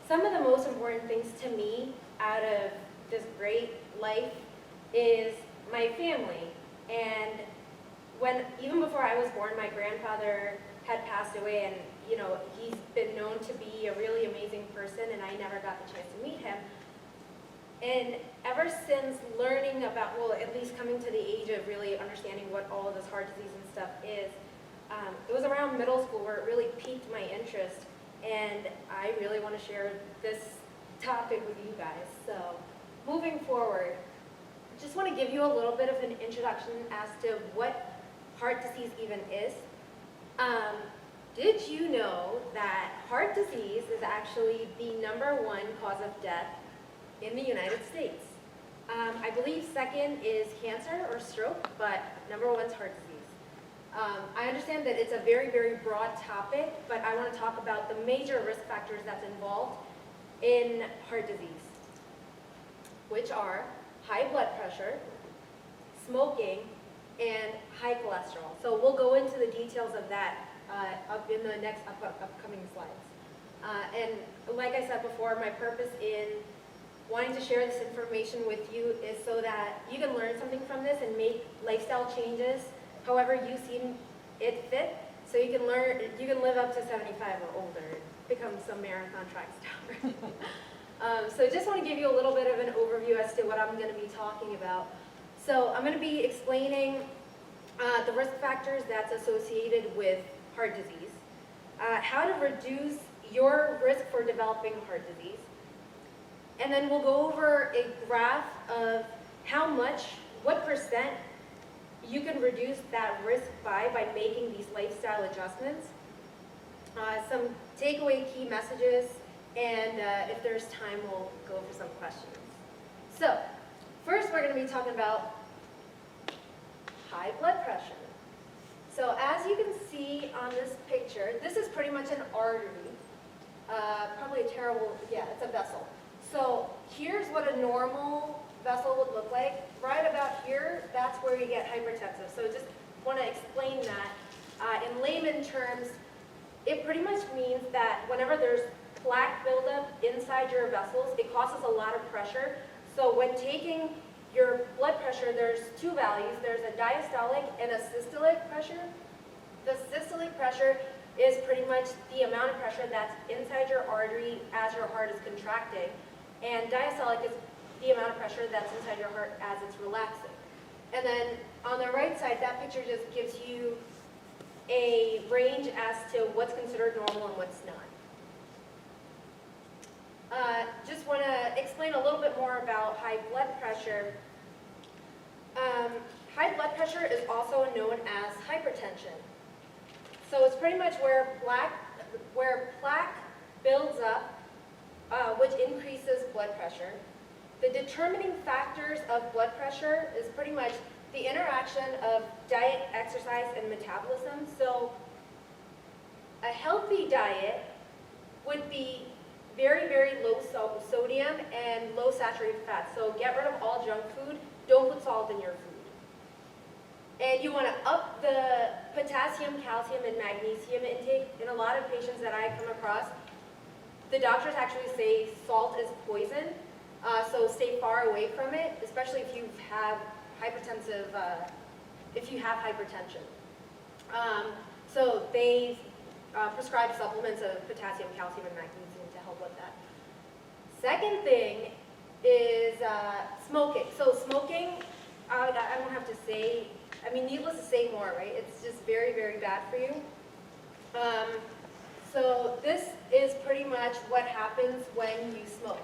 [SPEAKER 4] some of the most important things to me out of this great life is my family. And even before I was born, my grandfather had passed away, and he's been known to be a really amazing person, and I never got the chance to meet him. And ever since learning about, well, at least coming to the age of really understanding what all of this heart disease and stuff is, it was around middle school where it really piqued my interest, and I really want to share this topic with you guys. So moving forward, I just want to give you a little bit of an introduction as to what heart disease even is. Did you know that heart disease is actually the #1 cause of death in the United States? I believe second is cancer or stroke, but #1 is heart disease. I understand that it's a very, very broad topic, but I want to talk about the major risk factors that's involved in heart disease, which are high blood pressure, smoking, and high cholesterol. So we'll go into the details of that up in the next upcoming slides. And like I said before, my purpose in wanting to share this information with you is so that you can learn something from this and make lifestyle changes however you see it fit, so you can live up to 75 or older and become some marathon track star. So just want to give you a little bit of an overview as to what I'm going to be talking about. So I'm going to be explaining the risk factors that's associated with heart disease, how to reduce your risk for developing heart disease, and then we'll go over a graph of what percent you can reduce that risk by making these lifestyle adjustments, some takeaway key messages, and if there's time, we'll go over some questions. So first, we're going to be talking about high blood pressure. So as you can see on this picture, this is pretty much an artery, probably it's a vessel. So here's what a normal vessel would look like. Right about here, that's where you get hypertensive. So just want to explain that. In layman terms, it pretty much means that whenever there's plaque buildup inside your vessels, it causes a lot of pressure. So when taking your blood pressure, there's two values. There's a diastolic and a systolic pressure. The systolic pressure is pretty much the amount of pressure that's inside your artery as your heart is contracting. And diastolic is the amount of pressure that's inside your heart as it's relaxing. And then on the right side, that picture just gives you a range as to what's considered normal and what's not. Just want to explain a little bit more about high blood pressure. High blood pressure is also known as hypertension. So it's pretty much where plaque builds up, which increases blood pressure. The determining factors of blood pressure is pretty much the interaction of diet, exercise, and metabolism. So a healthy diet would be very, very low sodium and low saturated fat. So get rid of all junk food. Don't put salt in your food. And you want to up the potassium, calcium, and magnesium intake. In a lot of patients that I come across, the doctors actually say salt is poison. So stay far away from it, especially if you have hypertension. So they prescribe supplements of potassium, calcium, and magnesium to help about that. Second thing is smoking. So smoking, I don't have to say, I mean, needless to say more, right? It's just very, very bad for you. So this is pretty much what happens when you smoke.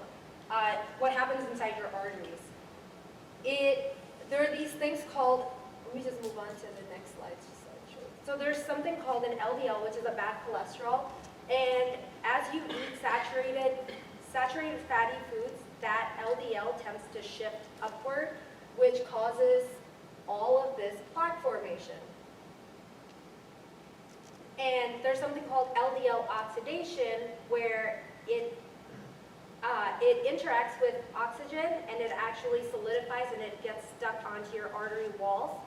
[SPEAKER 4] What happens inside your arteries. There are these things called, let me just move on to the next slide. So there's something called an LDL, which is a bad cholesterol. And as you eat saturated fatty foods, that LDL tends to shift upward, which causes all of this plaque formation. And there's something called LDL oxidation, where it interacts with oxygen and it actually solidifies and it gets stuck onto your artery walls.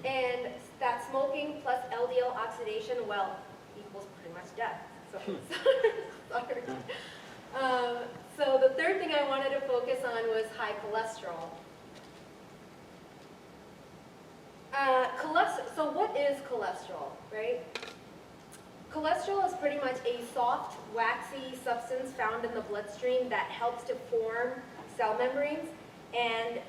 [SPEAKER 4] And that smoking plus LDL oxidation, well, equals pretty much death. So, sorry. So the third thing I wanted to focus on was high cholesterol. So what is cholesterol, right? Cholesterol is pretty much a soft, waxy substance found in the bloodstream that helps to form cell membranes. And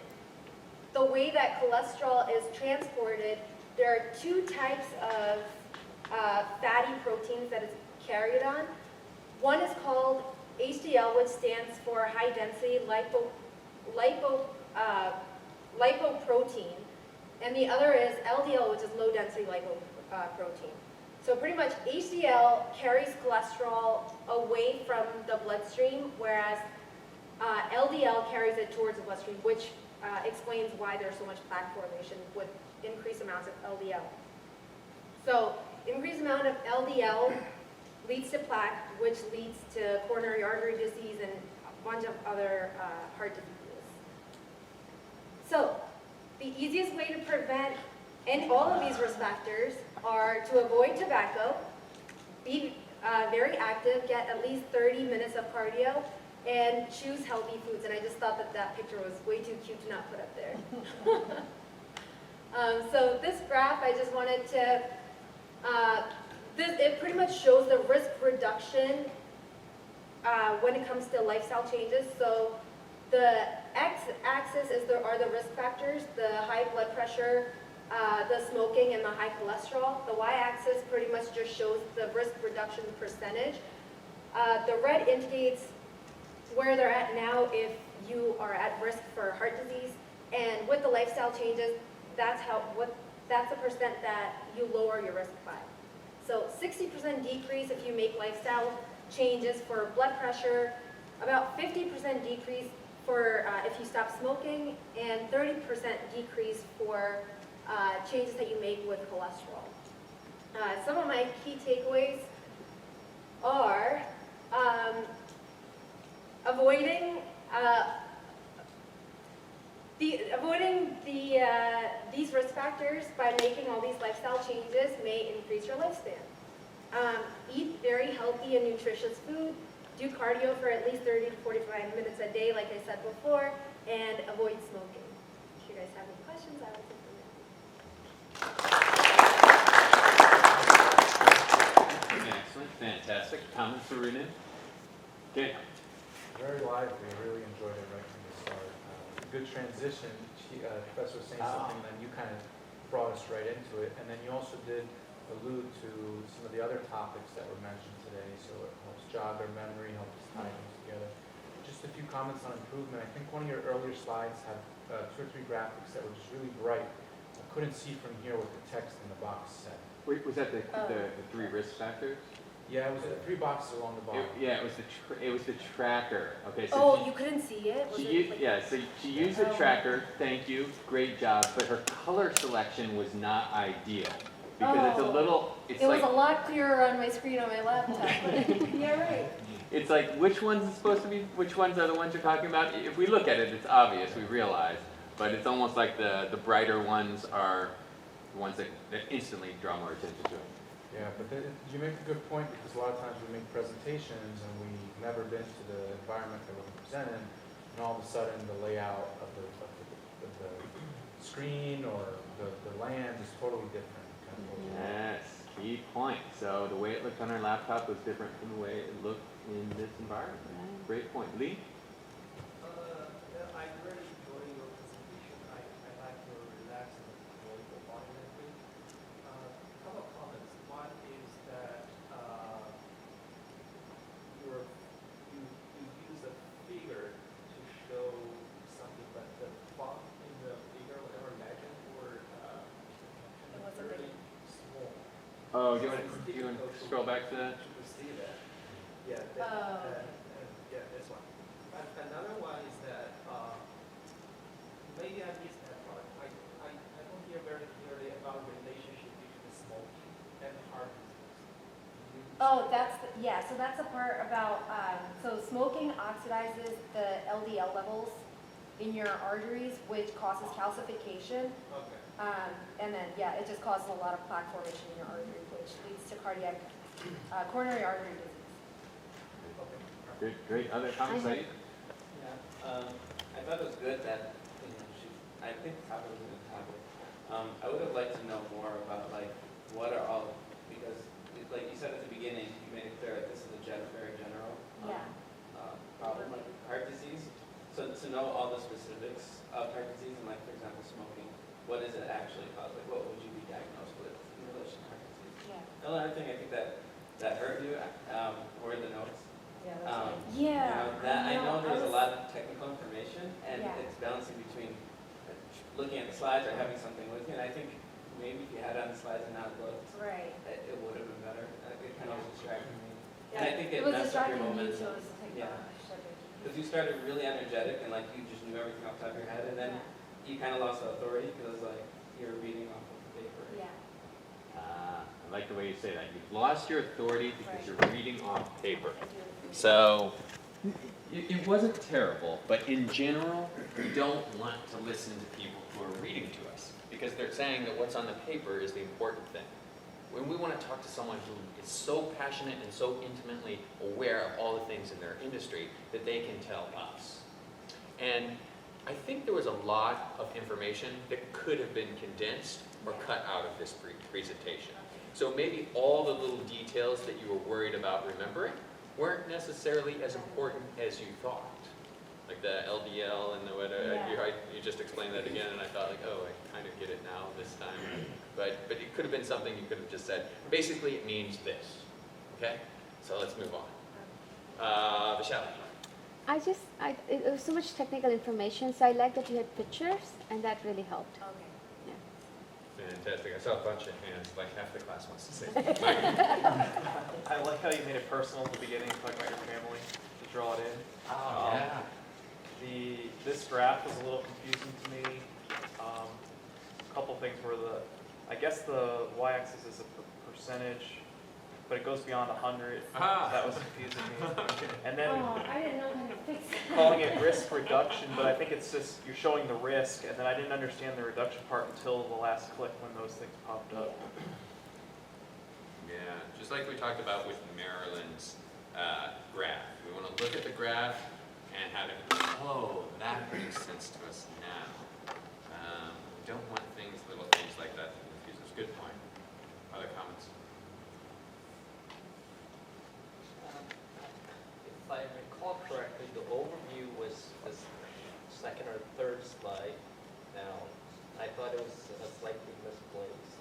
[SPEAKER 4] the way that cholesterol is transported, there are two types of fatty proteins that it's carried on. One is called HDL, which stands for high density lipoprotein, and the other is LDL, which is low density lipoprotein. So pretty much HDL carries cholesterol away from the bloodstream, whereas LDL carries it towards the bloodstream, which explains why there's so much plaque formation with increased amounts of LDL. So increased amount of LDL leads to plaque, which leads to coronary artery disease and a bunch of other heart diseases. So the easiest way to prevent all of these risk factors are to avoid tobacco, be very active, get at least 30 minutes of cardio, and choose healthy foods. And I just thought that that picture was way too cute to not put up there. So this graph, I just wanted to, it pretty much shows the risk reduction when it comes to lifestyle changes. So the x-axis are the risk factors, the high blood pressure, the smoking, and the high cholesterol. The y-axis pretty much just shows the risk reduction percentage. The red indicates where they're at now if you are at risk for heart disease, and with the lifestyle changes, that's the percent that you lower your risk by. So 60% decrease if you make lifestyle changes for blood pressure, about 50% decrease for if you stop smoking, and 30% decrease for changes that you make with cholesterol. Some of my key takeaways are avoiding these risk factors by making all these lifestyle changes may increase your lifespan. Eat very healthy and nutritious food. Do cardio for at least 30 to 45 minutes a day, like I said before, and avoid smoking. If you guys have any questions, I will take them now.
[SPEAKER 1] Excellent, fantastic. Comments for Renan? Okay.
[SPEAKER 18] Very lively, really enjoyed it right from the start. Good transition. Professor was saying something, and then you kind of brought us right into it. And then you also did allude to some of the other topics that were mentioned today. So it helps jog our memory, helps tie things together. Just a few comments on improvement. I think one of your earlier slides had 2 or 3 graphics that were just really bright. I couldn't see from here what the text in the box said.
[SPEAKER 1] Wait, was that the 3 risk factors?
[SPEAKER 18] Yeah, it was 3 boxes along the bottom.
[SPEAKER 1] It was the tracker. Okay.
[SPEAKER 4] So you couldn't see it?
[SPEAKER 1] So she used the tracker. Thank you, great job. But her color selection was not ideal because it's a little.
[SPEAKER 4] It was a lot clearer on my screen on my laptop. Yeah, right.
[SPEAKER 1] It's like which ones is supposed to be? Which ones are the ones you're talking about? If we look at it, it's obvious. We realize, but it's almost like the brighter ones are the ones that instantly draw more attention to it.
[SPEAKER 18] Yeah, but you make a good point because a lot of times we make presentations and we've never been to the environment that we're presenting, and all of a sudden the layout of the screen or the land is totally different.
[SPEAKER 1] Yes, key point. So the way it looked on our laptop was different from the way it looked
[SPEAKER 15] in this environment. Great point. Lee?
[SPEAKER 19] I really enjoy your presentation. I like your relaxed and joyful body language. Couple of comments. One is that you use a figure to show something, but the font in the figure, whatever legend, or really small.
[SPEAKER 15] Oh, do you want to scroll back to that?
[SPEAKER 19] To see that. Yeah. Yeah, this one. Another one is that maybe I missed that part. I don't hear very clearly about relationship between smoking and heart disease.
[SPEAKER 4] Oh, so that's the part about, so smoking oxidizes the LDL levels in your arteries, which causes calcification.
[SPEAKER 19] Okay.
[SPEAKER 4] And then, yeah, it just causes a lot of plaque formation in your artery, which leads to coronary artery disease.
[SPEAKER 15] Great. Other comments? Saeed?
[SPEAKER 20] Yeah, I thought it was good that, I think the topic was a good topic. I would have liked to know more about like, what are all, because like you said at the beginning, you made it clear that this is a very general problem, like heart disease. So to know all the specifics of heart disease and like, for example, smoking, what does it actually cause? Like, what would you be diagnosed with in relation to heart disease?
[SPEAKER 4] Yeah.
[SPEAKER 20] Another thing I think that hurt you were the notes.
[SPEAKER 4] I
[SPEAKER 20] know there's a lot of technical information, and it's balancing between looking at the slides or having something with you. And I think maybe if you had it on the slides and not looked,
[SPEAKER 4] right,
[SPEAKER 20] it would have been better. It kind of was distracting me,
[SPEAKER 4] Yeah.
[SPEAKER 20] and I think it
[SPEAKER 4] was
[SPEAKER 20] messed up your
[SPEAKER 4] distracting me
[SPEAKER 20] momentum.
[SPEAKER 4] too, it was
[SPEAKER 20] Because you started really energetic and like you just knew everything off the top of your head, and then you kind of lost the authority because like you were reading off of the paper.
[SPEAKER 15] I like the way you say that. You've lost your authority because you're reading off paper. So it wasn't terrible, but in general, we don't want to listen to people who are reading to us because they're saying that what's on the paper is the important thing. When we want to talk to someone who is so passionate and so intimately aware of all the things in their industry that they can tell us. And I think there was a lot of information that could have been condensed or cut out of this presentation. So maybe all the little details that you were worried about remembering weren't necessarily as important as you thought. Like the LDL and the whatever, you just explained that again, and I thought like, oh, I kind of get it now this time. But it could have been something you could have just said. Basically, it means this. Okay? So let's move on. Vishal.
[SPEAKER 21] It was so much technical information, so I like that you had pictures, and that really helped.
[SPEAKER 4] Okay.
[SPEAKER 15] Fantastic. I saw a bunch of hands, like half the class wants to say.
[SPEAKER 12] I like how you made it personal at the beginning, talking about your family, to draw it in.
[SPEAKER 15] Oh, yeah.
[SPEAKER 12] This graph was a little confusing to me. A couple things were I guess the y-axis is a percentage, but it goes beyond 100. That was confusing me. And then
[SPEAKER 4] I didn't know how to fix it.
[SPEAKER 12] calling it risk reduction, but I think it's just you're showing the risk, and then I didn't understand the reduction part until the last click when those things popped up.
[SPEAKER 15] Yeah, just like we talked about with Marilyn's graph. We want to look at the graph and have it, oh, that makes sense to us now. We don't want little things like that to confuse us. Good point. Other comments?
[SPEAKER 22] If I recall correctly, the overview was the second or third slide. Now, I thought it was slightly misplaced.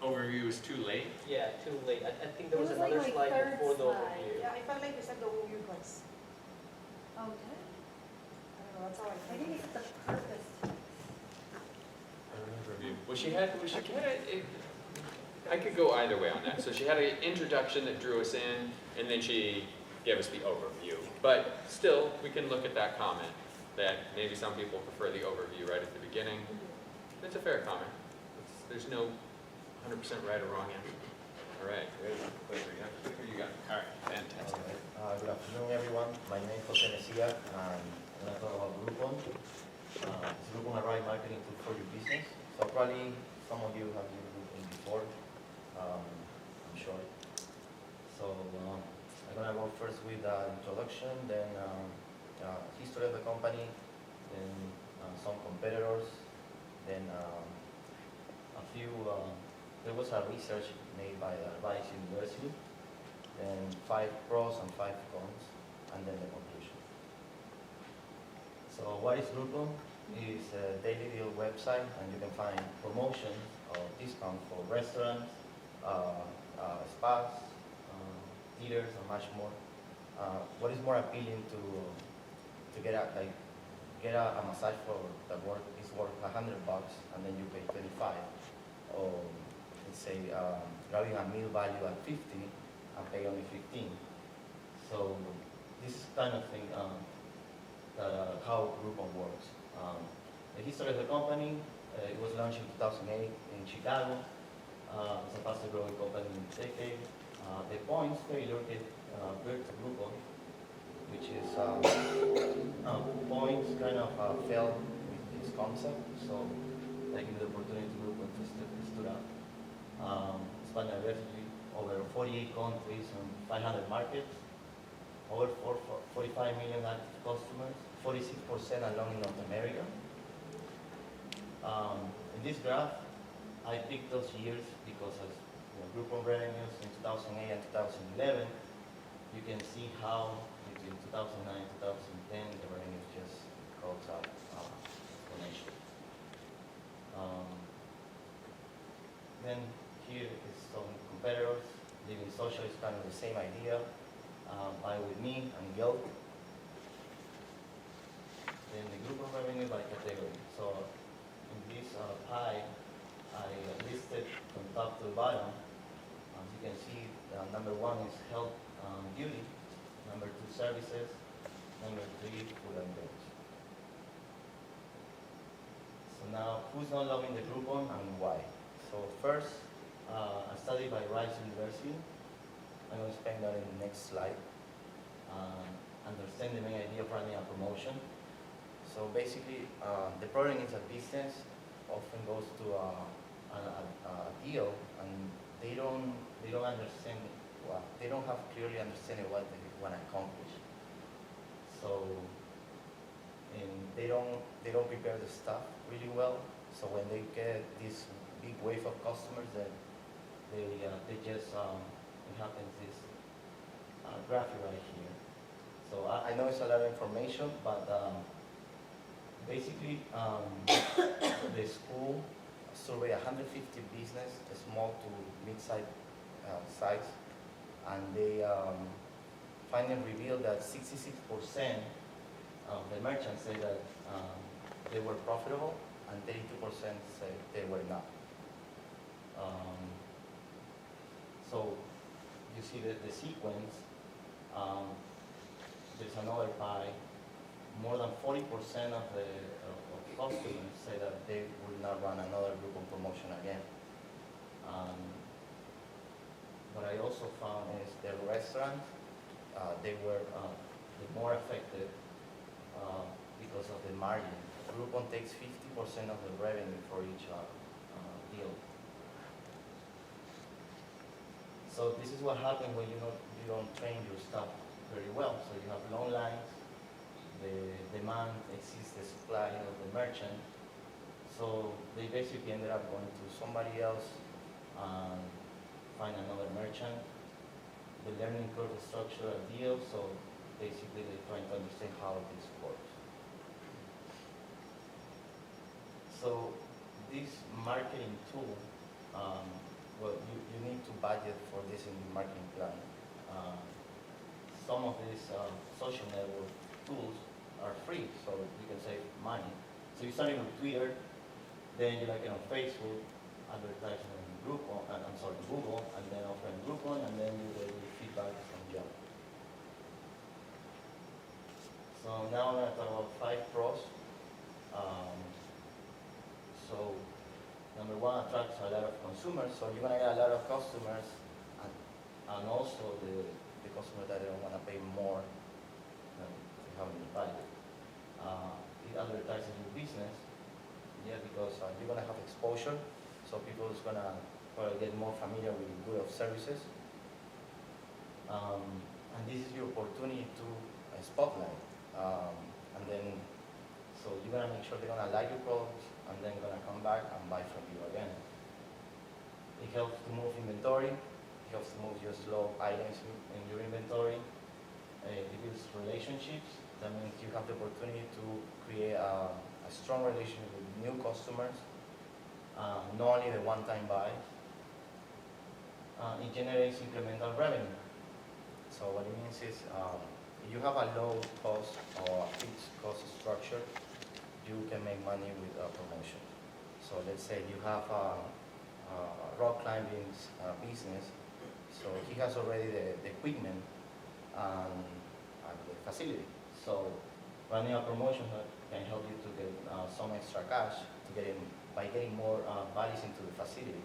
[SPEAKER 15] Overview is too late?
[SPEAKER 22] Yeah, too late. I think there was
[SPEAKER 5] It was
[SPEAKER 22] another
[SPEAKER 5] like
[SPEAKER 22] slide
[SPEAKER 5] third
[SPEAKER 22] before the
[SPEAKER 5] slide.
[SPEAKER 22] overview.
[SPEAKER 5] Yeah, I felt like you said the overview twice.
[SPEAKER 4] Oh, did
[SPEAKER 5] I don't know, that's how I
[SPEAKER 4] I think it's the purpose.
[SPEAKER 15] Well, she had I could go either way on that. So she had an introduction that drew us in, and then she gave us the overview. But still, we can look at that comment, that maybe some people prefer the overview right at the beginning. It's a fair comment. There's no 100% right or wrong answer. All right, great. You got it. All right, fantastic.
[SPEAKER 17] Good afternoon, everyone. My name is Jose Mesia, and I'm going to talk about Groupon. Groupon arrived marketing tool for your business. So probably some of you have used Groupon before, I'm sure. So I'm going to go first with the introduction, then history of the company, then some competitors, then a few, there was a research made by Rutgers University then 5 pros and 5 cons, and then the conclusion. So what is Groupon? It's a daily deal website, and you can find promotions or discounts for restaurants, spas, theaters, and much more. What is more appealing to get a massage for that is worth $100 and then you pay 25, or let's say grabbing a meal value at 50 and pay only 15. So this is kind of thing how Groupon works. The history of the company, it was launched in 2008 in Chicago. It's a fastest growing company in the decade. The points failure get built to Groupon, which is points kind of failed with this concept, so they give the opportunity to Groupon to stood up. Expand aggressively over 48 countries and 500 markets, over 45 million active customers, 46% alone in North America. In this graph, I picked those years because as Groupon revenues in 2008 and 2011, you can see how between 2009 and 2010 the revenues just goes up exponentially. Then here is some competitors. Living Social is kind of the same idea. Buy with me and Guild. Then the Groupon revenue by category. So in this pie, I listed from top to bottom. As you can see, number 1 is health beauty, number 2 services, number 3 food and beverage. So now, who's not loving the Groupon and why? So first, a study by Rice University. I'm going to explain that in the next slide. Understand the main idea of running a promotion. So basically, the problem is that business often goes to a deal and they don't understand, they don't have clearly understanding what they want to accomplish. So, and they don't prepare the stuff really well. So when they get this big wave of customers, then they just it happens this graphic right here. So I know it's a lot of information, but basically the school surveyed 150 business, small to mid-size size, and they finally revealed that 66% of the merchants say that they were profitable, and 32% say they were not. So you see the sequence. There's another pie. More than 40% of customers say that they will not run another Groupon promotion again. What I also found is the restaurants, they were the more affected because of the margin. Groupon takes 50% of the revenue for each deal. So this is what happens when you don't train your staff very well. So you have long lines, the demand exceeds the supply of the merchant. So they basically ended up going to somebody else and find another merchant. The learning curve is structure a deal, so basically they're trying to understand how this works. So this marketing tool, well, you need to budget for this in your marketing plan. Some of these social network tools are free, so you can save money. So you start with Twitter, then you like it on Facebook, advertising on Groupon, Google, and then offering Groupon, and then you get your feedback from John. So now I'm going to talk about 5 pros. So number 1, attracts a lot of consumers. So you're going to get a lot of customers, and also the customers that don't want to pay more than they have in the budget. It advertises your business, because you're going to have exposure. So people is going to probably get more familiar with the good of services. And this is your opportunity to spotlight. And then, so you're going to make sure they're going to like your products, and then going to come back and buy from you again. It helps to move inventory. helps to move just low items in your inventory. It builds relationships. That means you have the opportunity to create a strong relationship with new customers, not only the one-time buys. It generates incremental revenue. So what it means is, if you have a low cost or a fixed cost structure, you can make money with a promotion. So let's say you have a rock climbing business, so he has already the equipment and the facility. So running a promotion can help you to get some extra cash by getting more bodies into the facility.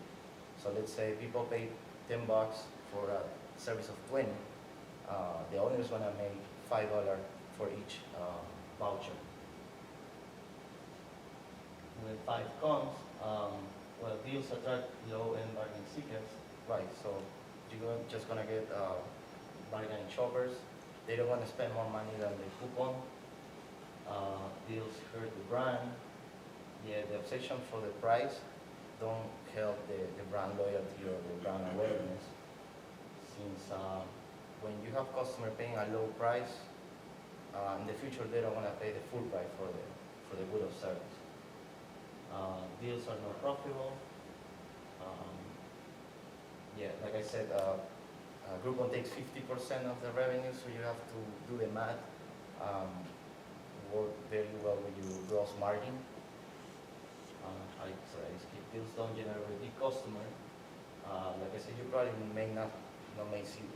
[SPEAKER 17] So let's say people pay $10 for a service of 20. The owner is going to make $5 for each voucher. When 5 comes, well, deals attract low-end bargain seekers, right? So you're just going to get bargain shoppers. They don't want to spend more money than the coupon. Deals hurt the brand. Yeah, the obsession for the price don't help the brand loyalty or the brand awareness. Since when you have customer paying a low price, in the future they don't want to pay the full price for the good of service. Deals are not profitable. Yeah, like I said, Groupon takes 50% of the revenue, so you have to do the math. Work very well with your gross margin. Deals don't generate repeat customer. Like I said, you probably may not see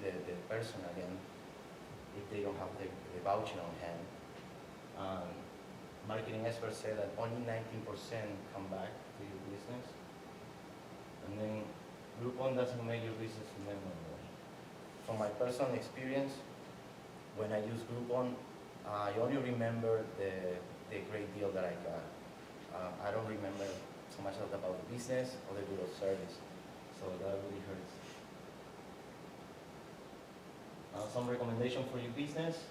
[SPEAKER 17] the person again if they don't have the voucher on hand. Marketing experts say that only 19% come back to your business. And then Groupon doesn't make your business memorable. From my personal experience, when I use Groupon, I only remember the great deal that I got. I don't remember so much about the business or the good of service. So that really hurts. Some recommendation for your business.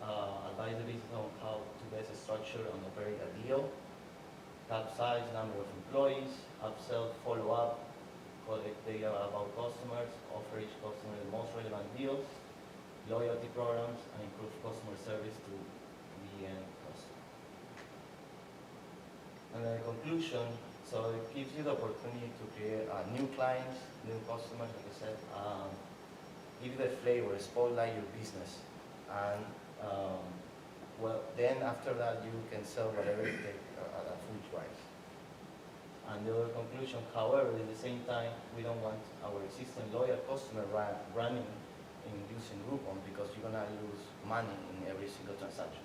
[SPEAKER 17] Advise the business on how to best structure and operate a deal. Cap size, number of employees, upsell, follow up, collect data about customers, offer each customer the most relevant deals, loyalty programs, and improve customer service to the end customer. And then the conclusion, so it gives you the opportunity to create new clients, new customers, like I said, give you the flavor, spotlight your business. And well, then after that you can sell whatever you take at a full price. And the other conclusion, however, at the same time, we don't want our existing loyal customer running in using Groupon because you're gonna lose money in every single transaction.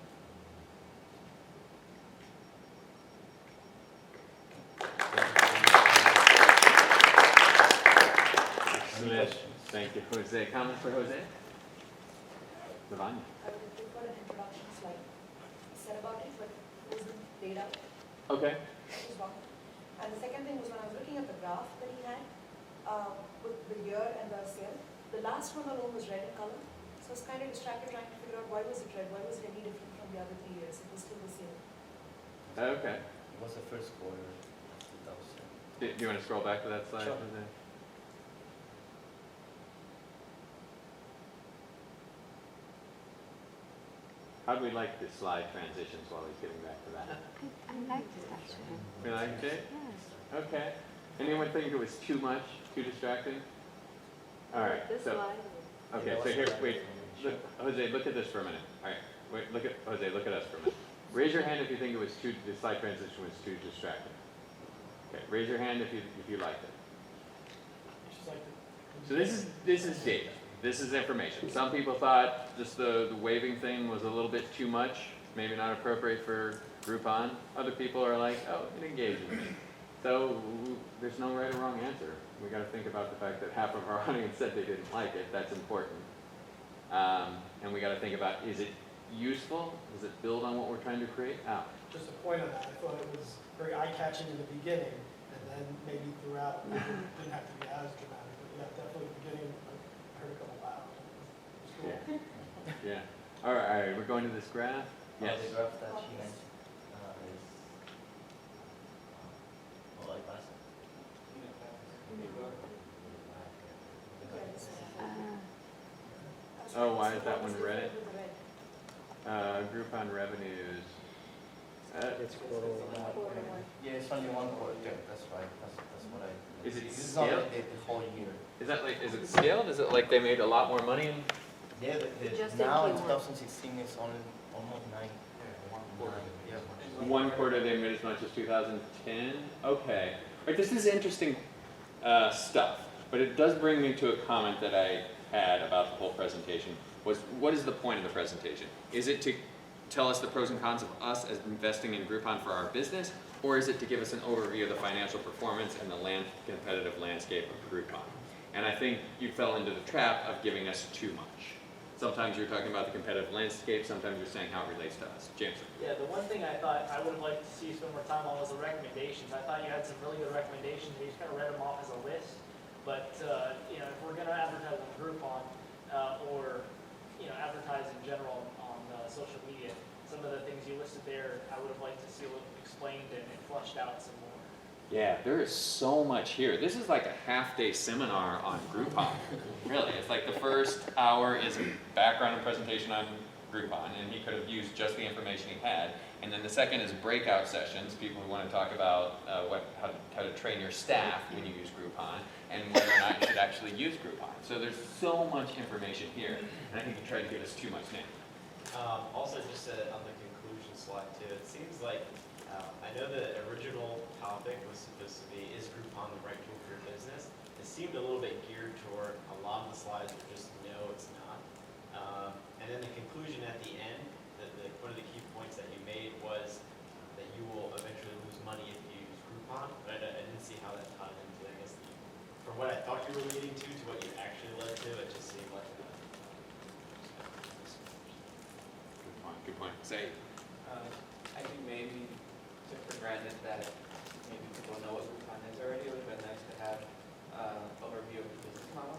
[SPEAKER 1] Thank you, Jose. Comments for Jose? Lavanya.
[SPEAKER 5] I would prefer an introduction slide. I said about it, but it wasn't laid out.
[SPEAKER 1] Okay.
[SPEAKER 5] That was one. And the second thing was when I was looking at the graph that he had with the year and the sale, the last one alone was red in color. So I was kind of distracted trying to figure out why was it red, why was it any different from the other 3 years? It was still the same.
[SPEAKER 1] Okay.
[SPEAKER 17] It was the first quarter of 2000.
[SPEAKER 1] Do you want to scroll back to that slide,
[SPEAKER 17] Sure.
[SPEAKER 1] Jose? How do we like the slide transitions while he's getting back to that?
[SPEAKER 21] I liked it actually.
[SPEAKER 1] You liked it?
[SPEAKER 21] Yes.
[SPEAKER 1] Okay. Anyone think it was too much, too distracting? All right.
[SPEAKER 4] This
[SPEAKER 1] So,
[SPEAKER 4] slide.
[SPEAKER 1] okay. So here, wait. Look, Jose, look at this for a minute. All right. Wait. Look at Jose. Look at us for a minute. Raise your hand if you think it was the slide transition was too distracting. Okay. Raise your hand if you liked it.
[SPEAKER 13] It's just like the-
[SPEAKER 1] So this is data. This is information. Some people thought just the waving thing was a little bit too much, maybe not appropriate for Groupon. Other people are like, oh, it engages me. So there's no right or wrong answer. We got to think about the fact that half of our audience said they didn't like it. That's important. And we got to think about, is it useful? Does it build on what we're trying to create?
[SPEAKER 13] Just a point on that, I thought it was very eye-catching in the beginning, and then maybe throughout, it didn't have to be as dramatic, but yeah, definitely the beginning, I heard a couple loud. It was cool.
[SPEAKER 1] Yeah. All right. We're going to this graph. Yes.
[SPEAKER 17] The graph that she mentioned is, oh, I passed it.
[SPEAKER 1] Oh, why is that one red? Groupon revenues.
[SPEAKER 9] It's quarter one.
[SPEAKER 17] Yeah, it's only one quarter, that's right, that's what I.
[SPEAKER 1] Is it
[SPEAKER 17] This is not
[SPEAKER 1] scaled?
[SPEAKER 17] the whole year.
[SPEAKER 1] Is that like, is it scaled? Is it like they made a lot more money?
[SPEAKER 17] Yeah,
[SPEAKER 4] Just in
[SPEAKER 17] now in
[SPEAKER 4] Q1.
[SPEAKER 17] 2016 it's only almost 9. Yeah.
[SPEAKER 1] One quarter they made as much as 2010? Okay. Right, this is interesting stuff, but it does bring me to a comment that I had about the whole presentation, was what is the point of the presentation? Is it to tell us the pros and cons of us as investing in Groupon for our business, or is it to give us an overview of the financial performance and the competitive landscape of Groupon? And I think you fell into the trap of giving us too much. Sometimes you're talking about the competitive landscape, sometimes you're saying how it relates to us. James?
[SPEAKER 6] Yeah, the one thing I thought I would have liked to see you spend more time on was the recommendations. I thought you had some really good recommendations. You just kind of read them off as a list. But, you know, if we're going to advertise on Groupon or, you know, advertise in general on social media, some of the things you listed there, I would have liked to see explained and fleshed out some more.
[SPEAKER 1] Yeah, there is so much here. This is like a half-day seminar on Groupon. Really, it's like the first hour is a background and presentation on Groupon, and he could have used just the information he had. And then the second is breakout sessions, people who want to talk about how to train your staff when you use Groupon, and whether or not you should actually use Groupon. So there's so much information here, and I think he tried to give us too much now.
[SPEAKER 3] Also, just on the conclusion slide too, it seems like, I know the original topic was supposed to be, is Groupon the right tool for your business? It seemed a little bit geared toward, a lot of the slides were just, no, it's not. And then the conclusion at the end, one of the key points that you made was that you will eventually lose money if you use Groupon. But I didn't see how that tied into, I guess, from what I thought you were leading to what you actually led to, it just seemed like
[SPEAKER 1] Good point. Say.
[SPEAKER 20] I think maybe took for granted that maybe people know what Groupon is already. It would have been nice to have overview of the business model,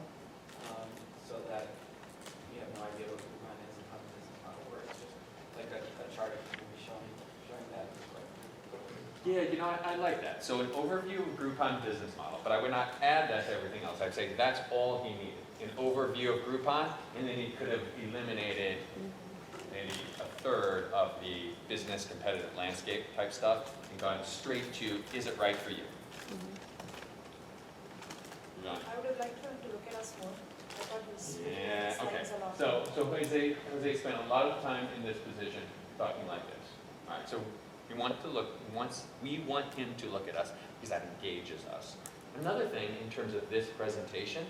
[SPEAKER 20] so that you have no idea what Groupon is and how the business model works. Just like a chart of maybe showing that.
[SPEAKER 1] Yeah, you know, I like that. So an overview of Groupon business model, but I would not add that to everything else. I'd say that's all he needed. An overview of Groupon, and then he could have eliminated maybe a third of the business competitive landscape type stuff and gone straight to, is it right for you?
[SPEAKER 5] I would have liked him to look at us more. I thought he was
[SPEAKER 1] Yeah, okay.
[SPEAKER 5] slides a lot.
[SPEAKER 1] So Jose spent a lot of time in this position talking like this. All right, so we want him to look at us because that engages us. Another thing in terms of this presentation,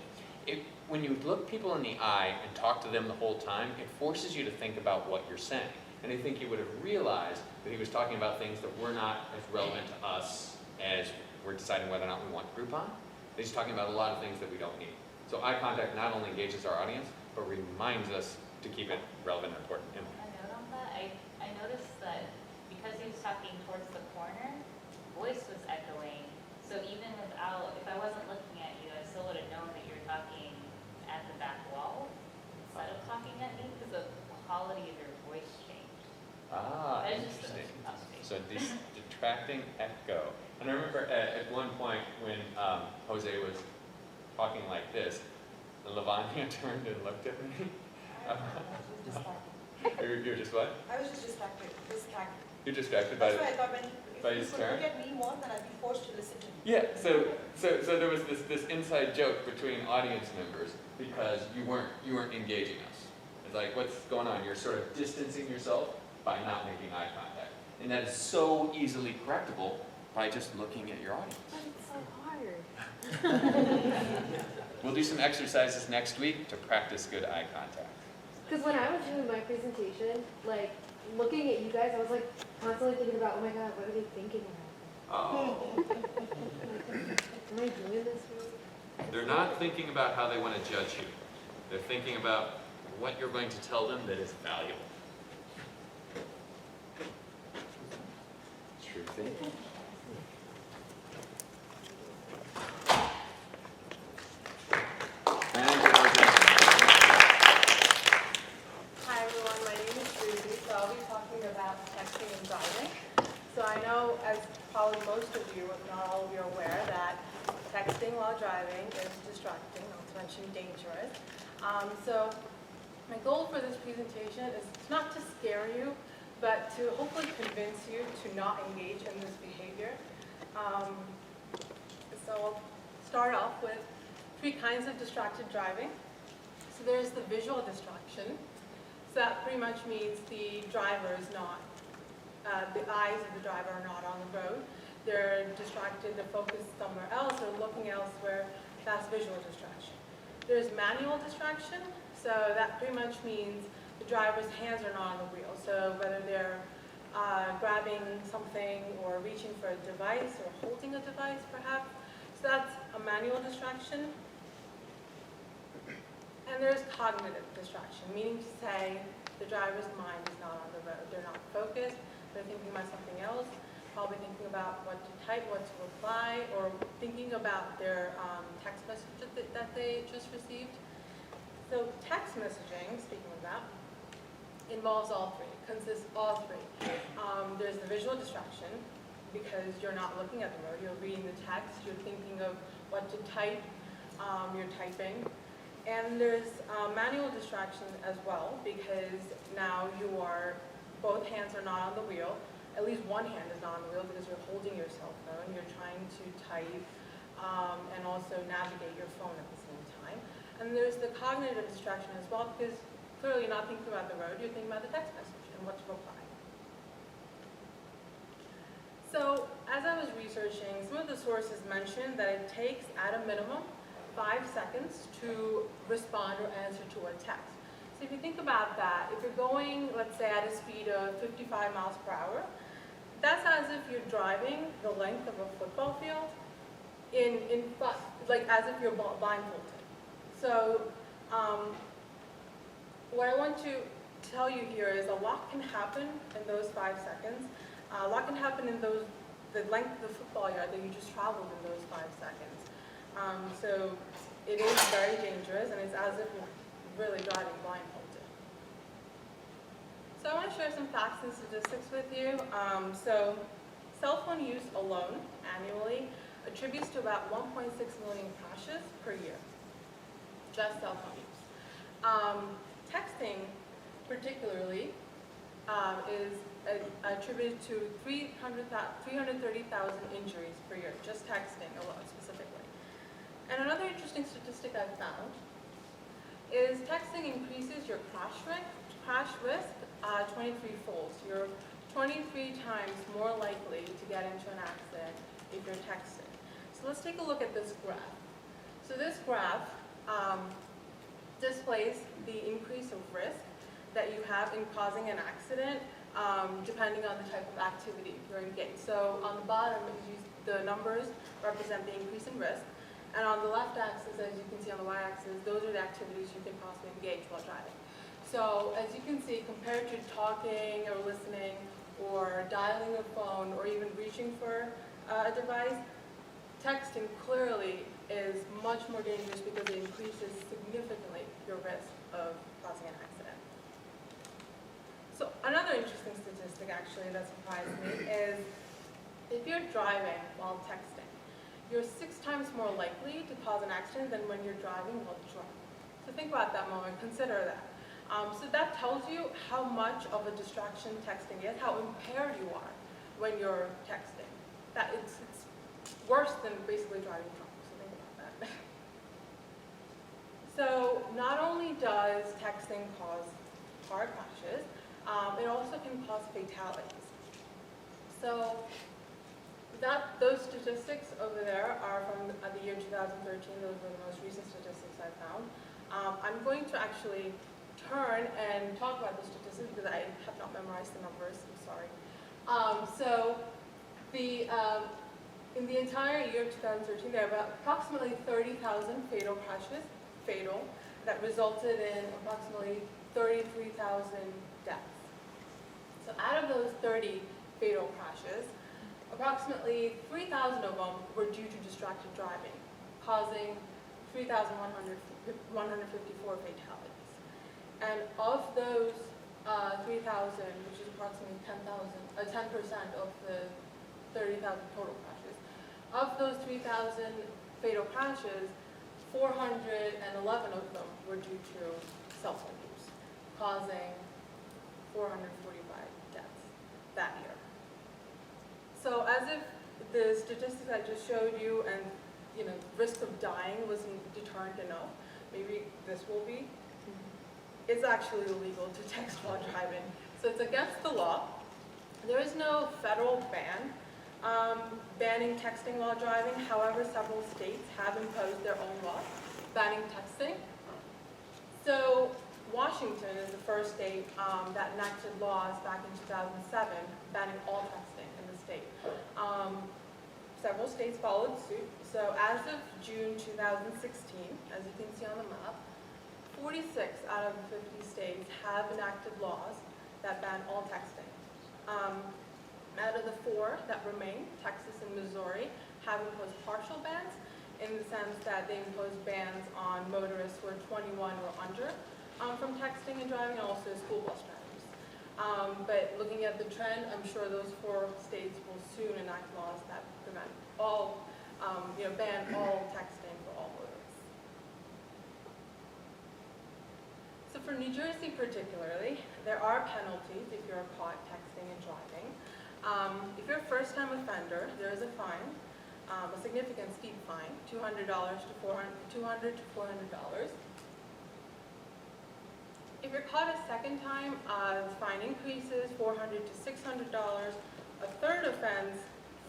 [SPEAKER 1] when you look people in the eye and talk to them the whole time, it forces you to think about what you're saying. And I think you would have realized that he was talking about things that were not as relevant to us as we're deciding whether or not we want Groupon. He's talking about a lot of things that we don't need. So eye contact not only engages our audience, but reminds us to keep it relevant and important.
[SPEAKER 10] A note on that, I noticed that because he was talking towards the corner, voice was echoing. So even without, if I wasn't looking at you, I still would have known that you were talking at the back wall instead of talking at me because the quality of your voice changed.
[SPEAKER 1] Ah, interesting. So detracting echo. And I remember at one point when Jose was talking like this, Lavanya turned and looked at me. You're just what?
[SPEAKER 5] I was just distracted.
[SPEAKER 1] You're distracted by
[SPEAKER 5] That's why I thought
[SPEAKER 1] by
[SPEAKER 5] if
[SPEAKER 1] his
[SPEAKER 5] you could
[SPEAKER 1] turn?
[SPEAKER 5] look at me more, then I'd be forced to listen to you.
[SPEAKER 1] Yeah, so there was this inside joke between audience members because you weren't engaging us. It's like, what's going on? You're sort of distancing yourself by not making eye contact. And that is so easily correctable by just looking at your audience.
[SPEAKER 4] But it's so hard.
[SPEAKER 1] We'll do some exercises next week to practice good eye contact.
[SPEAKER 4] Because when I was doing my presentation, like, looking at you guys, I was like constantly thinking about, oh my God, what are they thinking about?
[SPEAKER 1] Oh.
[SPEAKER 4] Am I doing this really?
[SPEAKER 1] They're not thinking about how they want to judge you. They're thinking about what you're going to tell them that is valuable. True thing.
[SPEAKER 2] Hi everyone, my name is Ruby, so I'll be talking about texting and driving. So I know, as probably most of you, if not all of you, are aware that texting while driving is distracting, not to mention dangerous. So my goal for this presentation is not to scare you, but to hopefully convince you to not engage in this behavior. So I'll start off with 3 kinds of distracted driving. So there's the visual distraction. So that pretty much means the driver is not, the eyes of the driver are not on the road. They're distracted, they're focused somewhere else, they're looking elsewhere. That's visual distraction. There's manual distraction. So that pretty much means the driver's hands are not on the wheel. So whether they're grabbing something or reaching for a device or holding a device perhaps. So that's a manual distraction. And there's cognitive distraction, meaning to say the driver's mind is not on the road. They're not focused, they're thinking about something else, probably thinking about what to type, what to reply, or thinking about their text message that they just received. So text messaging, speaking of that, involves all 3, consists of all 3. There's the visual distraction, because you're not looking at the road, you're reading the text, you're thinking of what to type, you're typing. And there's manual distraction as well, because now both hands are not on the wheel. At least one hand is not on the wheel because you're holding your cell phone, you're trying to type, and also navigate your phone at the same time. And there's the cognitive distraction as well, because clearly you're not thinking about the road, you're thinking about the text message and what to reply. So as I was researching, some of the sources mentioned that it takes, at a minimum, 5 seconds to respond or answer to a text. So if you think about that, if you're going, let's say, at a speed of 55 miles per hour, that's as if you're driving the length of a football field like as if you're blindfolded. So what I want to tell you here is a lot can happen in those 5 seconds. A lot can happen in the length of the football yard that you just traveled in those 5 seconds. So it is very dangerous, and it's as if you're really driving blindfolded. So I want to share some facts and statistics with you. So cell phone use alone, annually, attributes to about 1.6 million crashes per year. Just cell phone use. Texting, particularly, is attributed to 330,000 injuries per year, just texting alone, specifically. And another interesting statistic I've found is texting increases your crash risk 23-fold. You're 23 times more likely to get into an accident if you're texting. So let's take a look at this graph. So this graph displays the increase of risk that you have in causing an accident depending on the type of activity you're engaged. So on the bottom, the numbers represent the increase in risk. And on the left axis, as you can see on the y-axis, those are the activities you can possibly engage while driving. So as you can see, compared to talking or listening or dialing a phone or even reaching for a device, texting clearly is much more dangerous because it increases significantly your risk of causing an accident. So another interesting statistic actually that surprised me is if you're driving while texting, you're 6 times more likely to cause an accident than when you're driving while drunk. So think about that moment, consider that. So that tells you how much of a distraction texting is, how impaired you are when you're texting. That it's worse than basically driving drunk, so think about that. So not only does texting cause car crashes, it also can cause fatalities. So those statistics over there are from the year 2013. Those were the most recent statistics I found. I'm going to actually turn and talk about the statistics because I have not memorized the numbers. I'm sorry. In the entire year 2013, there were approximately 30,000 fatal crashes, that resulted in approximately 33,000 deaths. So out of those 30 fatal crashes, approximately 3,000 of them were due to distracted driving, causing 3,154 fatalities. And of those 3,000, which is approximately 10% of the 30,000 total crashes. Of those 3,000 fatal crashes, 411 of them were due to cell phone use, causing 445 deaths that year. So as if the statistics I just showed you and risk of dying wasn't deterrent enough, maybe this will be. It's actually illegal to text while driving. So it's against the law. There is no federal ban banning texting while driving. However, several states have imposed their own laws banning texting. So Washington is the first state that enacted laws back in 2007 banning all texting in the state. Several states followed suit. So as of June 2016, as you can see on the map, 46 out of the 50 states have enacted laws that ban all texting. Out of the 4 that remain, Texas and Missouri have imposed partial bans in the sense that they impose bans on motorists who are 21 or under from texting and driving, and also school bus drivers. But looking at the trend, I'm sure those 4 states will soon enact laws that prevent all, ban all texting for all motorists. So for New Jersey particularly, there are penalties if you're caught texting and driving. If you're a first-time offender, there is a fine, a significant steep fine, $200 to $400. If you're caught a second time, the fine increases $400 to $600. A third offense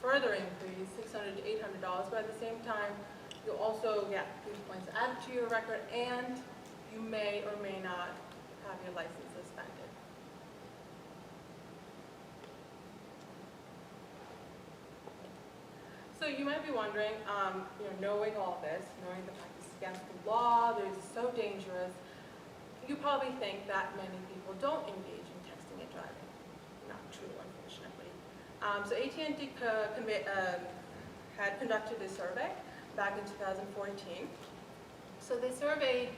[SPEAKER 2] further increase $600 to $800, but at the same time, you'll also get 3 points added to your record, and you may or may not have your license suspended. So you might be wondering, knowing all this, knowing the fact it's against the law, it's so dangerous, you probably think that many people don't engage in texting and driving. Not true, unfortunately. So AT&T had conducted a survey back in 2014. So they surveyed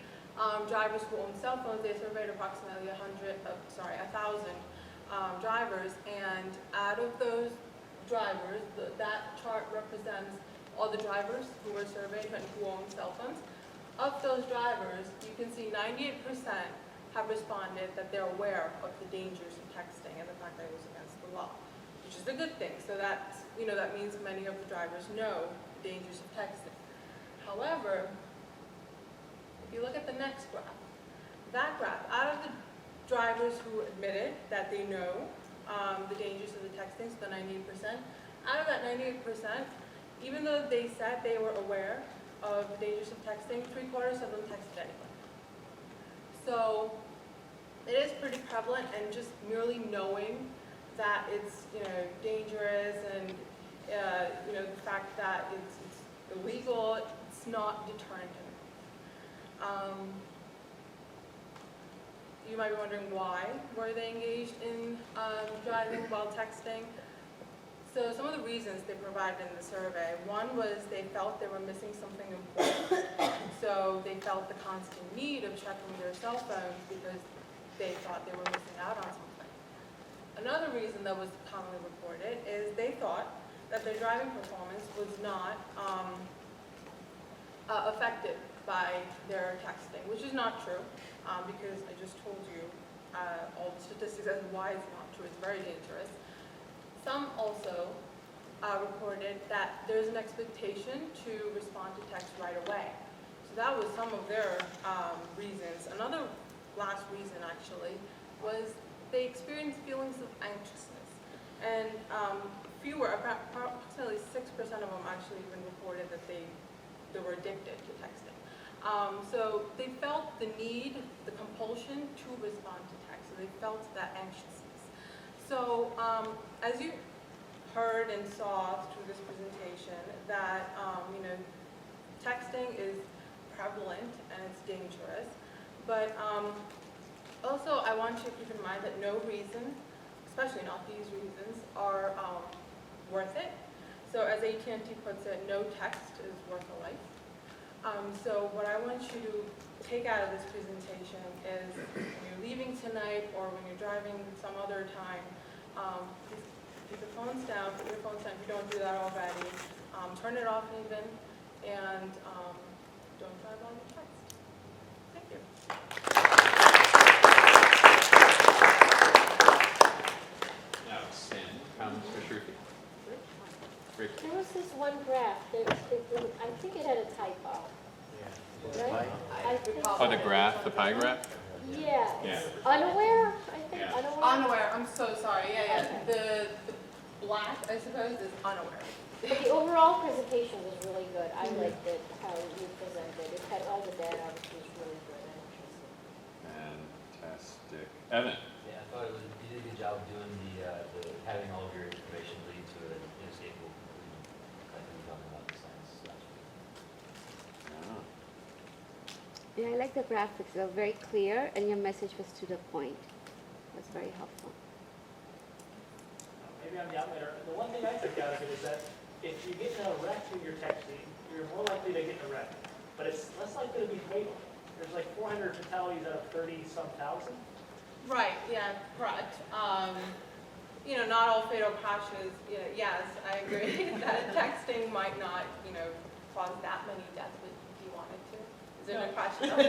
[SPEAKER 2] drivers who own cell phones. They surveyed approximately 1,000 drivers, and out of those drivers, that chart represents all the drivers who were surveyed and who own cell phones. Of those drivers, you can see 98% have responded that they're aware of the dangers of texting and the fact that it was against the law, which is a good thing. So that's, that means many of the drivers know the dangers of texting. However, if you look at the next graph, that graph, out of the drivers who admitted that they know the dangers of the texting, so the 98%, out of that 98%, even though they said they were aware of the dangers of texting, 3/4 of them texted anyway. So it is pretty prevalent, and just merely knowing that it's dangerous and the fact that it's illegal, it's not deterrent enough. You might be wondering why were they engaged in driving while texting. So some of the reasons they provided in the survey, one was they felt they were missing something important. So they felt the constant need of checking their cell phones because they thought they were missing out on something. Another reason that was commonly reported is they thought that their driving performance was not affected by their texting, which is not true, because I just told you all the statistics as to why it's not true. It's very dangerous. Some also reported that there's an expectation to respond to text right away. So that was some of their reasons. Another last reason, actually, was they experienced feelings of anxiousness. And approximately 6% of them actually even reported that they were addicted to texting. So they felt the need, the compulsion to respond to text. So they felt that anxiousness. So as you heard and saw through this presentation, that texting is prevalent and it's dangerous. But also I want you to keep in mind that no reason, especially not these reasons, are worth it. So as AT&T puts it, no text is worth a life. So what I want you to take out of this presentation is when you're leaving tonight or when you're driving some other time, please keep your phones down, put your phones down if you don't do that already. Turn it off even, and don't drive while you text. Thank you.
[SPEAKER 1] Now, Sin, comments for Shruti?
[SPEAKER 8] There was this one graph, I think it had a typo. Right? I think
[SPEAKER 1] Oh, the graph, the pie graph?
[SPEAKER 8] Yeah.
[SPEAKER 1] Yeah.
[SPEAKER 8] Unaware, I think,
[SPEAKER 1] Yeah.
[SPEAKER 8] unaware.
[SPEAKER 2] Unaware, I'm so sorry. Yeah. The black, I suppose, is unaware.
[SPEAKER 8] But the overall presentation was really good. I liked it, how you presented. It had all the data, which was really good and interesting.
[SPEAKER 1] Fantastic. Evan?
[SPEAKER 14] Yeah, I thought it was, you did a good job doing the having all of your information lead to an inescapable conclusion. I think we talked about the science last week.
[SPEAKER 21] Yeah, I like the graphics. They were very clear, and your message was to the point. It was very helpful.
[SPEAKER 6] Maybe I'm the outlier. The one thing I took out of it is that if you get in a wreck when you're texting, you're more likely to get in a wreck. But it's less likely to be fatal. There's like 400 fatalities out of 30-some thousand.
[SPEAKER 2] Right, yeah, correct. Not all fatal crashes, yes, I agree that texting might not, cause that many deaths, but if you wanted to. Is there no question?
[SPEAKER 19] And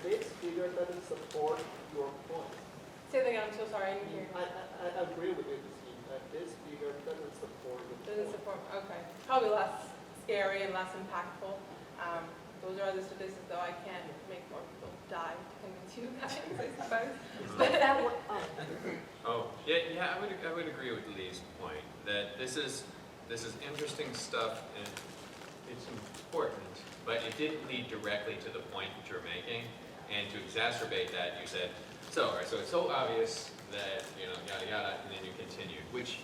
[SPEAKER 19] this figure doesn't support your point.
[SPEAKER 2] Say that again, I'm so sorry, I didn't hear you.
[SPEAKER 19] I agree with you, this figure doesn't support your point.
[SPEAKER 2] Doesn't support, okay. Probably less scary and less impactful. Those are other statistics, though I can't make more people die to convince you guys, I suppose.
[SPEAKER 1] Yeah, I would agree with Lee's point that this is interesting stuff and it's important, but it didn't lead directly to the point that you're making. And to exacerbate that, you said, so it's so obvious that, yada yada, and then you continued, which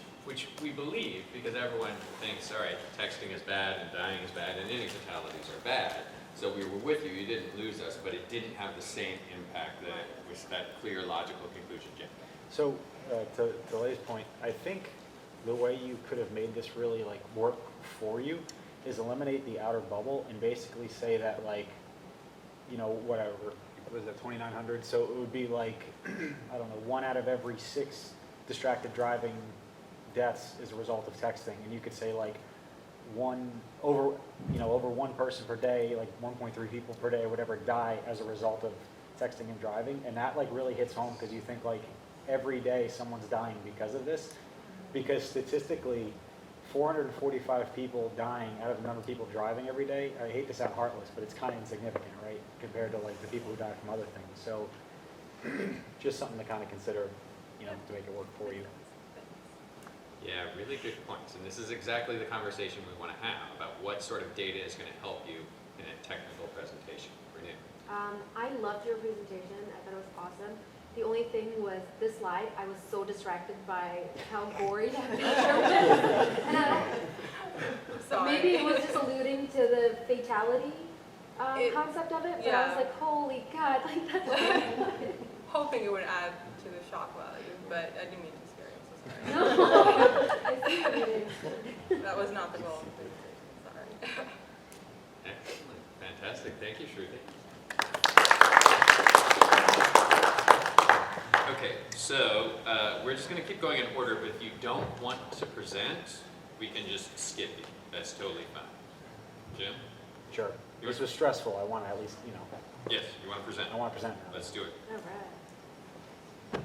[SPEAKER 1] we believe because everyone thinks, all right, texting is bad and dying is bad and any fatalities are bad. So we were with you, you didn't lose us, but it didn't have the same impact that was that clear, logical conclusion, Jim.
[SPEAKER 9] So, to Leigh's point, I think the way you could have made this really work for you is eliminate the outer bubble and basically say that whatever, was that 2,900? So it would be I don't know, 1 out of every 6 distracted driving deaths is a result of texting. And you could say over 1 person per day, 1.3 people per day or whatever die as a result of texting and driving. And that really hits home because you think every day someone's dying because of this. Because statistically, 445 people dying out of the number of people driving every day, I hate to sound heartless, but it's kind of insignificant, right? Compared to the people who die from other things. So just something to kind of consider, to make it work for you.
[SPEAKER 1] Yeah, really good points. And this is exactly the conversation we want to have about what sort of data is going to help you in a technical presentation. Renee?
[SPEAKER 4] I loved your presentation. I thought it was awesome. The only thing was this slide, I was so distracted by how gory that picture was. And
[SPEAKER 2] Sorry.
[SPEAKER 4] maybe it was just alluding to the fatality concept of it, but I was like, holy God, that's what I wanted.
[SPEAKER 2] Hoping it would add to the shock value, but I didn't mean to scare you, so sorry.
[SPEAKER 4] No, I see what you did.
[SPEAKER 2] That was not the goal of the presentation, sorry.
[SPEAKER 1] Excellent. Fantastic. Thank you, Shruti. Okay, so we're just going to keep going in order, but if you don't want to present, we can just skip you. That's totally fine. Jim?
[SPEAKER 9] Sure. This was stressful. I want to at least,
[SPEAKER 1] Yes, you want to present?
[SPEAKER 9] I want to present now.
[SPEAKER 1] Let's do it.
[SPEAKER 4] All right.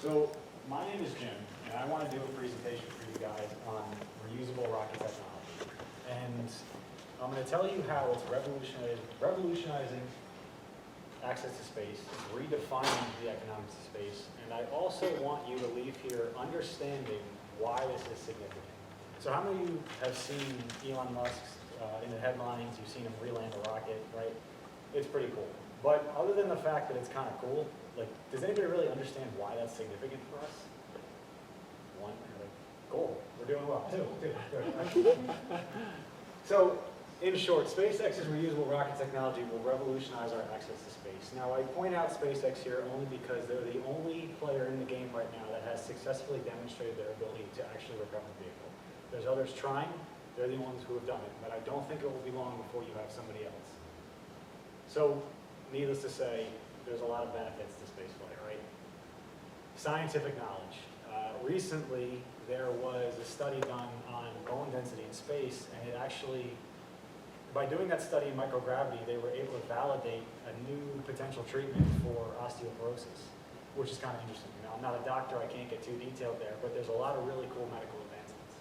[SPEAKER 9] So my name is Jim, and I want to do a presentation for you guys on reusable rocket technology. And I'm going to tell you how it's revolutionizing access to space, it's redefining the economics of space, and I also want you to leave here understanding why this is significant. So how many of you have seen Elon Musk's in the headlines? You've seen him reland a rocket, right? It's pretty cool. But other than the fact that it's kind of cool, does anybody really understand why that's significant for us? One, cool. We're doing well. Two. So In short, SpaceX's reusable rocket technology will revolutionize our access to space. Now, I point out SpaceX here only because they're the only player in the game right now that has successfully demonstrated their ability to actually recover a vehicle. There's others trying, they're the ones who have done it, but I don't think it will be long before you have somebody else. So, needless to say, there's a lot of benefits to spaceflight, right? Scientific knowledge. Recently, there was a study done on bone density in space, and it actually, by doing that study in microgravity, they were able to validate a new potential treatment for osteoporosis, which is kind of interesting. Now, I'm not a doctor, I can't get too detailed there, but there's a lot of really cool medical advancements.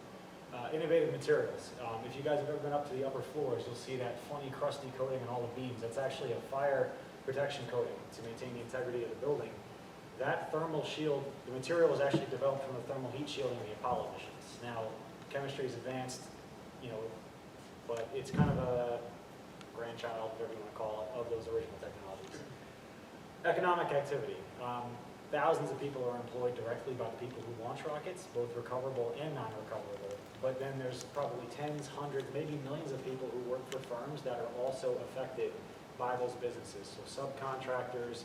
[SPEAKER 9] Innovative materials. If you guys have ever been up to the upper floors, you'll see that funny crusty coating on all the beams. That's actually a fire protection coating to maintain the integrity of the building. That thermal shield, the material was actually developed from the thermal heat shielding of the Apollo missions. Now, chemistry is advanced, you know, but it's kind of a grandchild, whatever you want to call it, of those original technologies. Economic activity. Thousands of people are employed directly by the people who launch rockets, both recoverable and non-recoverable. But then there's probably tens, hundreds, maybe millions of people who work for firms that are also affected by those businesses. So subcontractors,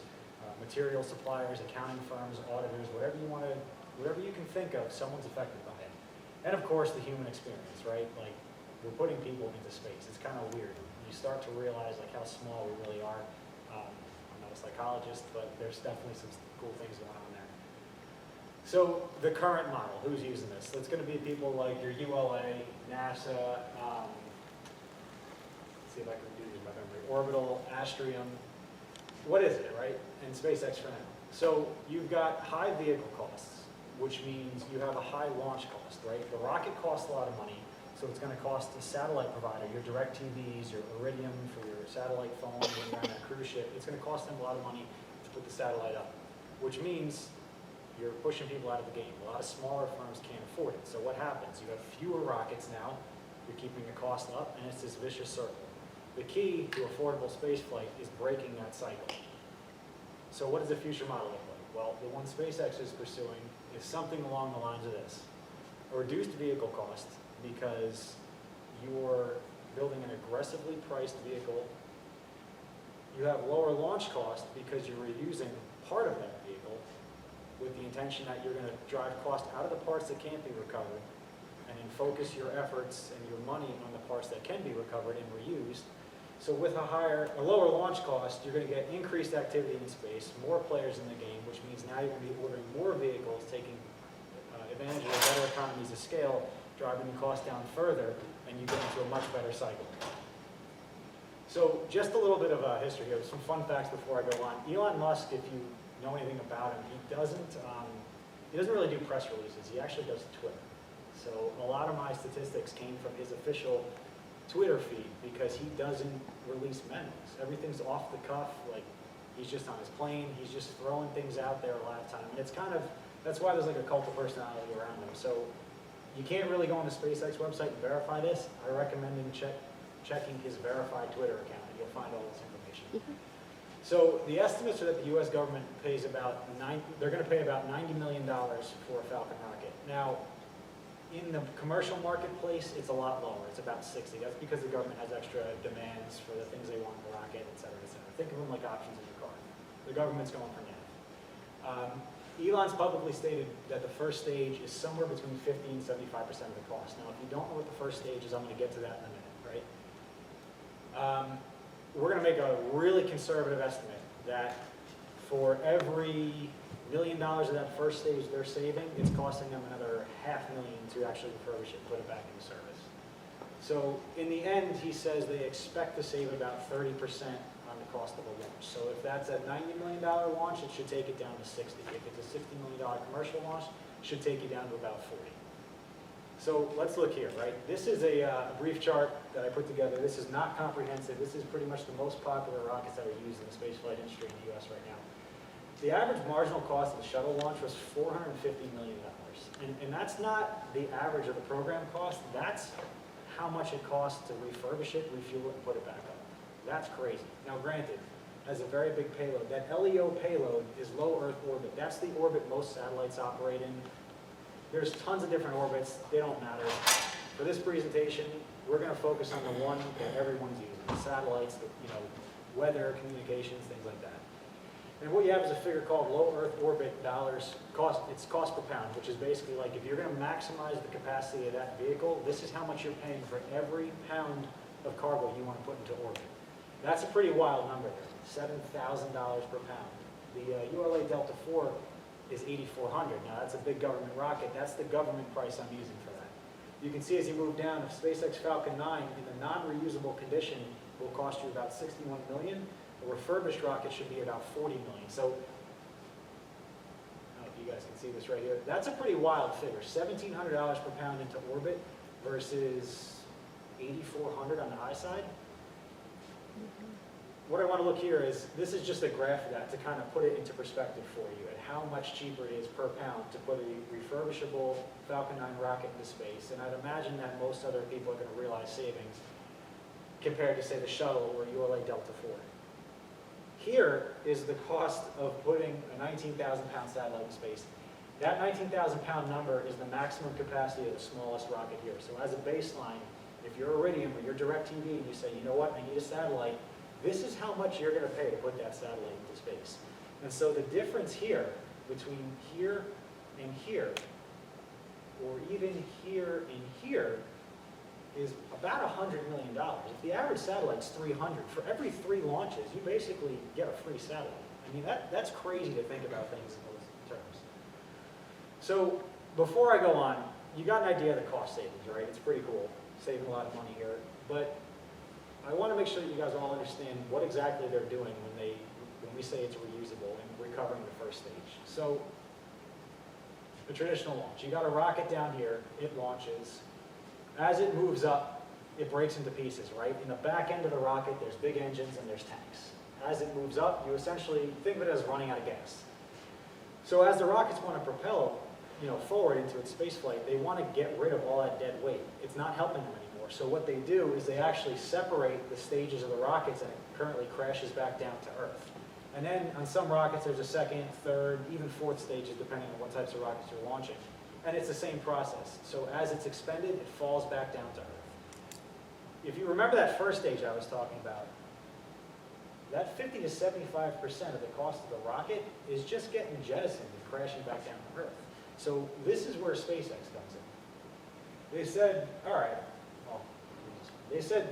[SPEAKER 9] material suppliers, accounting firms, auditors, whatever you can think of, someone's affected by it. And of course, the human experience, right? Like, we're putting people into space. It's kind of weird. You start to realize like how small we really are. I'm not a psychologist, but there's definitely some cool things going on there. So the current model, who's using this? It's going to be people like your ULA, NASA, let's see if I can do these by memory, Orbital, Astrium. What is it, right? And SpaceX for now. So you've got high vehicle costs, which means you have a high launch cost, right? The rocket costs a lot of money, so it's going to cost a satellite provider, your DirecTVs, your Iridium for your satellite phone when you're on a cruise ship. It's going to cost them a lot of money to put the satellite up, which means you're pushing people out of the game. A lot of smaller firms can't afford it. So what happens? You have fewer rockets now, you're keeping the cost up, and it's this vicious circle. The key to affordable spaceflight is breaking that cycle. So what does the future model look like? Well, the one SpaceX is pursuing is something along the lines of this. A reduced vehicle cost because you're building an aggressively priced vehicle. You have lower launch cost because you're reusing part of that vehicle with the intention that you're going to drive cost out of the parts that can't be recovered and then focus your efforts and your money on the parts that can be recovered and reused. So with a lower launch cost, you're going to get increased activity in space, more players in the game, which means now you're going to be ordering more vehicles, taking advantage of better economies of scale, driving the cost down further, and you get into a much better cycle. So just a little bit of history here, some fun facts before I go on. Elon Musk, if you know anything about him, he doesn't really do press releases. He actually does Twitter. So a lot of my statistics came from his official Twitter feed because he doesn't release memos. Everything's off the cuff, like he's just on his plane, he's just throwing things out there a lot of time. And it's kind of, that's why there's like a cult of personality around him. So you can't really go on the SpaceX website and verify this. I recommend him checking his verified Twitter account and you'll find all this information. So the estimates are that the US government pays about they're going to pay about $90 million for a Falcon rocket. Now, in the commercial marketplace, it's a lot lower. It's about 60. That's because the government has extra demands for the things they want in the rocket, et cetera, et cetera. Think of them like options in your car. The government's going for now. Elon's publicly stated that the first stage is somewhere between 50 and 75% of the cost. Now, if you don't know what the first stage is, I'm going to get to that in a minute, right? We're going to make a really conservative estimate that for every $1 million of that first stage they're saving, it's costing them another $500,000 to actually refurbish it and put it back into service. So in the end, he says they expect to save about 30% on the cost of a launch. So if that's a $90 million launch, it should take it down to 60. If it's a $60 million commercial launch, it should take you down to about 40. So let's look here, right? This is a brief chart that I put together. This is not comprehensive. This is pretty much the most popular rockets that are used in the spaceflight industry in the US right now. The average marginal cost of the shuttle launch was $450 million. And that's not the average of the program cost. That's how much it costs to refurbish it, refuel it, and put it back up. That's crazy. Now granted, has a very big payload. That LEO payload is low Earth orbit. That's the orbit most satellites operate in. There's tons of different orbits. They don't matter. For this presentation, we're going to focus on the one that everyone's using, the satellites, the, weather, communications, things like that. And what you have is a figure called low Earth orbit dollars cost. It's cost per pound, which is basically like if you're going to maximize the capacity of that vehicle, this is how much you're paying for every pound of cargo you want to put into orbit. That's a pretty wild number there, $7,000 per pound. The ULA Delta IV is $8,400. Now that's a big government rocket. That's the government price I'm using for that. You can see as you move down, if SpaceX Falcon 9 in the non-reusable condition will cost you about $61 million. A refurbished rocket should be about $40 million. So, I don't know if you guys can see this right here. That's a pretty wild figure. $1,700 per pound into orbit versus $8,400 on the high side. What I want to look here is, this is just a graph of that to kind of put it into perspective for you at how much cheaper it is per pound to put a refurbishable Falcon 9 rocket into space. And I'd imagine that most other people are going to realize savings compared to, say, the shuttle or ULA Delta IV. Here is the cost of putting a 19,000-pound satellite in space. That 19,000-pound number is the maximum capacity of the smallest rocket here. So as a baseline, if you're Iridium or you're DirecTV and you say, you know what, I need a satellite, this is how much you're going to pay to put that satellite into space. And so the difference here between here and here, or even here and here, is about $100 million. If the average satellite's 300, for every 3 launches, you basically get a free satellite. I mean, that's crazy to think about things in those terms. So before I go on, you got an idea of the cost savings, right? It's pretty cool, saving a lot of money here. But I want to make sure that you guys all understand what exactly they're doing when we say it's reusable and recovering the first stage. So the traditional launch, you got a rocket down here, it launches. As it moves up, it breaks into pieces, right? In the back end of the rocket, there's big engines and there's tanks. As it moves up, you essentially think of it as running out of gas. So as the rockets want to propel, forward into its space flight, they want to get rid of all that dead weight. It's not helping them anymore. So what they do is they actually separate the stages of the rockets, and it currently crashes back down to Earth. And then on some rockets, there's a second, third, even fourth stages, depending on what types of rockets you're launching. And it's the same process. So as it's expended, it falls back down to Earth. If you remember that first stage I was talking about, that 50 to 75% of the cost of the rocket is just getting jettisoned and crashing back down to Earth. So this is where SpaceX comes in. They said, all right,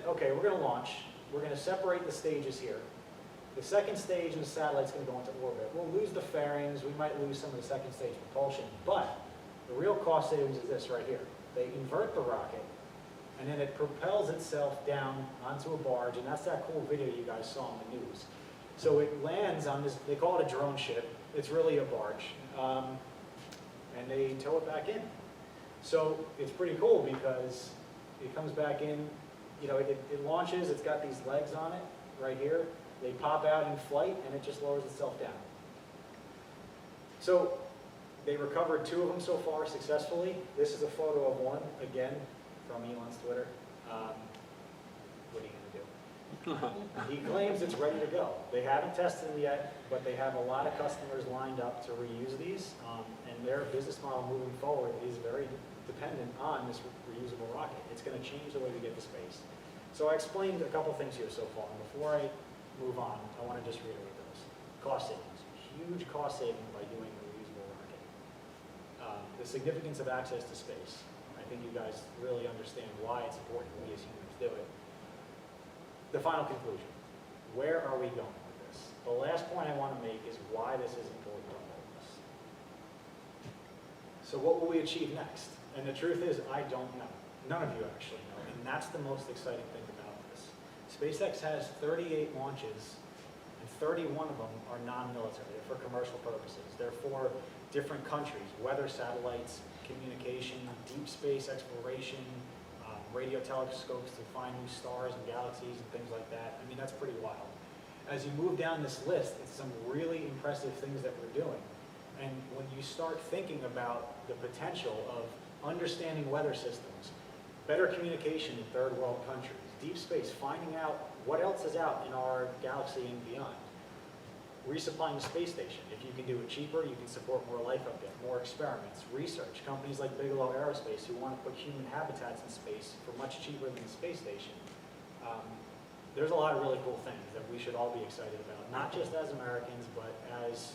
[SPEAKER 9] okay, we're going to launch. We're going to separate the stages here. The second stage of the satellite's going to go into orbit. We'll lose the fairings. We might lose some of the second stage propulsion, but the real cost savings is this right here. They invert the rocket, and then it propels itself down onto a barge, and that's that cool video you guys saw in the news. So it lands on this, they call it a drone ship. It's really a barge, and they tow it back in. So it's pretty cool because it comes back in, it launches, it's got these legs on it right here. They pop out in flight, and it just lowers itself down. So they recovered 2 of them so far successfully. This is a photo of one, again, from Elon's Twitter. What are you going to do? He claims it's ready to go. They haven't tested them yet, but they have a lot of customers lined up to reuse these, and their business model moving forward is very dependent on this reusable rocket. It's going to change the way we get to space. So I explained a couple things here so far, and before I move on, I want to just reiterate those. Cost savings. Huge cost saving by doing a reusable rocket. The significance of access to space. I think you guys really understand why it's important we as humans do it. The final conclusion. Where are we going with this? The last point I want to make is why this is important to all of us. So what will we achieve next? And the truth is, I don't know. None of you actually know, and that's the most exciting thing about this. SpaceX has 38 launches, and 31 of them are non-military. They're for commercial purposes. They're for different countries, weather satellites, communication, deep space exploration, radio telescopes to find new stars and galaxies and things like that. I mean, that's pretty wild. As you move down this list, it's some really impressive things that we're doing. And when you start thinking about the potential of understanding weather systems, better communication in third world countries, deep space, finding out what else is out in our galaxy and beyond, resupplying the space station. If you can do it cheaper, you can support more life up there, more experiments, research. Companies like Bigelow Aerospace who want to put human habitats in space for much cheaper than the space station. There's a lot of really cool things that we should all be excited about, not just as Americans, but as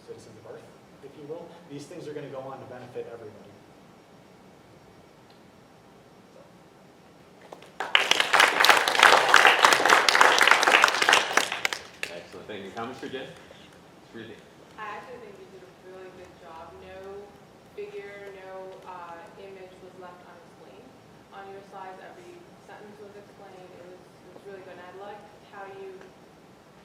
[SPEAKER 9] citizens of Earth, if you will. These things are going to go on to benefit everybody.
[SPEAKER 1] Excellent. Thank you. Comments for Jen? Ruthie.
[SPEAKER 2] I actually think you did a really good job. No figure, no image was left unexplained. On your slides, every sentence was explained. It was really good. And I liked how you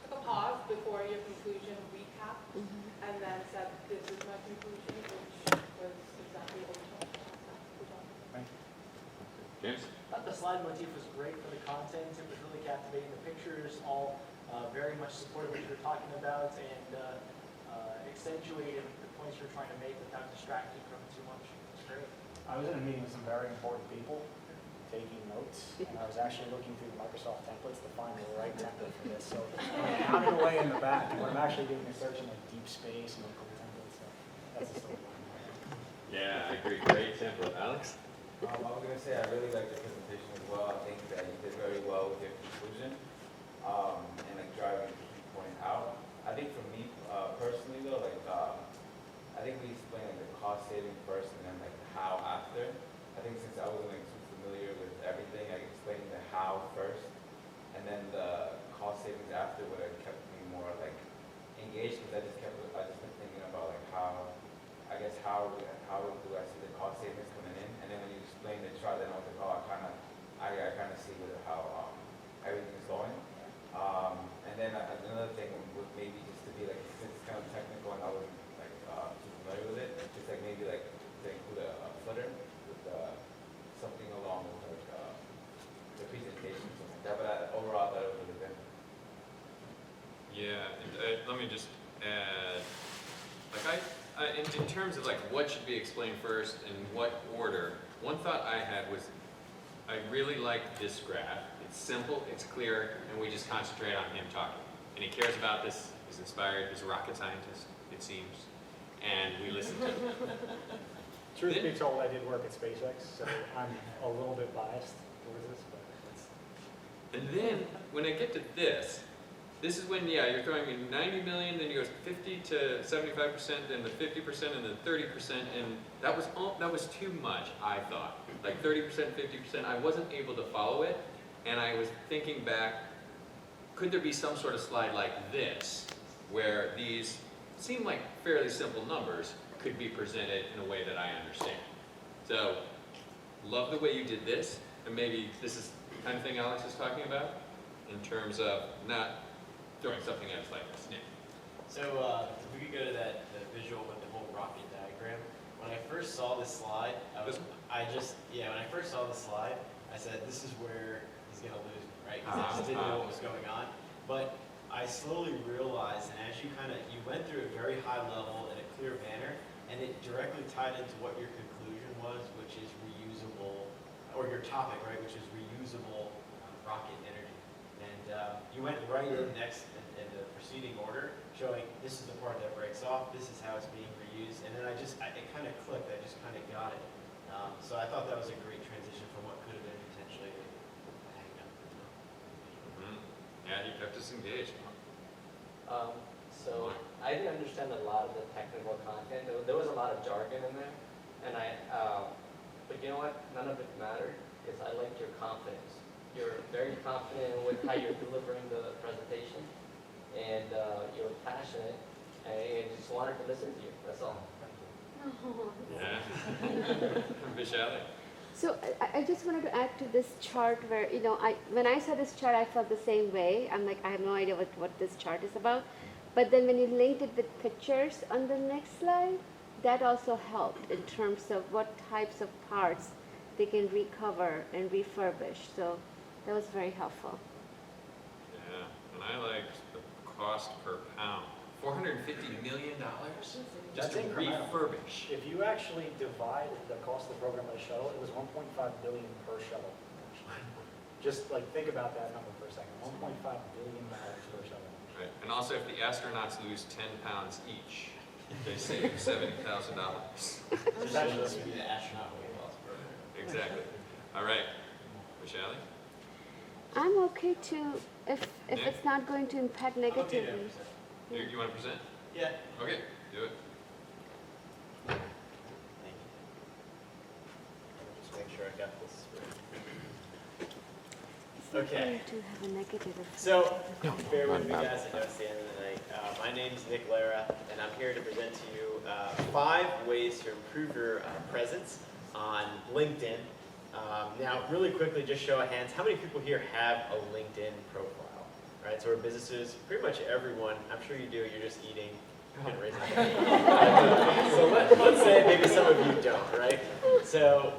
[SPEAKER 2] took a pause before your conclusion recap and then said, this is my conclusion, which was exactly what we talked about.
[SPEAKER 1] James?
[SPEAKER 6] I thought the slide motif was great for the content. It was really captivating. The pictures all very much supported what you were talking about and accentuated the points you were trying to make without distracting from it too much. It's great.
[SPEAKER 9] I was in a meeting with some very important people taking notes, and I was actually looking through the Microsoft templates to find the right template for this. So I'm pounding away in the back, and I'm actually doing a search in like deep space and cool templates. So that's the story.
[SPEAKER 1] Yeah, I agree. Great template. Alex?
[SPEAKER 7] I was going to say I really liked the presentation as well. I think that you did very well with your conclusion and like driving the key point out. I think for me personally though, like I think we explained like the cost saving first and then like the how after. I think since I wasn't like too familiar with everything, I explained the how first and then the cost savings after would have kept me more like engaged because I just been thinking about like how do I see the cost savings coming in, and then when you explain the chart, then I was like, oh, I kind of see how everything is going. And then another thing would maybe just to be like, since it's kind of technical and I wasn't like too familiar with it, just like maybe like to include a footer with something along with like the presentation, something like that. But overall, I thought it was really good.
[SPEAKER 1] Yeah, and let me just add, like in terms of like what should be explained first and what order, one thought I had was I really like this graph. It's simple, it's clear, and we just concentrate on him talking. And he cares about this, he's inspired, he's a rocket scientist, it seems, and we listen to him.
[SPEAKER 9] Truth be told, I did work at SpaceX, so I'm a little bit biased towards this, but
[SPEAKER 1] And then when I get to this is when, yeah, you're throwing in 90 million, then you go 50 to 75%, then the 50%, and then 30%, and that was too much, I thought. Like 30%, 50%, I wasn't able to follow it, and I was thinking back, could there be some sort of slide like this, where these seem like fairly simple numbers could be presented in a way that I understand? So, love the way you did this, and maybe this is the kind of thing Alex is talking about, in terms of not throwing something at us like this. Yeah.
[SPEAKER 3] So if we could go to the visual with the whole rocket diagram. When I first saw this slide, when I first saw the slide, I said, this is where he's going to lose me, right? Because I just didn't know what was going on. But I slowly realized, and as you went through a very high level in a clear manner, and it directly tied into what your conclusion was, which is reusable, or your topic, right, which is reusable rocket energy. And you went right in next in the preceding order, showing this is the part that breaks off, this is how it's being reused, and then it kind of clicked, I just kind of got it. So I thought that was a great transition from what could have been potentially a hang-up.
[SPEAKER 1] Yeah, he kept us engaged.
[SPEAKER 22] So I didn't understand a lot of the technical content. There was a lot of jargon in there, and but you know what? None of it mattered because I liked your confidence. You're very confident with how you're delivering the presentation, and you're passionate, and I just wanted to listen to you. That's all.
[SPEAKER 1] Yeah. Vishali.
[SPEAKER 21] So I just wanted to add to this chart where, when I saw this chart, I felt the same way. I'm like, I have no idea what this chart is about. But then when you linked it with pictures on the next slide, that also helped in terms of what types of parts they can recover and refurbish. So that was very helpful.
[SPEAKER 1] Yeah, and I liked the cost per pound. $450 million just to refurbish.
[SPEAKER 9] If you actually divide the cost of the program by shuttle, it was $1.5 billion per shuttle. Just like think about that number for a second. $1.5 billion per shuttle.
[SPEAKER 1] Right, and also if the astronauts lose 10 pounds each, they save $70,000.
[SPEAKER 3] It's actually supposed to be the astronaut weight loss program.
[SPEAKER 1] Exactly. All right, Michelle?
[SPEAKER 21] I'm okay to, if
[SPEAKER 1] Nick?
[SPEAKER 21] it's not going to impact
[SPEAKER 3] I'm okay to
[SPEAKER 21] negatively.
[SPEAKER 3] present.
[SPEAKER 1] You want to present?
[SPEAKER 3] Yeah.
[SPEAKER 1] Okay, do it.
[SPEAKER 3] Thank you. Just make sure I got this
[SPEAKER 21] It's not
[SPEAKER 3] Okay.
[SPEAKER 21] going to have a negative effect.
[SPEAKER 3] So,
[SPEAKER 15] No,
[SPEAKER 3] bear with me
[SPEAKER 15] not
[SPEAKER 3] guys, I know it's the end of the night. My name's Nick Lara, and I'm here to present to you 5 ways to improve your presence on LinkedIn. Now, really quickly, just show of hands, how many people here have a LinkedIn profile? Right, so our businesses, pretty much everyone, I'm sure you do, you're just eating. You can raise your hand. So let's say maybe some of you don't, right? So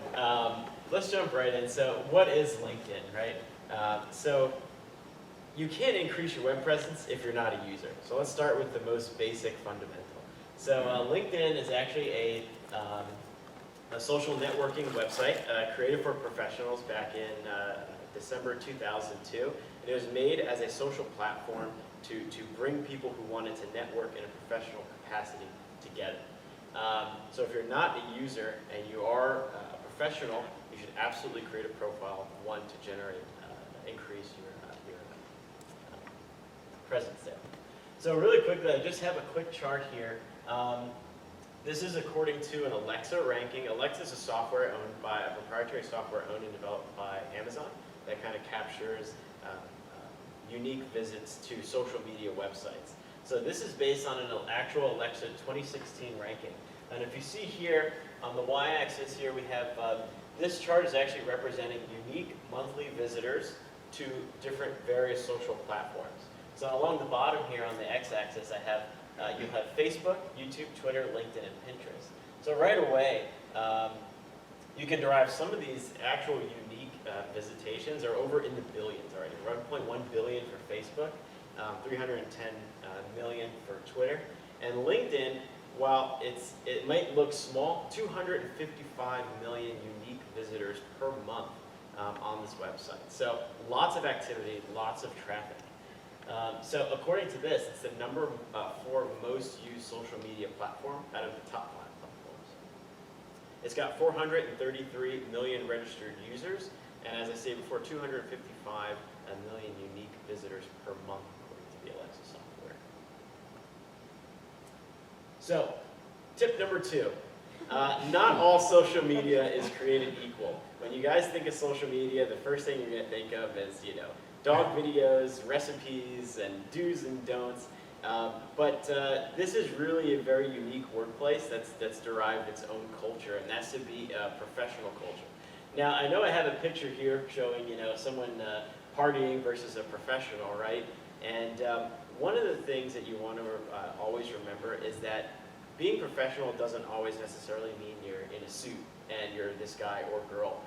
[SPEAKER 3] let's jump right in. So what is LinkedIn, right? So you can't increase your web presence if you're not a user. So let's start with the most basic fundamental. So LinkedIn is actually a social networking website created for professionals back in December 2002. It was made as a social platform to bring people who wanted to network in a professional capacity together. So if you're not a user and you are a professional, you should absolutely create a profile, one, to generate, increase your presence there. So really quickly, I just have a quick chart here. This is according to an Alexa ranking. Alexa is a proprietary software owned and developed by Amazon that kind of captures unique visits to social media websites. So this is based on an actual Alexa 2016 ranking. And if you see here on the y-axis here, we have this chart is actually representing unique monthly visitors to different various social platforms. So along the bottom here on the x-axis, I have you'll have Facebook, YouTube, Twitter, LinkedIn, and Pinterest. So right away, you can derive some of these actual unique visitations are over in the billions already. 1.1 billion for Facebook, 310 million for Twitter, and LinkedIn. While it might look small, 255 million unique visitors per month on this website. So lots of activity, lots of traffic. So according to this, it's the number 4 most used social media platform out of the top 5 platforms. It's got 433 million registered users, and as I said before, 255 million unique visitors per month according to the Alexa software. So, tip number 2. Not all social media is created equal. When you guys think of social media, the first thing you're going to think of is, dog videos, recipes, and do's and don'ts. But this is really a very unique workplace that's derived its own culture, and that's to be a professional culture. Now, I know I have a picture here showing, someone partying versus a professional, right? And one of the things that you want to always remember is that being professional doesn't always necessarily mean you're in a suit and you're this guy or girl.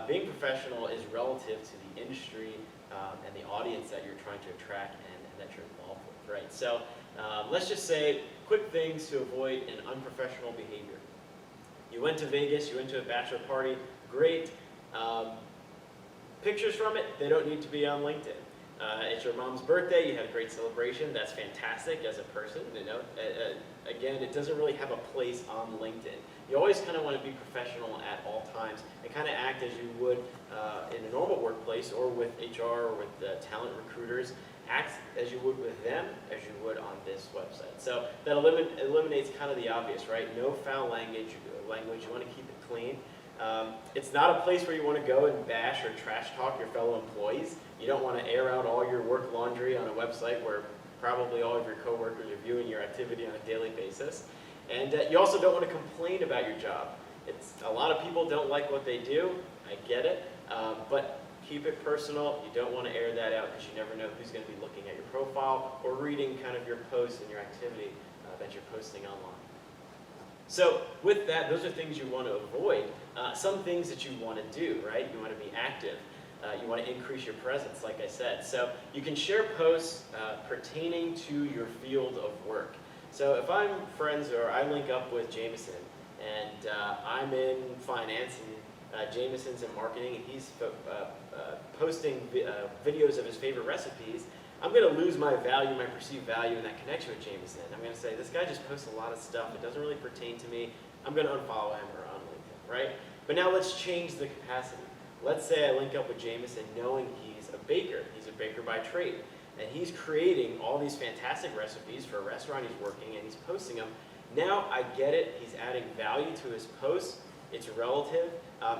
[SPEAKER 3] Being professional is relative to the industry and the audience that you're trying to attract and that you're involved with, right? So let's just say quick things to avoid an unprofessional behavior. You went to Vegas, you went to a bachelor party, great. Pictures from it, they don't need to be on LinkedIn. It's your mom's birthday, you had a great celebration, that's fantastic as a person, Again, it doesn't really have a place on LinkedIn. You always kind of want to be professional at all times and kind of act as you would in a normal workplace or with HR or with talent recruiters. Act as you would with them as you would on this website. So that eliminates kind of the obvious, right? No foul language, you want to keep it clean. It's not a place where you want to go and bash or trash talk your fellow employees. You don't want to air out all your work laundry on a website where probably all of your coworkers are viewing your activity on a daily basis. And you also don't want to complain about your job. A lot of people don't like what they do, I get it, but keep it personal. You don't want to air that out because you never know who's going to be looking at your profile or reading kind of your posts and your activity that you're posting online. So with that, those are things you want to avoid. Some things that you want to do, right? You want to be active. You want to increase your presence, like I said. So you can share posts pertaining to your field of work. So if I'm friends or I link up with Jameson and I'm in finance and Jameson's in marketing and he's posting videos of his favorite recipes, I'm going to lose my value, my perceived value in that connection with Jameson. I'm going to say, this guy just posts a lot of stuff. It doesn't really pertain to me. I'm going to unfollow him or on LinkedIn, right? But now let's change the capacity. Let's say I link up with Jameson knowing he's a baker. He's a baker by trade. And he's creating all these fantastic recipes for a restaurant he's working, and he's posting them. Now I get it. He's adding value to his posts. It's relative,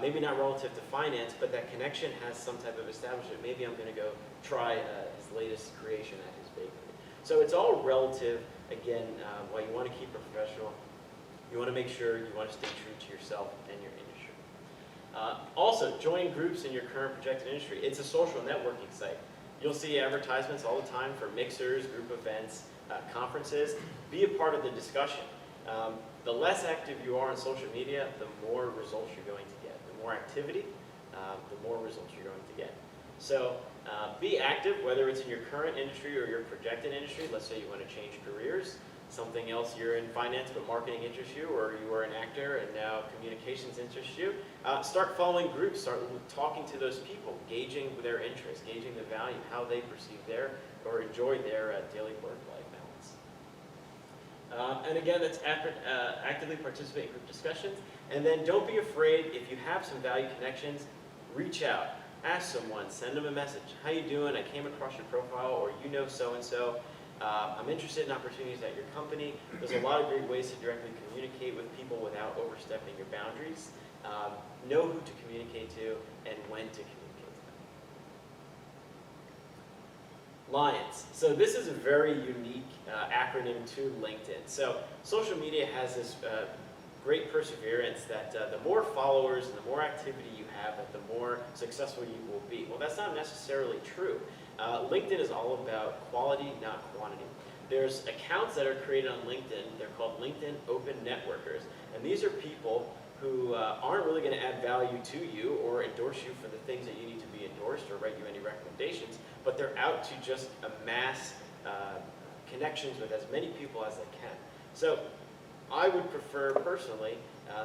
[SPEAKER 3] maybe not relative to finance, but that connection has some type of establishment. Maybe I'm going to go try his latest creation at his bakery. So it's all relative. Again, while you want to keep it professional, you want to make sure you want to stay true to yourself and your industry. Also, join groups in your current projected industry. It's a social networking site. You'll see advertisements all the time for mixers, group events, conferences. Be a part of the discussion. The less active you are on social media, the more results you're going to get. The more activity, the more results you're going to get. So be active, whether it's in your current industry or your projected industry. Let's say you want to change careers, something else you're in finance but marketing interests you, or you are an actor and now communications interests you. Start following groups, start talking to those people, gauging their interests, gauging the value, how they perceive their or enjoy their daily work-life balance. And again, that's actively participate in group discussions. And then don't be afraid, if you have some value connections, reach out. Ask someone, send them a message. How you doing? I came across your profile, or you know so-and-so. I'm interested in opportunities at your company. There's a lot of great ways to directly communicate with people without overstepping your boundaries. Know who to communicate to and when to communicate to them. Lions. So this is a very unique acronym to LinkedIn. So social media has this great perseverance that the more followers and the more activity you have, that the more successful you will be. Well, that's not necessarily true. LinkedIn is all about quality, not quantity. There's accounts that are created on LinkedIn. They're called LinkedIn Open Networkers. And these are people who aren't really going to add value to you or endorse you for the things that you need to be endorsed or write you any recommendations, but they're out to just amass connections with as many people as they can. So I would prefer personally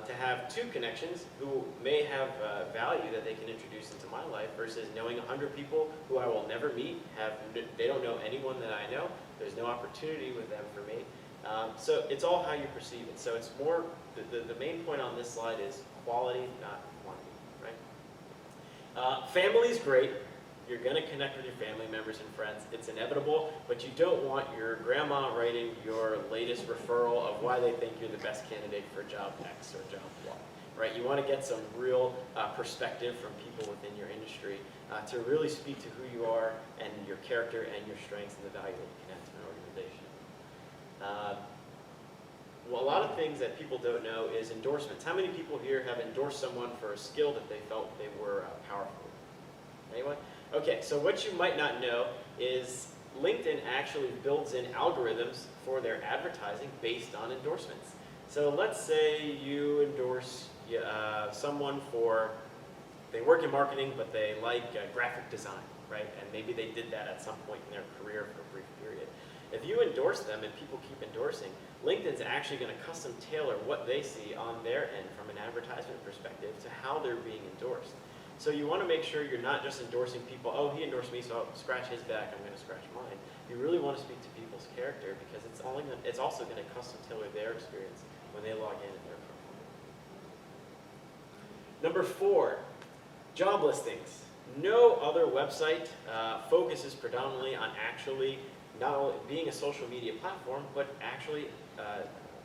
[SPEAKER 3] to have 2 connections who may have value that they can introduce into my life versus knowing 100 people who I will never meet. They don't know anyone that I know. There's no opportunity with them for me. So it's all how you perceive it. So it's more, the main point on this slide is quality, not quantity, right? Family's great. You're going to connect with your family members and friends. It's inevitable, but you don't want your grandma writing your latest referral of why they think you're the best candidate for job X or job Y, right? You want to get some real perspective from people within your industry to really speak to who you are and your character and your strengths and the value that you can add to an organization. Well, a lot of things that people don't know is endorsements. How many people here have endorsed someone for a skill that they felt they were powerful? Anyone? Okay, so what you might not know is LinkedIn actually builds in algorithms for their advertising based on endorsements. So let's say you endorse someone for, they work in marketing, but they like graphic design, right? And maybe they did that at some point in their career for a brief period. If you endorse them and people keep endorsing, LinkedIn's actually going to custom tailor what they see on their end from an advertisement perspective to how they're being endorsed. So you want to make sure you're not just endorsing people, oh, he endorsed me, so I'll scratch his back, I'm going to scratch mine. You really want to speak to people's character because it's also going to custom tailor their experience when they log in their profile. Number 4, job listings. No other website focuses predominantly on actually not only being a social media platform, but actually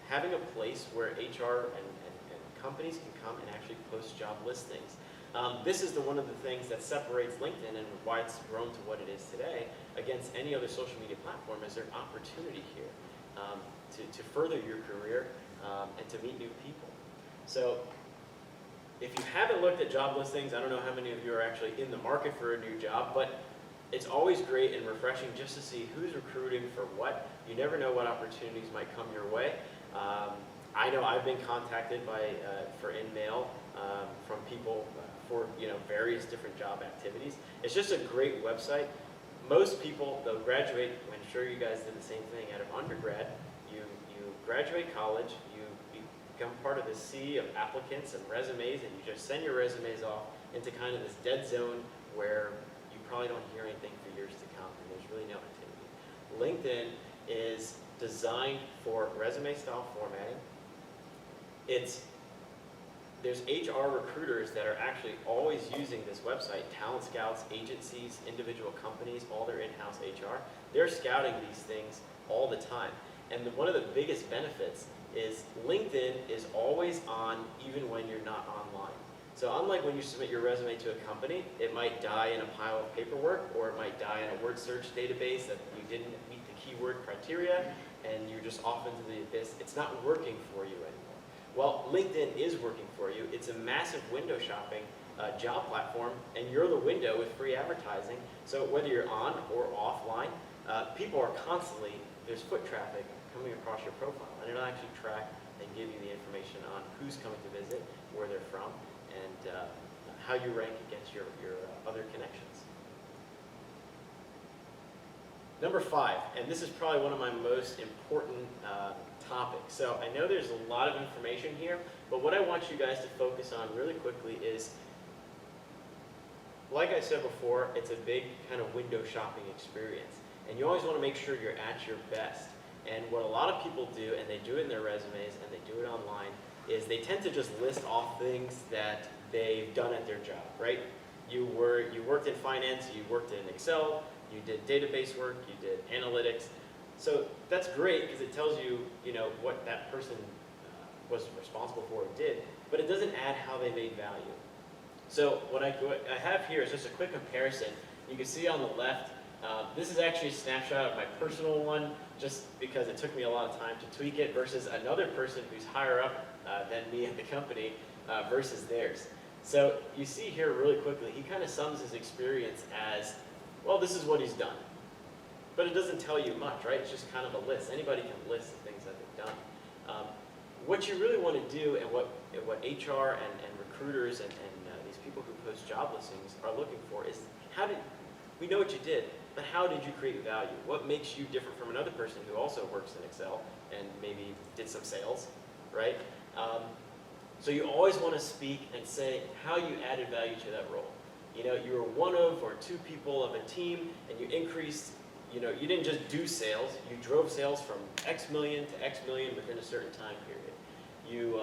[SPEAKER 3] having a place where HR and companies can come and actually post job listings. This is one of the things that separates LinkedIn and why it's grown to what it is today against any other social media platform is their opportunity here to further your career and to meet new people. So if you haven't looked at job listings, I don't know how many of you are actually in the market for a new job, but it's always great and refreshing just to see who's recruiting for what. You never know what opportunities might come your way. I know I've been contacted for InMail from people for various different job activities. It's just a great website. Most people, they'll graduate, I'm sure you guys did the same thing, out of undergrad. You graduate college, you become part of the sea of applicants and resumes, and you just send your resumes off into kind of this dead zone where you probably don't hear anything for years to come, and there's really no activity. LinkedIn is designed for resume style formatting. There's HR recruiters that are actually always using this website, talent scouts, agencies, individual companies, all their in-house HR. They're scouting these things all the time. And one of the biggest benefits is LinkedIn is always on even when you're not online. So unlike when you submit your resume to a company, it might die in a pile of paperwork, or it might die in a word search database that you didn't meet the keyword criteria, and you're just off into the abyss. It's not working for you anymore. Well, LinkedIn is working for you. It's a massive window shopping job platform, and you're the window with free advertising. So whether you're on or offline, people are constantly, there's foot traffic coming across your profile, and it'll actually track and give you the information on who's coming to visit, where they're from, and how you rank against your other connections. Number 5, and this is probably one of my most important topics. So I know there's a lot of information here, but what I want you guys to focus on really quickly is, like I said before, it's a big kind of window shopping experience. And you always want to make sure you're at your best. And what a lot of people do, and they do it in their resumes and they do it online, is they tend to just list off things that they've done at their job, right? You worked in finance, you worked in Excel, you did database work, you did analytics. So that's great because it tells you, what that person was responsible for or did, but it doesn't add how they made value. So what I have here is just a quick comparison. You can see on the left, this is actually a snapshot of my personal one, just because it took me a lot of time to tweak it, versus another person who's higher up than me at the company versus theirs. So you see here really quickly, he kind of sums his experience as, well, this is what he's done. But it doesn't tell you much, right? It's just kind of a list. Anybody can list the things that they've done. What you really want to do, and what HR and recruiters and these people who post job listings are looking for, is we know what you did, but how did you create value? What makes you different from another person who also works in Excel and maybe did some sales, right? So you always want to speak and say how you added value to that role. You were one of or two people of a team, and you increased, you didn't just do sales, you drove sales from X million to X million within a certain time period. You're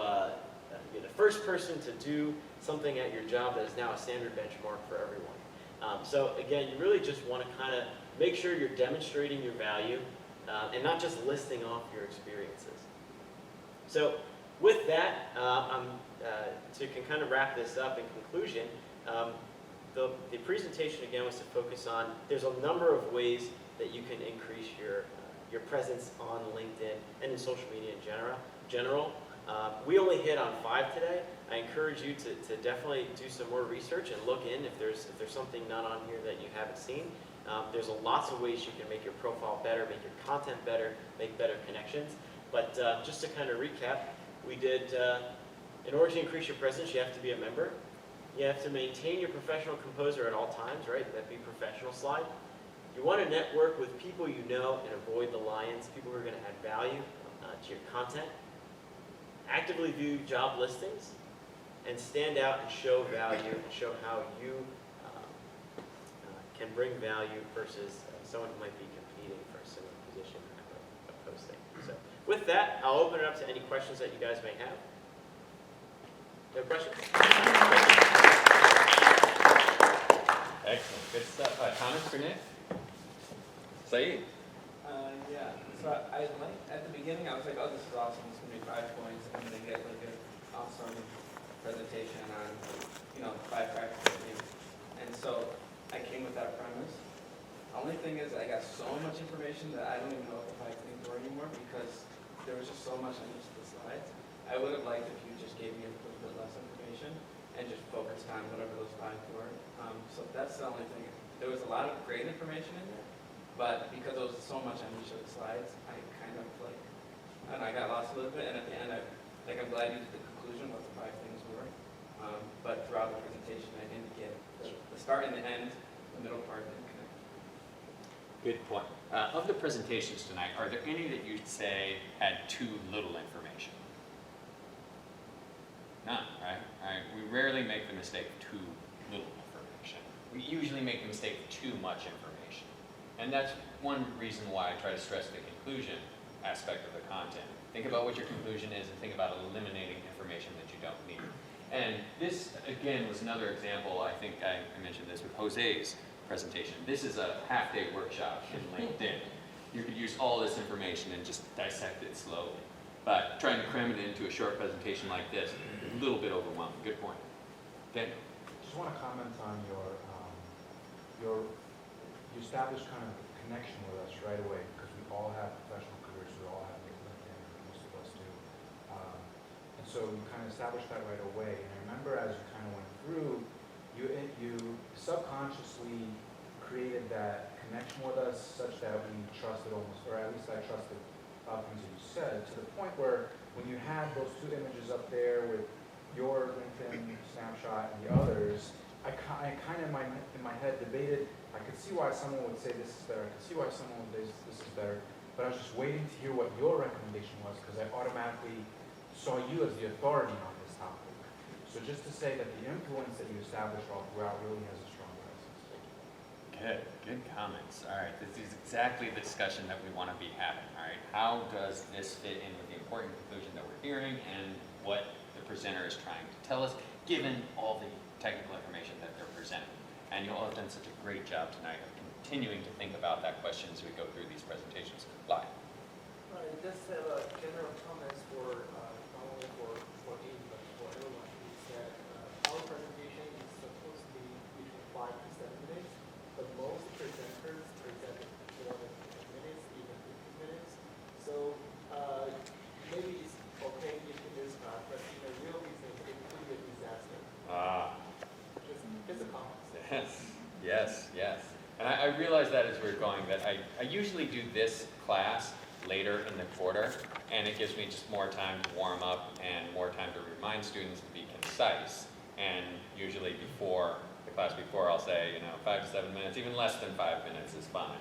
[SPEAKER 3] the first person to do something at your job that is now a standard benchmark for everyone. So again, you really just want to kind of make sure you're demonstrating your value and not just listing off your experiences. So with that, to kind of wrap this up in conclusion, the presentation again was to focus on, there's a number of ways that you can increase your presence on LinkedIn and in social media in general. We only hit on 5 today. I encourage you to definitely do some more research and look in if there's something not on here that you haven't seen. There's lots of ways you can make your profile better, make your content better, make better connections. But just to kind of recap, we did, in order to increase your presence, you have to be a member. You have to maintain your professional composure at all times, right? That'd be professional slide. You want to network with people you know and avoid the lions, people who are going to add value to your content. Actively view job listings and stand out and show value and show how you can bring value versus someone who might be competing for a similar position or a posting. So with that, I'll open it up to any questions that you guys may have. No questions?
[SPEAKER 1] Excellent, good stuff. Comments for Nick? Saeed?
[SPEAKER 20] Yeah, so I like, at the beginning, I was like, oh, this is awesome, it's gonna be 5 points, I'm gonna get like an awesome presentation on, 5 practical things. And so I came with that premise. Only thing is I got so much information that I don't even know what the 5 things were anymore, because there was just so much on each of the slides. I would have liked if you just gave me a little bit less information and just focused on whatever those 5 were. So that's the only thing. There was a lot of great information in there, but because there was so much on each of the slides, I kind of I got lost a little bit, and at the end, I'm glad you did the conclusion what the 5 things were. But throughout the presentation, I didn't get the start and the end, the middle part didn't connect.
[SPEAKER 1] Good point. Of the presentations tonight, are there any that you'd say had too little information? None, right? We rarely make the mistake of too little information. we usually make the mistake of too much information. And that's one reason why I try to stress the conclusion aspect of the content. Think about what your conclusion is and think about eliminating information that you don't need. And this, again, was another example. I think I mentioned this with Jose's presentation. This is a half-day workshop in LinkedIn. You could use all this information and just dissect it slowly. But trying to cram it into a short presentation like this, a little bit overwhelming. Good point. Daniel.
[SPEAKER 18] Just want to comment on you established kind of a connection with us right away because we all have professional careers, we all have LinkedIn, most of us do. And so you kind of established that right away. And I remember as you kind of went through, you subconsciously created that connection with us such that we trusted almost, or at least I trusted things that you said, to the point where when you had those two images up there with your LinkedIn snapshot and the others, I kind of in my head debated. I could see why someone would say this is better. I could see why someone would say this is better. But I was just waiting to hear what your recommendation was because I automatically saw you as the authority on this topic. So just to say that the influence that you established all throughout really has a strong presence.
[SPEAKER 1] Good comments. All right, this is exactly the discussion that we want to be having. All right, how does this fit in with the important conclusion that we're hearing and what the presenter is trying to tell us, given all the technical information that they're presenting? And you all have done such a great job tonight of continuing to think about that question as we go through these presentations live.
[SPEAKER 19] Just general comments for not only for me but for everyone is that our presentation is supposed to be between 5 to 7 minutes, but most presenters present more than 10 minutes, even 15 minutes. So maybe it's okay if in this class, but in a real business, it could be a disaster. Just a comment.
[SPEAKER 1] Yes. And I realized that as we were going, that I usually do this class later in the quarter, and it gives me just more time to warm up and more time to remind students to be concise. And usually before, the class before, I'll say, 5 to 7 minutes, even less than 5 minutes is fine.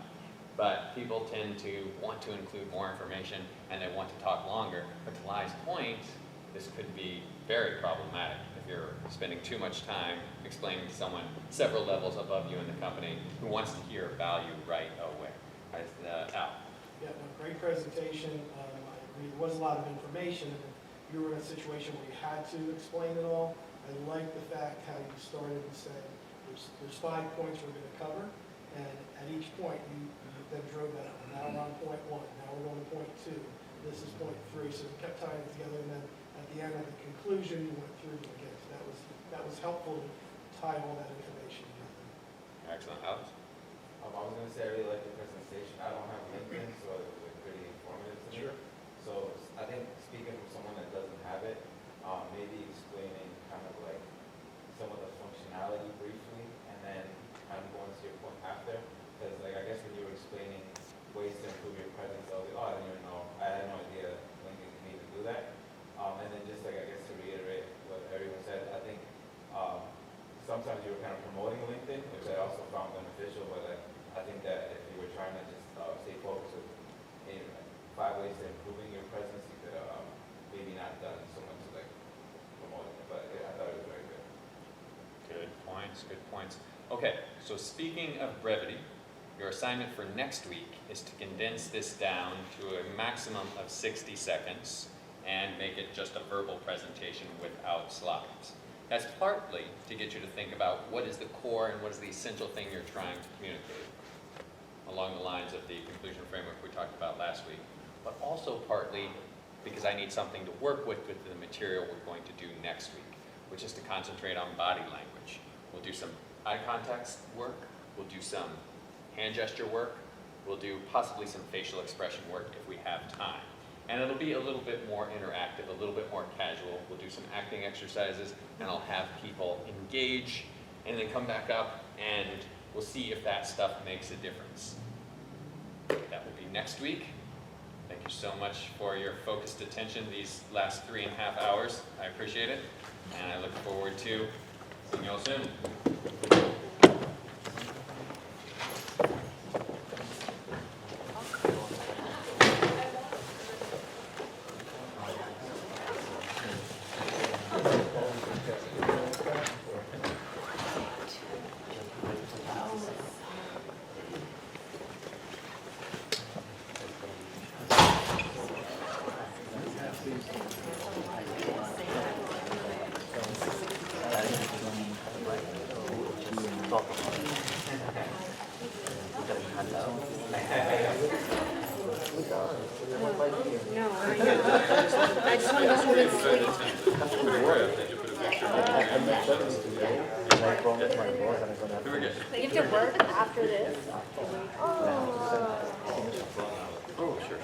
[SPEAKER 1] But people tend to want to include more information and they want to talk longer. But to Lai's point, this could be very problematic if you're spending too much time explaining to someone several levels above you in the company who wants to hear value right away. Al.
[SPEAKER 13] Yeah, no, great presentation. I agree. There was a lot of information. And if you were in a situation where you had to explain it all, I like the fact how you started and said there's 5 points we're going to cover, and at each point you then drove that up. Now we're on point 1. Now we're going to point 2. This is point 3. So we kept tying it together, and then at the end of the conclusion, you went through it again. So that was helpful to tie all that information together.
[SPEAKER 1] Excellent. Alex?
[SPEAKER 7] I was going to say I really like the presentation. I don't have LinkedIn, so it was pretty informative to me.
[SPEAKER 1] Sure.
[SPEAKER 7] So I think speaking from someone that doesn't have it, maybe explaining kind of like some of the functionality briefly, and then kind of going to your point after. Because like I guess when you were explaining ways to improve your presence, I was like, oh, I didn't even know. I had no idea LinkedIn can even do that. And then just like I guess to reiterate what everyone said, I think sometimes you were kind of promoting LinkedIn, which I also found beneficial, but like I think that if you were trying to just stay focused with 5 ways to improving your presence, you could maybe not done so much like promoting it, but yeah, I thought it was very good.
[SPEAKER 1] Good points. Okay, so speaking of brevity, your assignment for next week is to condense this down to a maximum of 60 seconds and make it just a verbal presentation without slides. That's partly to get you to think about what is the core and what is the essential thing you're trying to communicate, along the lines of the conclusion framework we talked about last week, but also partly because I need something to work with the material we're going to do next week, which is to concentrate on body language. We'll do some eye contact work, we'll do some hand gesture work, we'll do possibly some facial expression work if we have time. And it'll be a little bit more interactive, a little bit more casual. We'll do some acting exercises, and I'll have people engage, and then come back up, and we'll see if that stuff makes a difference. That will be next week. Thank you so much for your focused attention these last 3.5 hours. I appreciate it, and I look forward to seeing you all soon.
[SPEAKER 17] talk about it. We got a handout. We done.
[SPEAKER 21] No, I know. I just want to know who it's
[SPEAKER 9] I'm not sure this today, and I promised my boss that I'm gonna have to.
[SPEAKER 21] You have to work after this?
[SPEAKER 1] Oh, sure.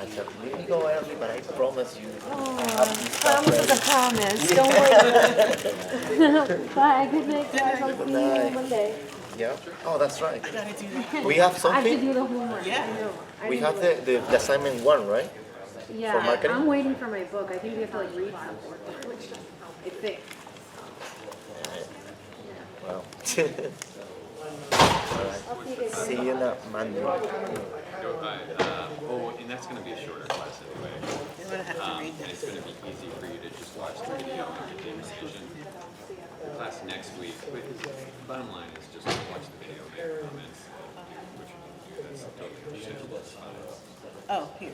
[SPEAKER 17] I said, maybe go early, but I promise you.
[SPEAKER 21] Promise is a promise, don't worry. Bye, good night, guys, I'll see you on Monday.
[SPEAKER 17] Yeah? Oh, that's right. We have
[SPEAKER 21] I have to
[SPEAKER 17] something?
[SPEAKER 21] do the homework, I know. I
[SPEAKER 17] We
[SPEAKER 21] didn't
[SPEAKER 17] have
[SPEAKER 21] do it.
[SPEAKER 17] the assignment 1, right?
[SPEAKER 21] Yeah,
[SPEAKER 17] marketing?
[SPEAKER 21] I'm waiting for my book, I think we have to like read something, I think.
[SPEAKER 17] Wow.
[SPEAKER 21] I'll see you guys.
[SPEAKER 17] See you on Monday.
[SPEAKER 1] Oh, and that's gonna be a shorter class anyway. And it's gonna be easy for you to just watch the video and get the information. The class next week, but bottom line is just watch the video, make comments, which you can do, that's totally scheduled slides.
[SPEAKER 11] Oh, here.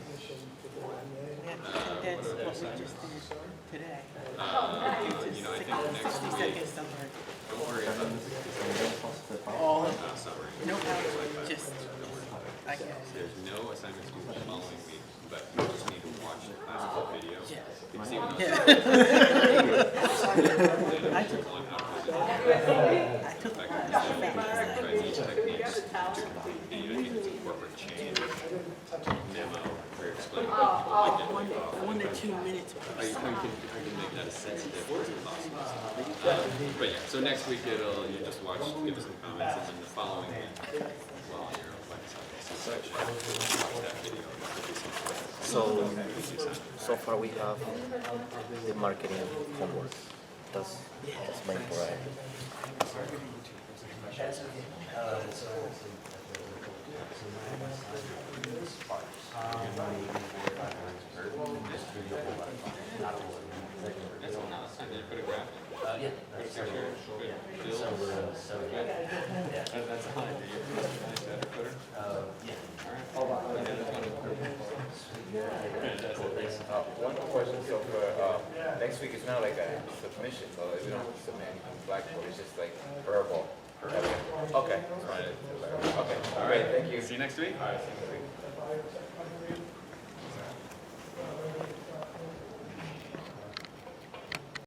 [SPEAKER 11] Yeah, so that's what we just did today.
[SPEAKER 1] You know, I think next
[SPEAKER 11] 60
[SPEAKER 1] week,
[SPEAKER 11] seconds somewhere.
[SPEAKER 1] don't worry about this.
[SPEAKER 11] All of
[SPEAKER 1] No, sorry.
[SPEAKER 11] no power, just, I guess.
[SPEAKER 1] There's no assignments due the following week, but you just need to watch the class video. It's even though
[SPEAKER 11] I took
[SPEAKER 1] on how to
[SPEAKER 11] I took
[SPEAKER 1] try these techniques to communicate to corporate change memo where you're explaining what you
[SPEAKER 11] I wanted 2 minutes.
[SPEAKER 1] I can make that as sensitive as possible. But yeah, so next week you just watch, give us some comments, and then the following week, well, you're like section, watch that video.
[SPEAKER 17] So far we have the marketing homework. That's my priority.
[SPEAKER 1] That's a high. Do you recognize that footer?
[SPEAKER 7] One question, so for, next week, it's not like a submission, so we don't submit anything Blackboard, it's just like verbal. Okay. Okay, all right, thank you.
[SPEAKER 1] See you next week?
[SPEAKER 7] All right, see you next week.